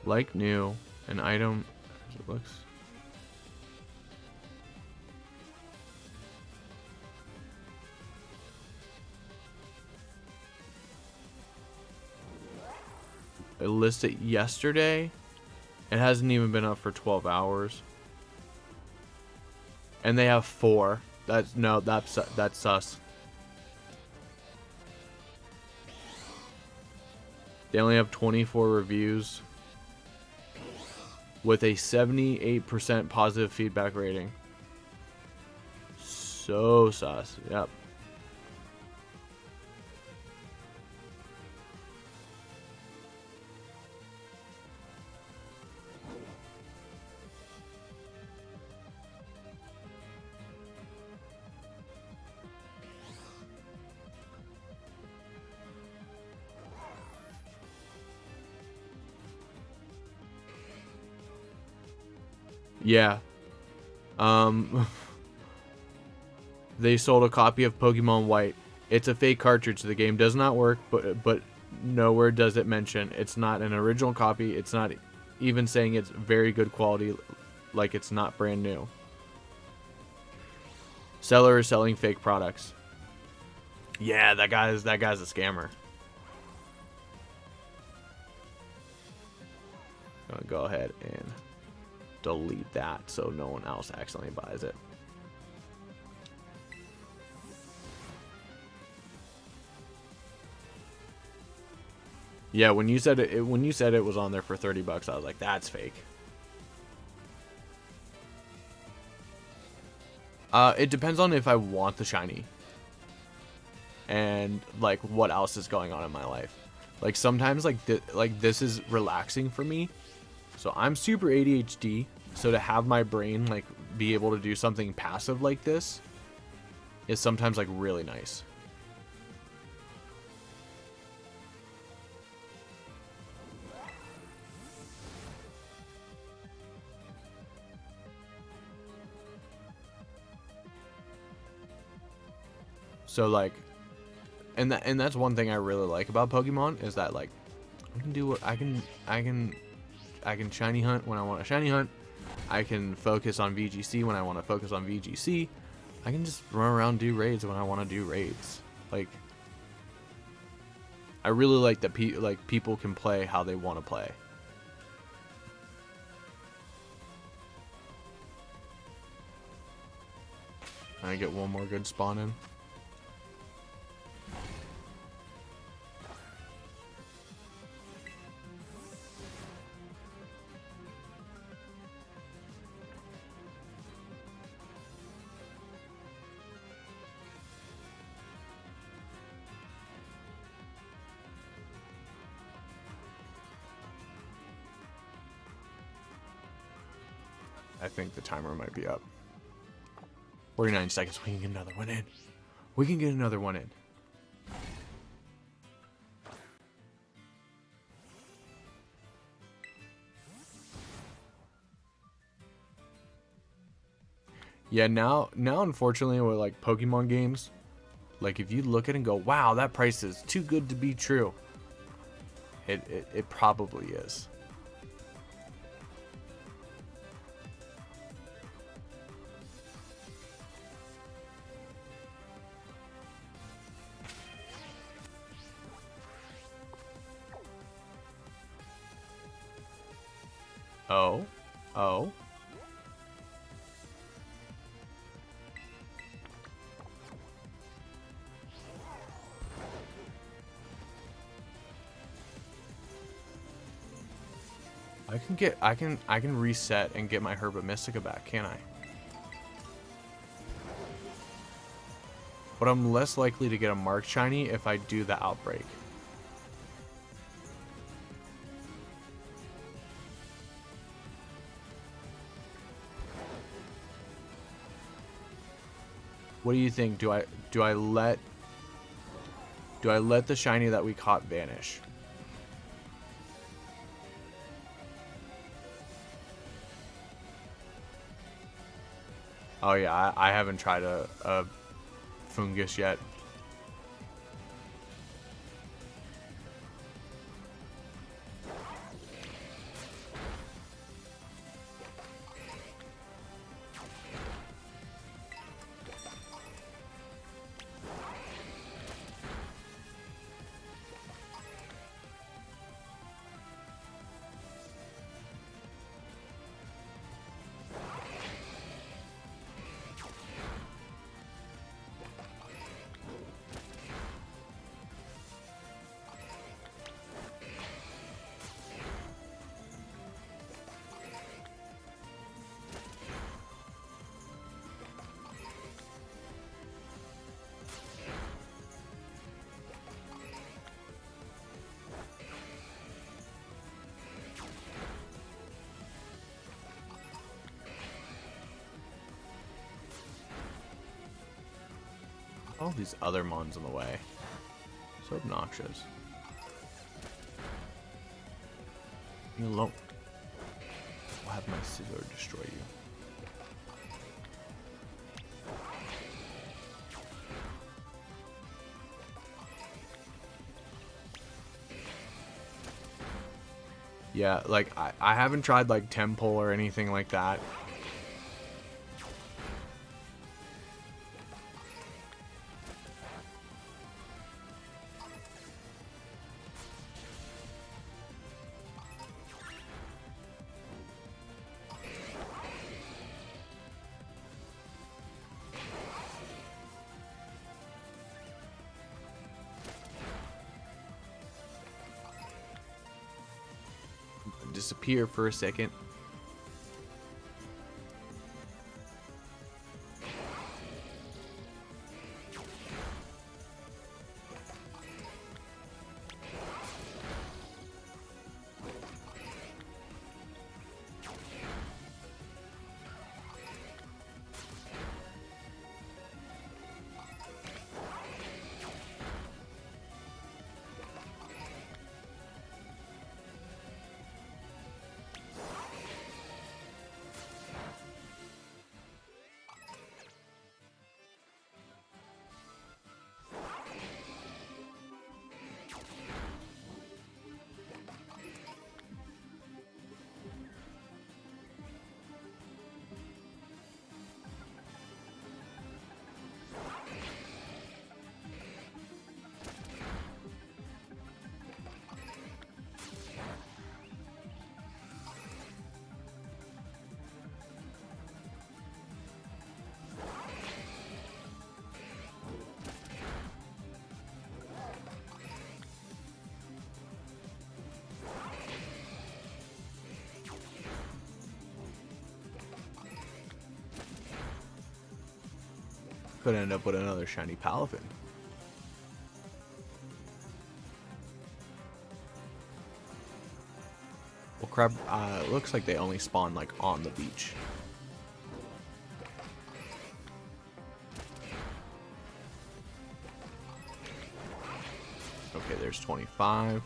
A: Like new, an item as it looks. I listed yesterday. It hasn't even been up for 12 hours. And they have 4. That's sus. They only have 24 reviews with a 78% positive feedback rating. So sus. Yep. Yeah. They sold a copy of Pokemon White. It's a fake cartridge. The game does not work, but nowhere does it mention it's not an original copy. It's not even saying it's very good quality, like it's not brand new. Seller is selling fake products. Yeah, that guy's a scammer. I'm gonna go ahead and delete that so no one else accidentally buys it. Yeah, when you said it was on there for $30, I was like, that's fake. It depends on if I want the shiny and like what else is going on in my life. Like sometimes like this is relaxing for me. So I'm super ADHD, so to have my brain like be able to do something passive like this is sometimes like really nice. So like, and that's one thing I really like about Pokemon is that like I can do what I can shiny hunt when I want to shiny hunt. I can focus on VGC when I want to focus on VGC. I can just run around, do raids when I want to do raids. Like, I really like that people can play how they want to play. I get one more good spawn in. I think the timer might be up. 49 seconds. We can get another one in. We can get another one in. Yeah, now unfortunately with like Pokemon games, like if you look at it and go, wow, that price is too good to be true. It probably is. Oh. I can reset and get my Herba Mystica back, can't I? But I'm less likely to get a Mark Shiny if I do the Outbreak. What do you think? Do I let the shiny that we caught vanish? Oh yeah, I haven't tried a fungus yet. All these other mons in the way. So obnoxious. Leave me alone. I'll have my scissor destroy you. Yeah, like, I haven't tried, like, Temple or anything like that. Disappear for a second. Could end up with another shiny Palafin. Well, crab, looks like they only spawn like on the beach. Okay, there's 25.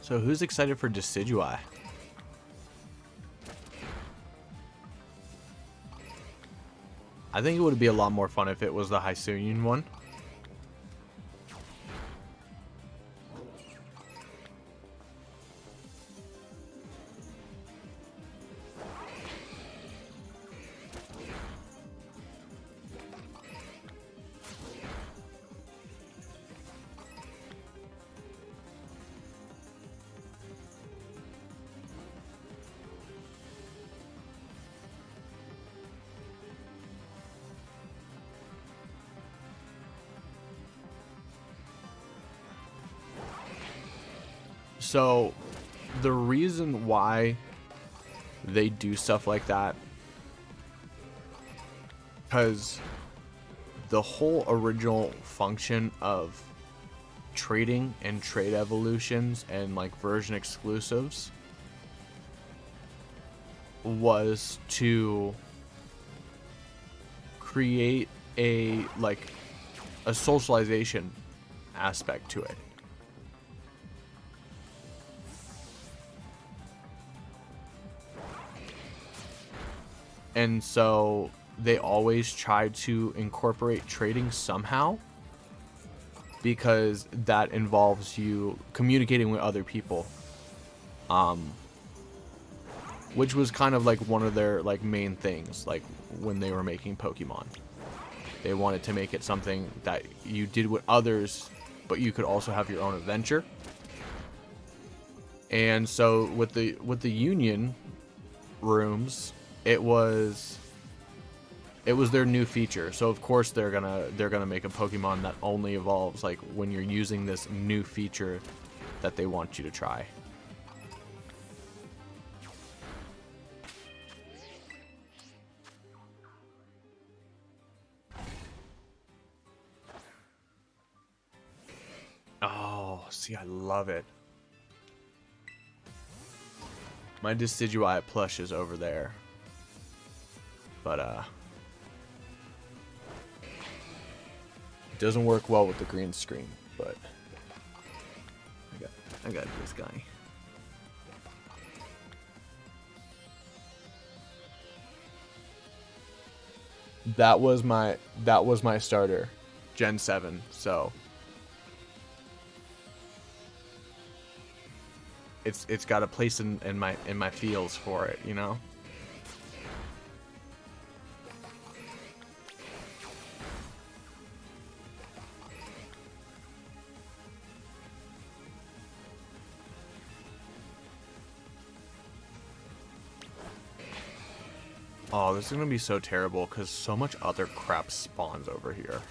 A: So who's excited for Decidueye? I think it would be a lot more fun if it was the Hisuian one. So, the reason why they do stuff like that, because the whole original function of trading and trade evolutions and like version exclusives was to create a socialization aspect to it. And so they always try to incorporate trading somehow, because that involves you communicating with other people, which was kind of like one of their like main things. Like when they were making Pokemon, they wanted to make it something that you did with others, but you could also have your own adventure. And so with the Union rooms, it was It was their new feature, so of course they're gonna make a Pokemon that only evolves like when you're using this new feature that they want you to try. Oh, see, I love it. My Decidueye plush is over there. But, it doesn't work well with the green screen, but I got this guy. That was my starter, Gen 7, so it's got a place in my feels for it, you know? Oh, this is gonna be so terrible because so much other crap spawns over here.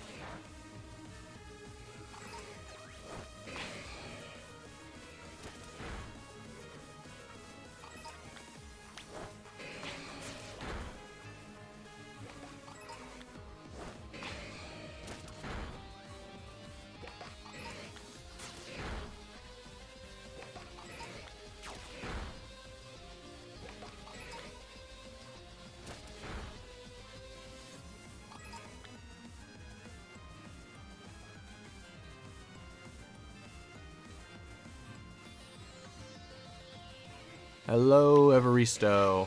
A: Hello, Evaristo.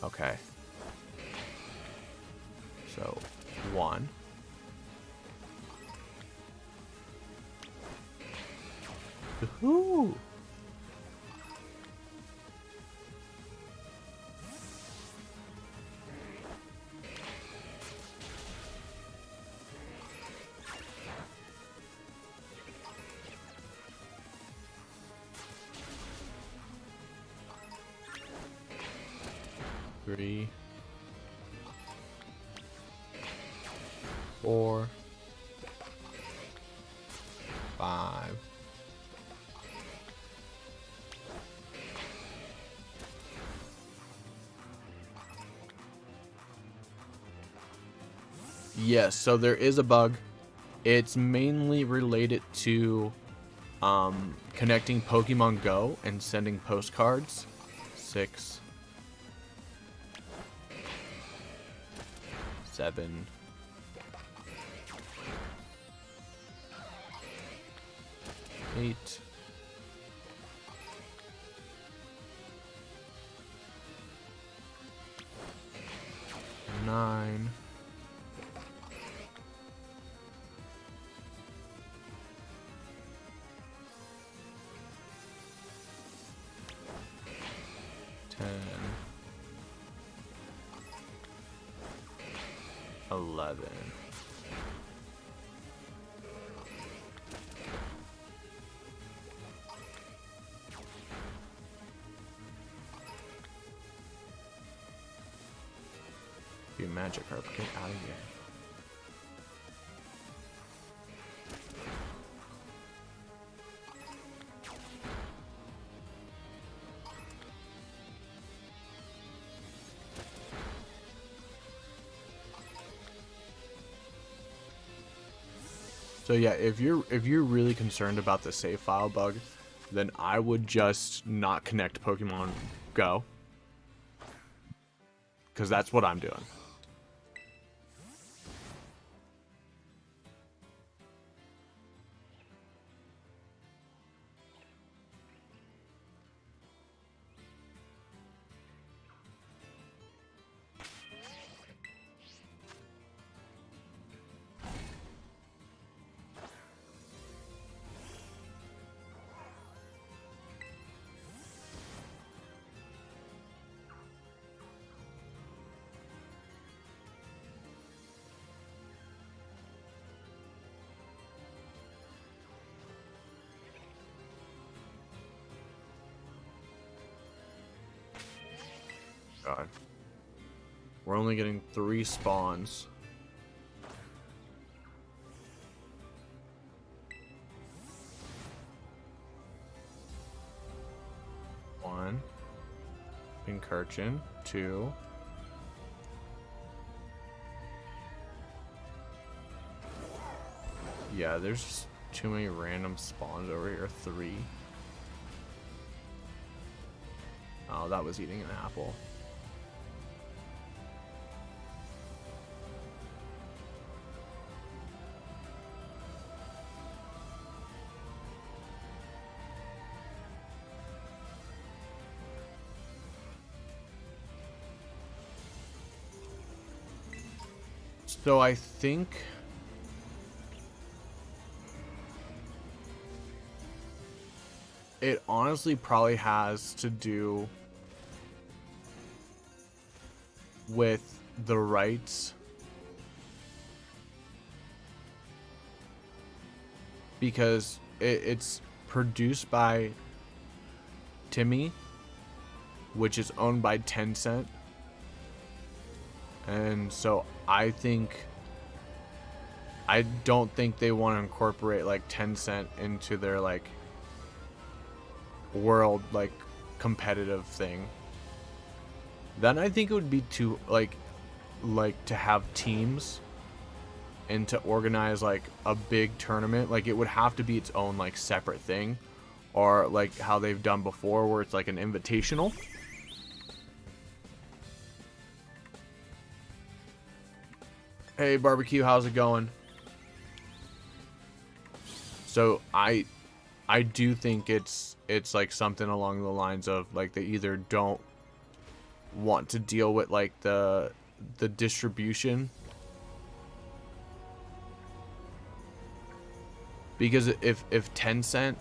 A: Okay. So, 1. Woohoo! Three, 4, 5. Yes, so there is a bug. It's mainly related to connecting Pokemon Go and sending postcards. 6, 7, 8, 9, 10, 11. Be a magic herb. Get out of here. So yeah, if you're really concerned about the save file bug, then I would just not connect Pokemon Go, because that's what I'm doing. God. We're only getting 3 spawns. One. Pincurchin. 2. Yeah, there's just too many random spawns over here. 3. Oh, that was eating an apple. So I think it honestly probably has to do with the rights, because it's produced by Timmy, which is owned by Tencent, and so I don't think they want to incorporate like Tencent into their like world like competitive thing. Then I think it would be too like to have teams and to organize like a big tournament. Like it would have to be its own like separate thing, or like how they've done before where it's like an invitational. Hey barbecue, how's it going? So I do think it's like something along the lines of like they either don't want to deal with like the distribution, because if Tencent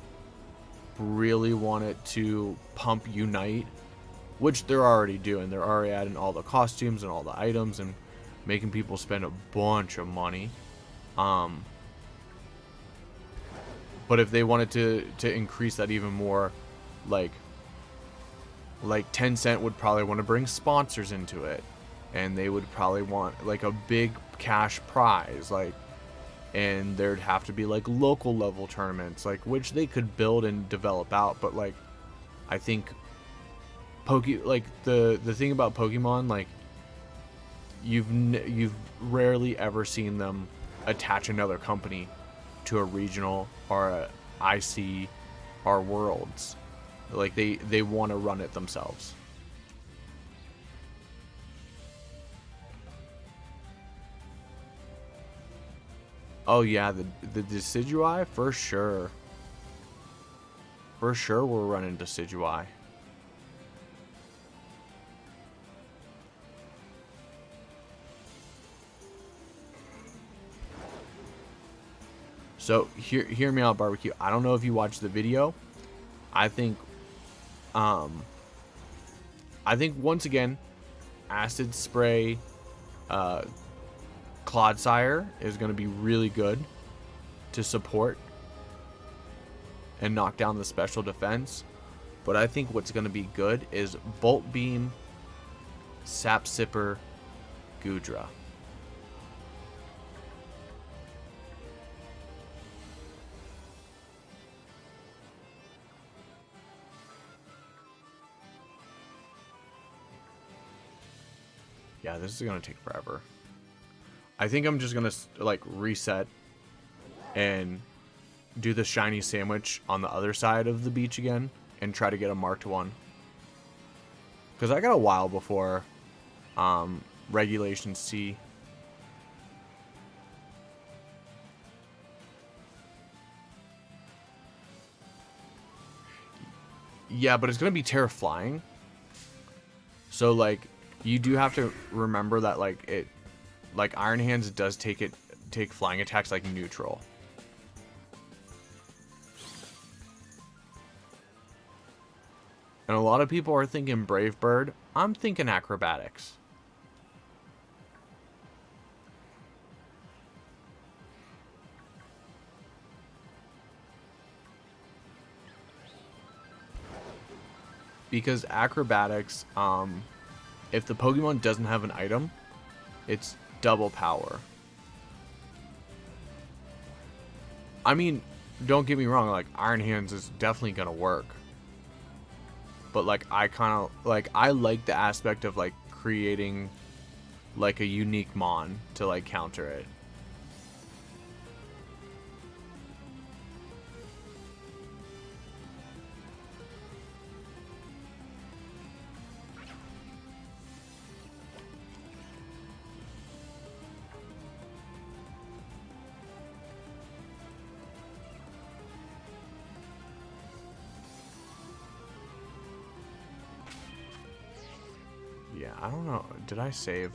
A: really wanted to pump Unite, which they're already doing, they're already adding all the costumes and all the items and making people spend a bunch of money, but if they wanted to increase that even more, like Tencent would probably want to bring sponsors into it, and they would probably want like a big cash prize, like, and there'd have to be like local level tournaments, like, which they could build and develop out. But like I think the thing about Pokemon, like you've rarely ever seen them attach another company to a regional or a IC or Worlds. Like they want to run it themselves. Oh yeah, the Decidueye for sure. For sure we're running Decidueye. So hear me out, barbecue. I don't know if you watched the video. I think once again, Acid Spray Clodsire is going to be really good to support and knock down the special defense. But I think what's going to be good is Bolt Beam, Sap Sipper, Goodra. Yeah, this is going to take forever. I think I'm just going to like reset and do the shiny sandwich on the other side of the beach again and try to get a marked one. Because I got a while before Regulation C. Yeah, but it's going to be Terra Flying. So like you do have to remember that like Iron Hands does take flying attacks like neutral. And a lot of people are thinking Brave Bird. I'm thinking Acrobatics. Because Acrobatics if the Pokemon doesn't have an item, it's double power. I mean, don't get me wrong, like, Iron Hands is definitely gonna work. But, like, I kind of, like, I like the aspect of, like, creating, like, a unique Mon to, like, counter it. Yeah, I don't know. Did I save?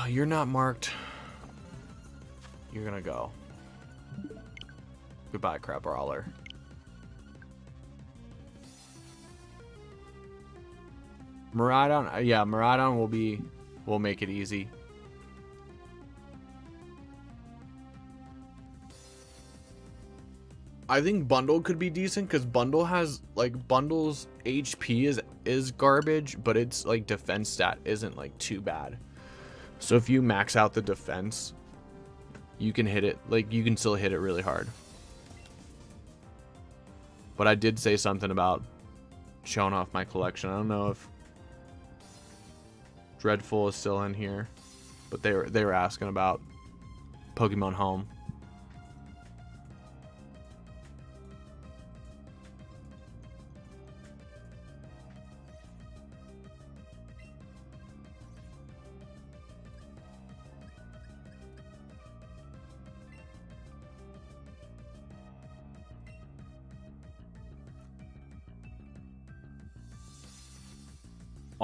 A: You're not marked. You're gonna go. Goodbye, Crab Brawler. Miraidon, yeah, Miraidon will make it easy. I think Bundle could be decent because Bundle has, like, Bundle's HP is garbage, but its, like, defense stat isn't, like, too bad. So if you max out the defense, you can hit it, like, you can still hit it really hard. But I did say something about showing off my collection. I don't know if Dreadful is still in here, but they were asking about Pokemon Home.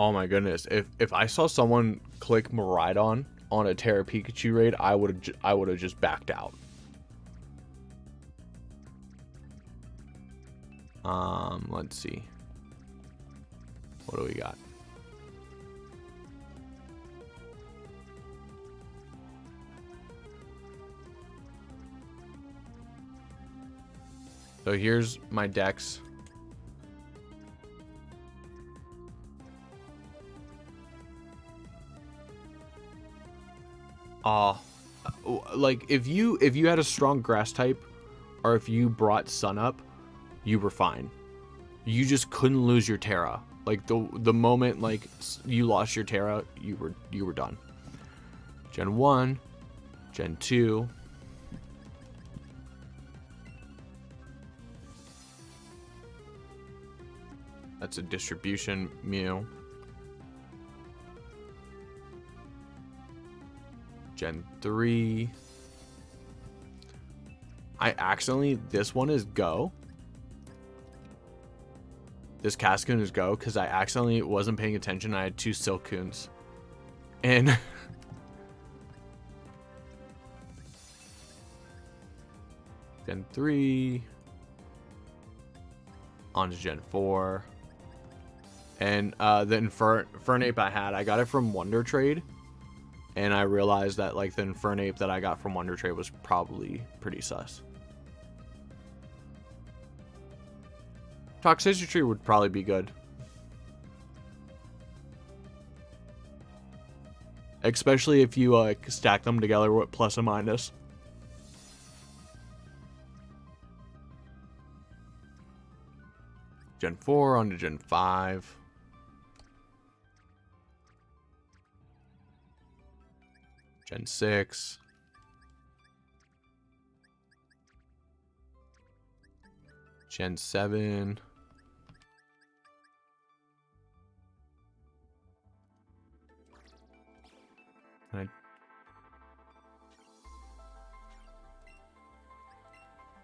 A: Oh my goodness! If I saw someone click Miraidon on a Terra Pikachu raid, I would have just backed out. Let's see. What do we got? So here's my decks. Like if you had a strong grass type, or if you brought Sun up, you were fine. You just couldn't lose your Terra. Like the moment like you lost your Terra, you were done. Gen 1, Gen 2. That's a distribution Mew. Gen 3. This one is Go. This Cascoon is Go because I accidentally wasn't paying attention. I had 2 Silcoons. And Gen 3. On to Gen 4. And the Infernape I got it from Wonder Trade. And I realized that like the Infernape that I got from Wonder Trade was probably pretty sus. Toxicity would probably be good. Especially if you stack them together with plus and minus. Gen 4 on to Gen 5. Gen 6. Gen 7.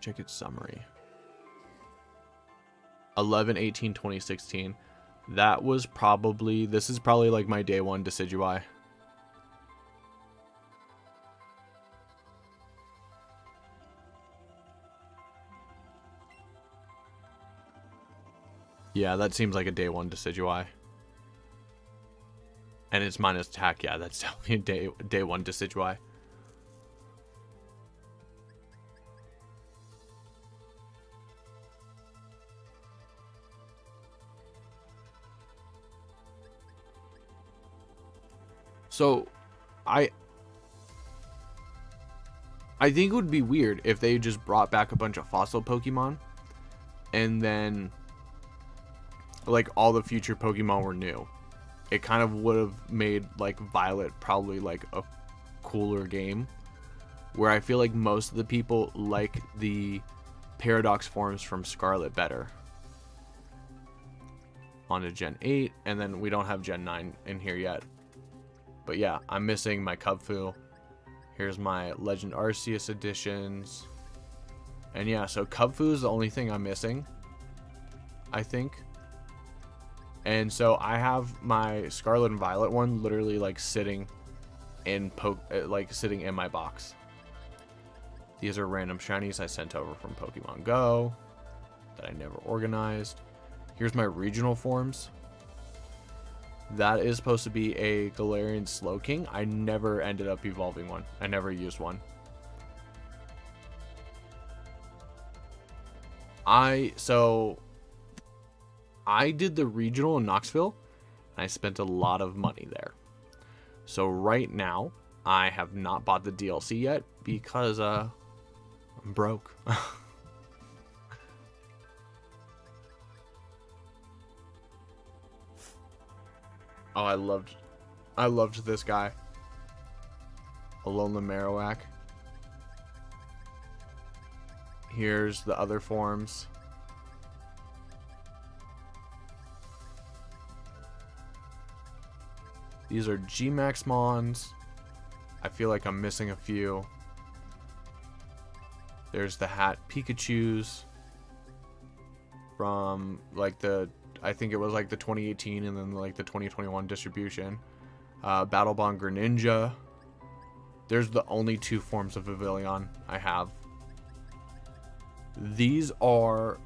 A: Check its summary. 11, 18, 2016. This is probably like my day 1 Decidueye. Yeah, that seems like a day 1 Decidueye. And it's minus attack. Yeah, that's definitely a day 1 Decidueye. So I think it would be weird if they just brought back a bunch of fossil Pokemon and then like all the future Pokemon were new. It kind of would have made like Violet probably like a cooler game, where I feel like most of the people like the Paradox forms from Scarlet better. On to Gen 8, and then we don't have Gen 9 in here yet. But yeah, I'm missing my Kubfu. Here's my Legend Arceus editions. And yeah, so Kubfu is the only thing I'm missing, I think. And so I have my Scarlet and Violet one literally like sitting in my box. These are random shinies I sent over from Pokemon Go that I never organized. Here's my regional forms. That is supposed to be a Galarian Slowking. I never ended up evolving one. I never used one. I did the regional in Knoxville, and I spent a lot of money there. So right now, I have not bought the DLC yet because I'm broke. Oh, I loved this guy. Alolan Marowak. Here's the other forms. These are G-Max Mons. I feel like I'm missing a few. There's the hat Pikachus from like I think it was like the 2018 and then like the 2021 distribution. Battle Bond Greninja. There's the only two forms of Pavilion I have. These are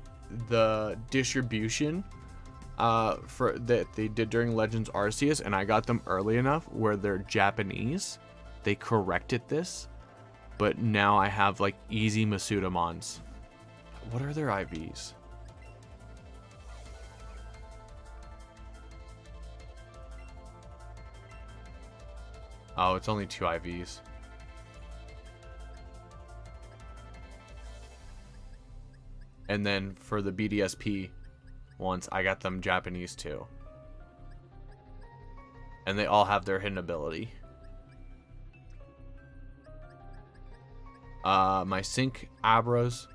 A: the distribution that they did during Legends Arceus, and I got them early enough where they're Japanese. They corrected this, but now I have like easy Masudamons. What are their IVs? Oh, it's only 2 IVs. And then for the BDSP ones, I got them Japanese too. And they all have their hidden ability. My Sync Abras.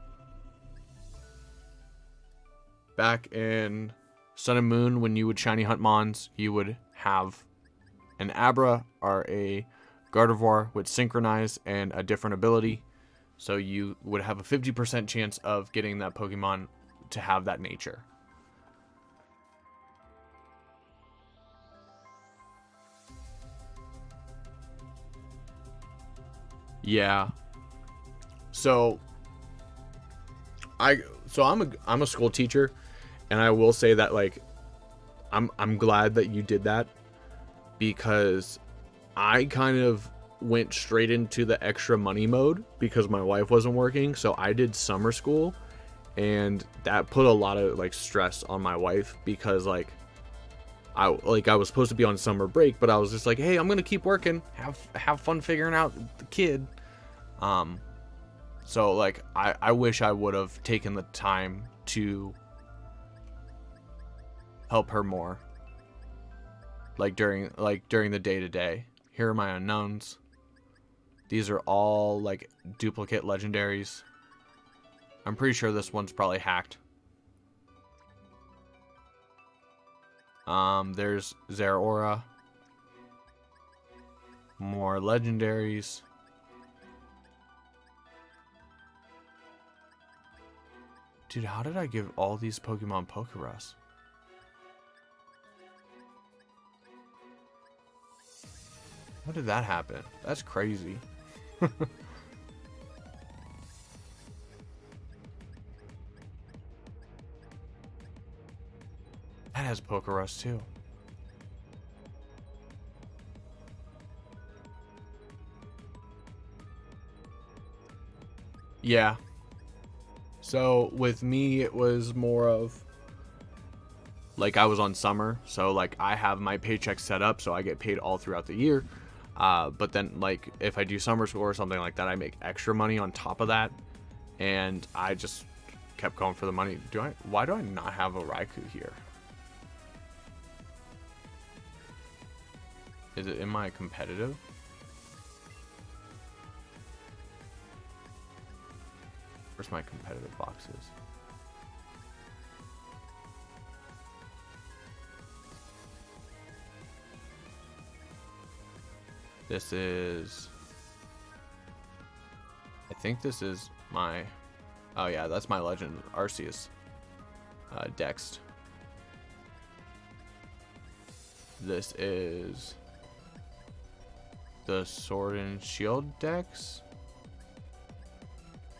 A: Back in Sun and Moon, when you would shiny hunt Mons, you would have an Abra or a Gardevoir with Synchronize and a different ability. So you would have a 50% chance of getting that Pokemon to have that nature. Yeah. So I'm a school teacher, and I will say that like I'm glad that you did that, because I kind of went straight into the extra money mode because my wife wasn't working. So I did summer school, and that put a lot of like stress on my wife, because like I was supposed to be on summer break, but I was just like, hey, I'm gonna keep working, have fun figuring out the kid. So like I wish I would have taken the time to help her more, like during the day-to-day. Here are my unknowns. These are all like duplicate legendaries. I'm pretty sure this one's probably hacked. There's Zeraora. More legendaries. Dude, how did I give all these Pokemon Pokerus? How did that happen? That's crazy. That has Pokerus too. Yeah. So with me, it was more of like I was on summer, so like I have my paycheck set up, so I get paid all throughout the year. But then, like, if I do summer school or something like that, I make extra money on top of that. And I just kept going for the money. Why do I not have a Raikou here? Is it in my competitive? Where's my competitive boxes? This is... I think this is my... Oh yeah, that's my Legend Arceus Dext. This is the Sword and Shield Dex.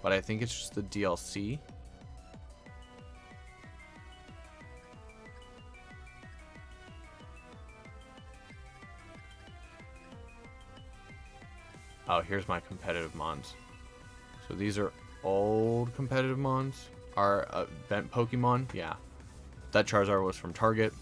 A: But I think it's just the DLC. Oh, here's my competitive mons. So these are old competitive mons. Our event Pokemon. Yeah. That Charizard was from Target.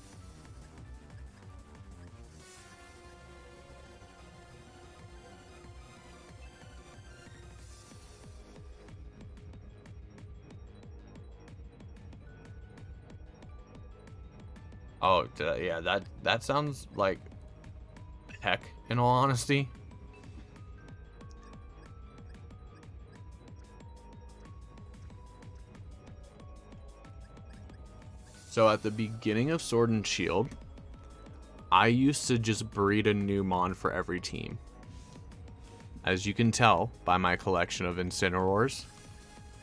A: Oh, yeah, that sounds like heck, in all honesty. So at the beginning of Sword and Shield, I used to just breed a new mon for every team. As you can tell by my collection of Incineroars,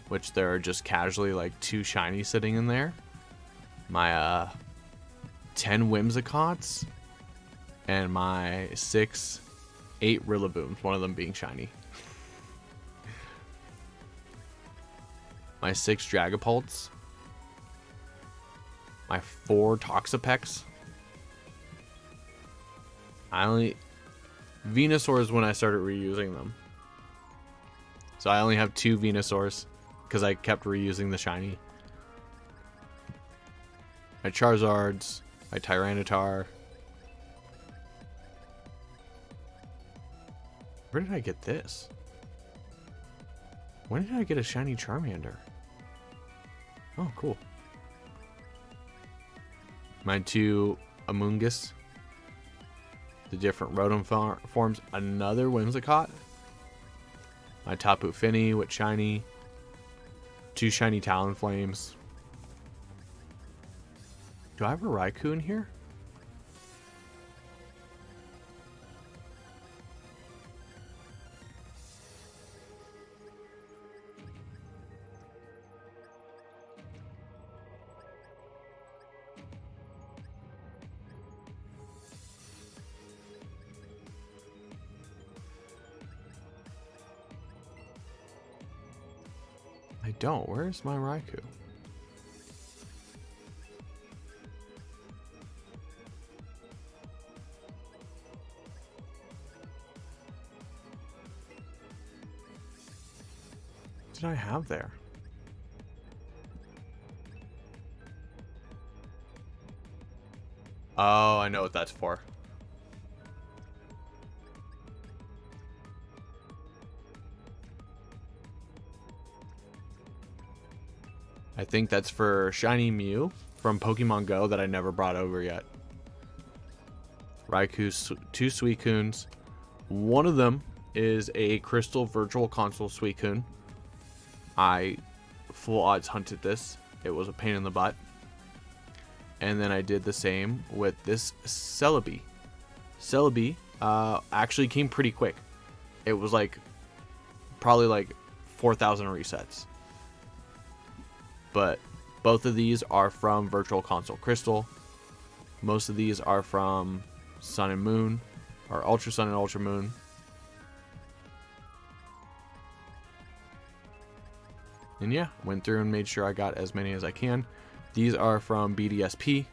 A: which there are just casually like 2 shiny sitting in there. My 10 Whimsicots, and my 8 Rillabooms, one of them being shiny. My 6 Dragapults. My 4 Toxapex. Venusaurs when I started reusing them. So I only have 2 Venusaurs because I kept reusing the shiny. My Charizards, my Tyranitar. Where did I get this? When did I get a shiny Charmander? Oh, cool. My 2 Amoonguss. The different Rotom forms. Another Whimsicott. My Tapu Fini with shiny. 2 shiny Talonflames. Do I have a Raikou in here? I don't. Where's my Raikou? What did I have there? Oh, I know what that's for. I think that's for Shiny Mew from Pokemon Go that I never brought over yet. Raikou's 2 Suicunes. One of them is a Crystal Virtual Console Suicune. I full odds hunted this. It was a pain in the butt. And then I did the same with this Celebi. Celebi actually came pretty quick. It was like probably like 4,000 resets. But both of these are from Virtual Console Crystal. Most of these are from Sun and Moon, or Ultra Sun and Ultra Moon. And yeah, went through and made sure I got as many as I can. These are from BDSP.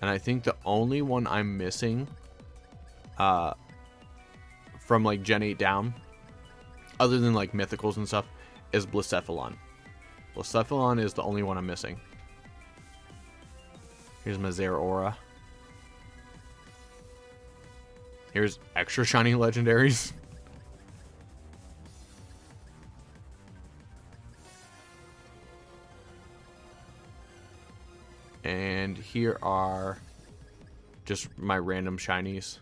A: And I think the only one I'm missing from like Gen 8 down, other than like mythicals and stuff, is Blacephalon. Blacephalon is the only one I'm missing. Here's my Zeraora. Here's extra shiny legendaries. And here are just my random shinies.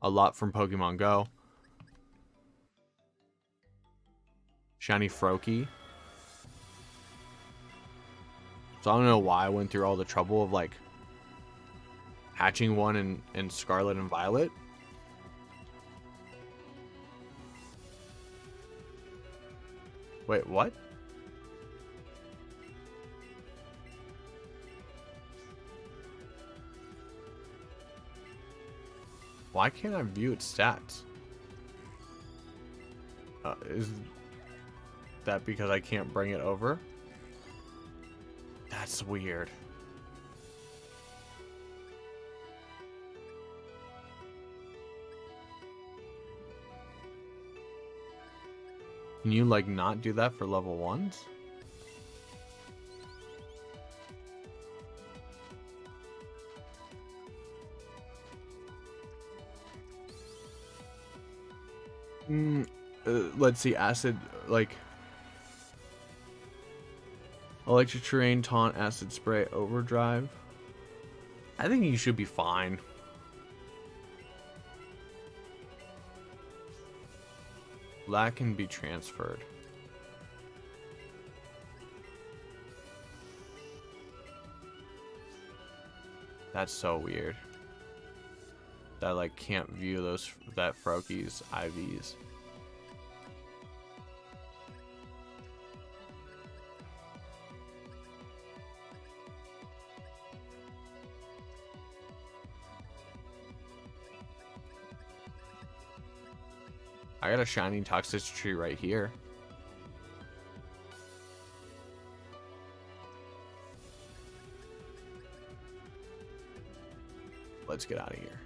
A: A lot from Pokemon Go. Shiny Froakie. So I don't know why I went through all the trouble of like hatching one in Scarlet and Violet. Wait, what? Why can't I view its stats? Is that because I can't bring it over? That's weird. Can you like not do that for level 1s? Let's see, acid, like electric terrain, taunt, acid spray, overdrive. I think you should be fine. That can be transferred. That's so weird. That I like can't view that Froakie's IVs. I got a shiny Toxicity right here. Let's get out of here.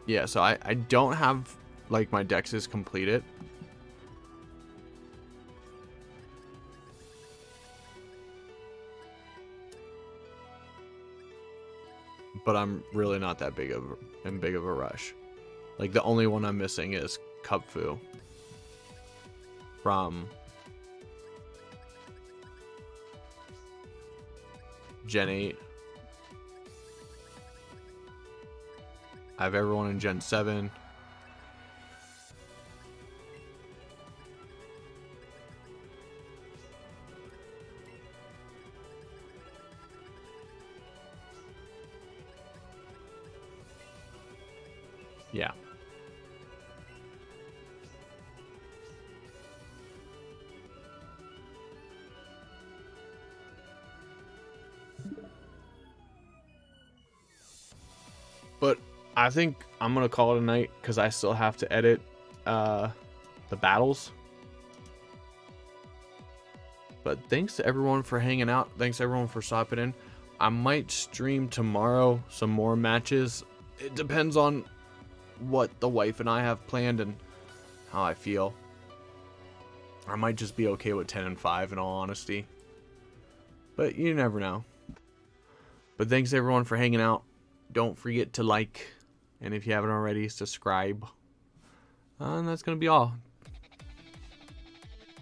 A: Yeah, so I don't have like my dexes completed. But I'm really not that big of a rush. Like the only one I'm missing is Cupfu from Gen 8. I have everyone in Gen 7. Yeah. But I think I'm going to call it a night because I still have to edit the battles. But thanks to everyone for hanging out. Thanks everyone for stopping in. I might stream tomorrow some more matches. It depends on what the wife and I have planned and how I feel. I might just be okay with 10 and 5 in all honesty. But you never know. But thanks everyone for hanging out. Don't forget to like, and if you haven't already, subscribe. And that's going to be all.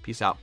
A: Peace out.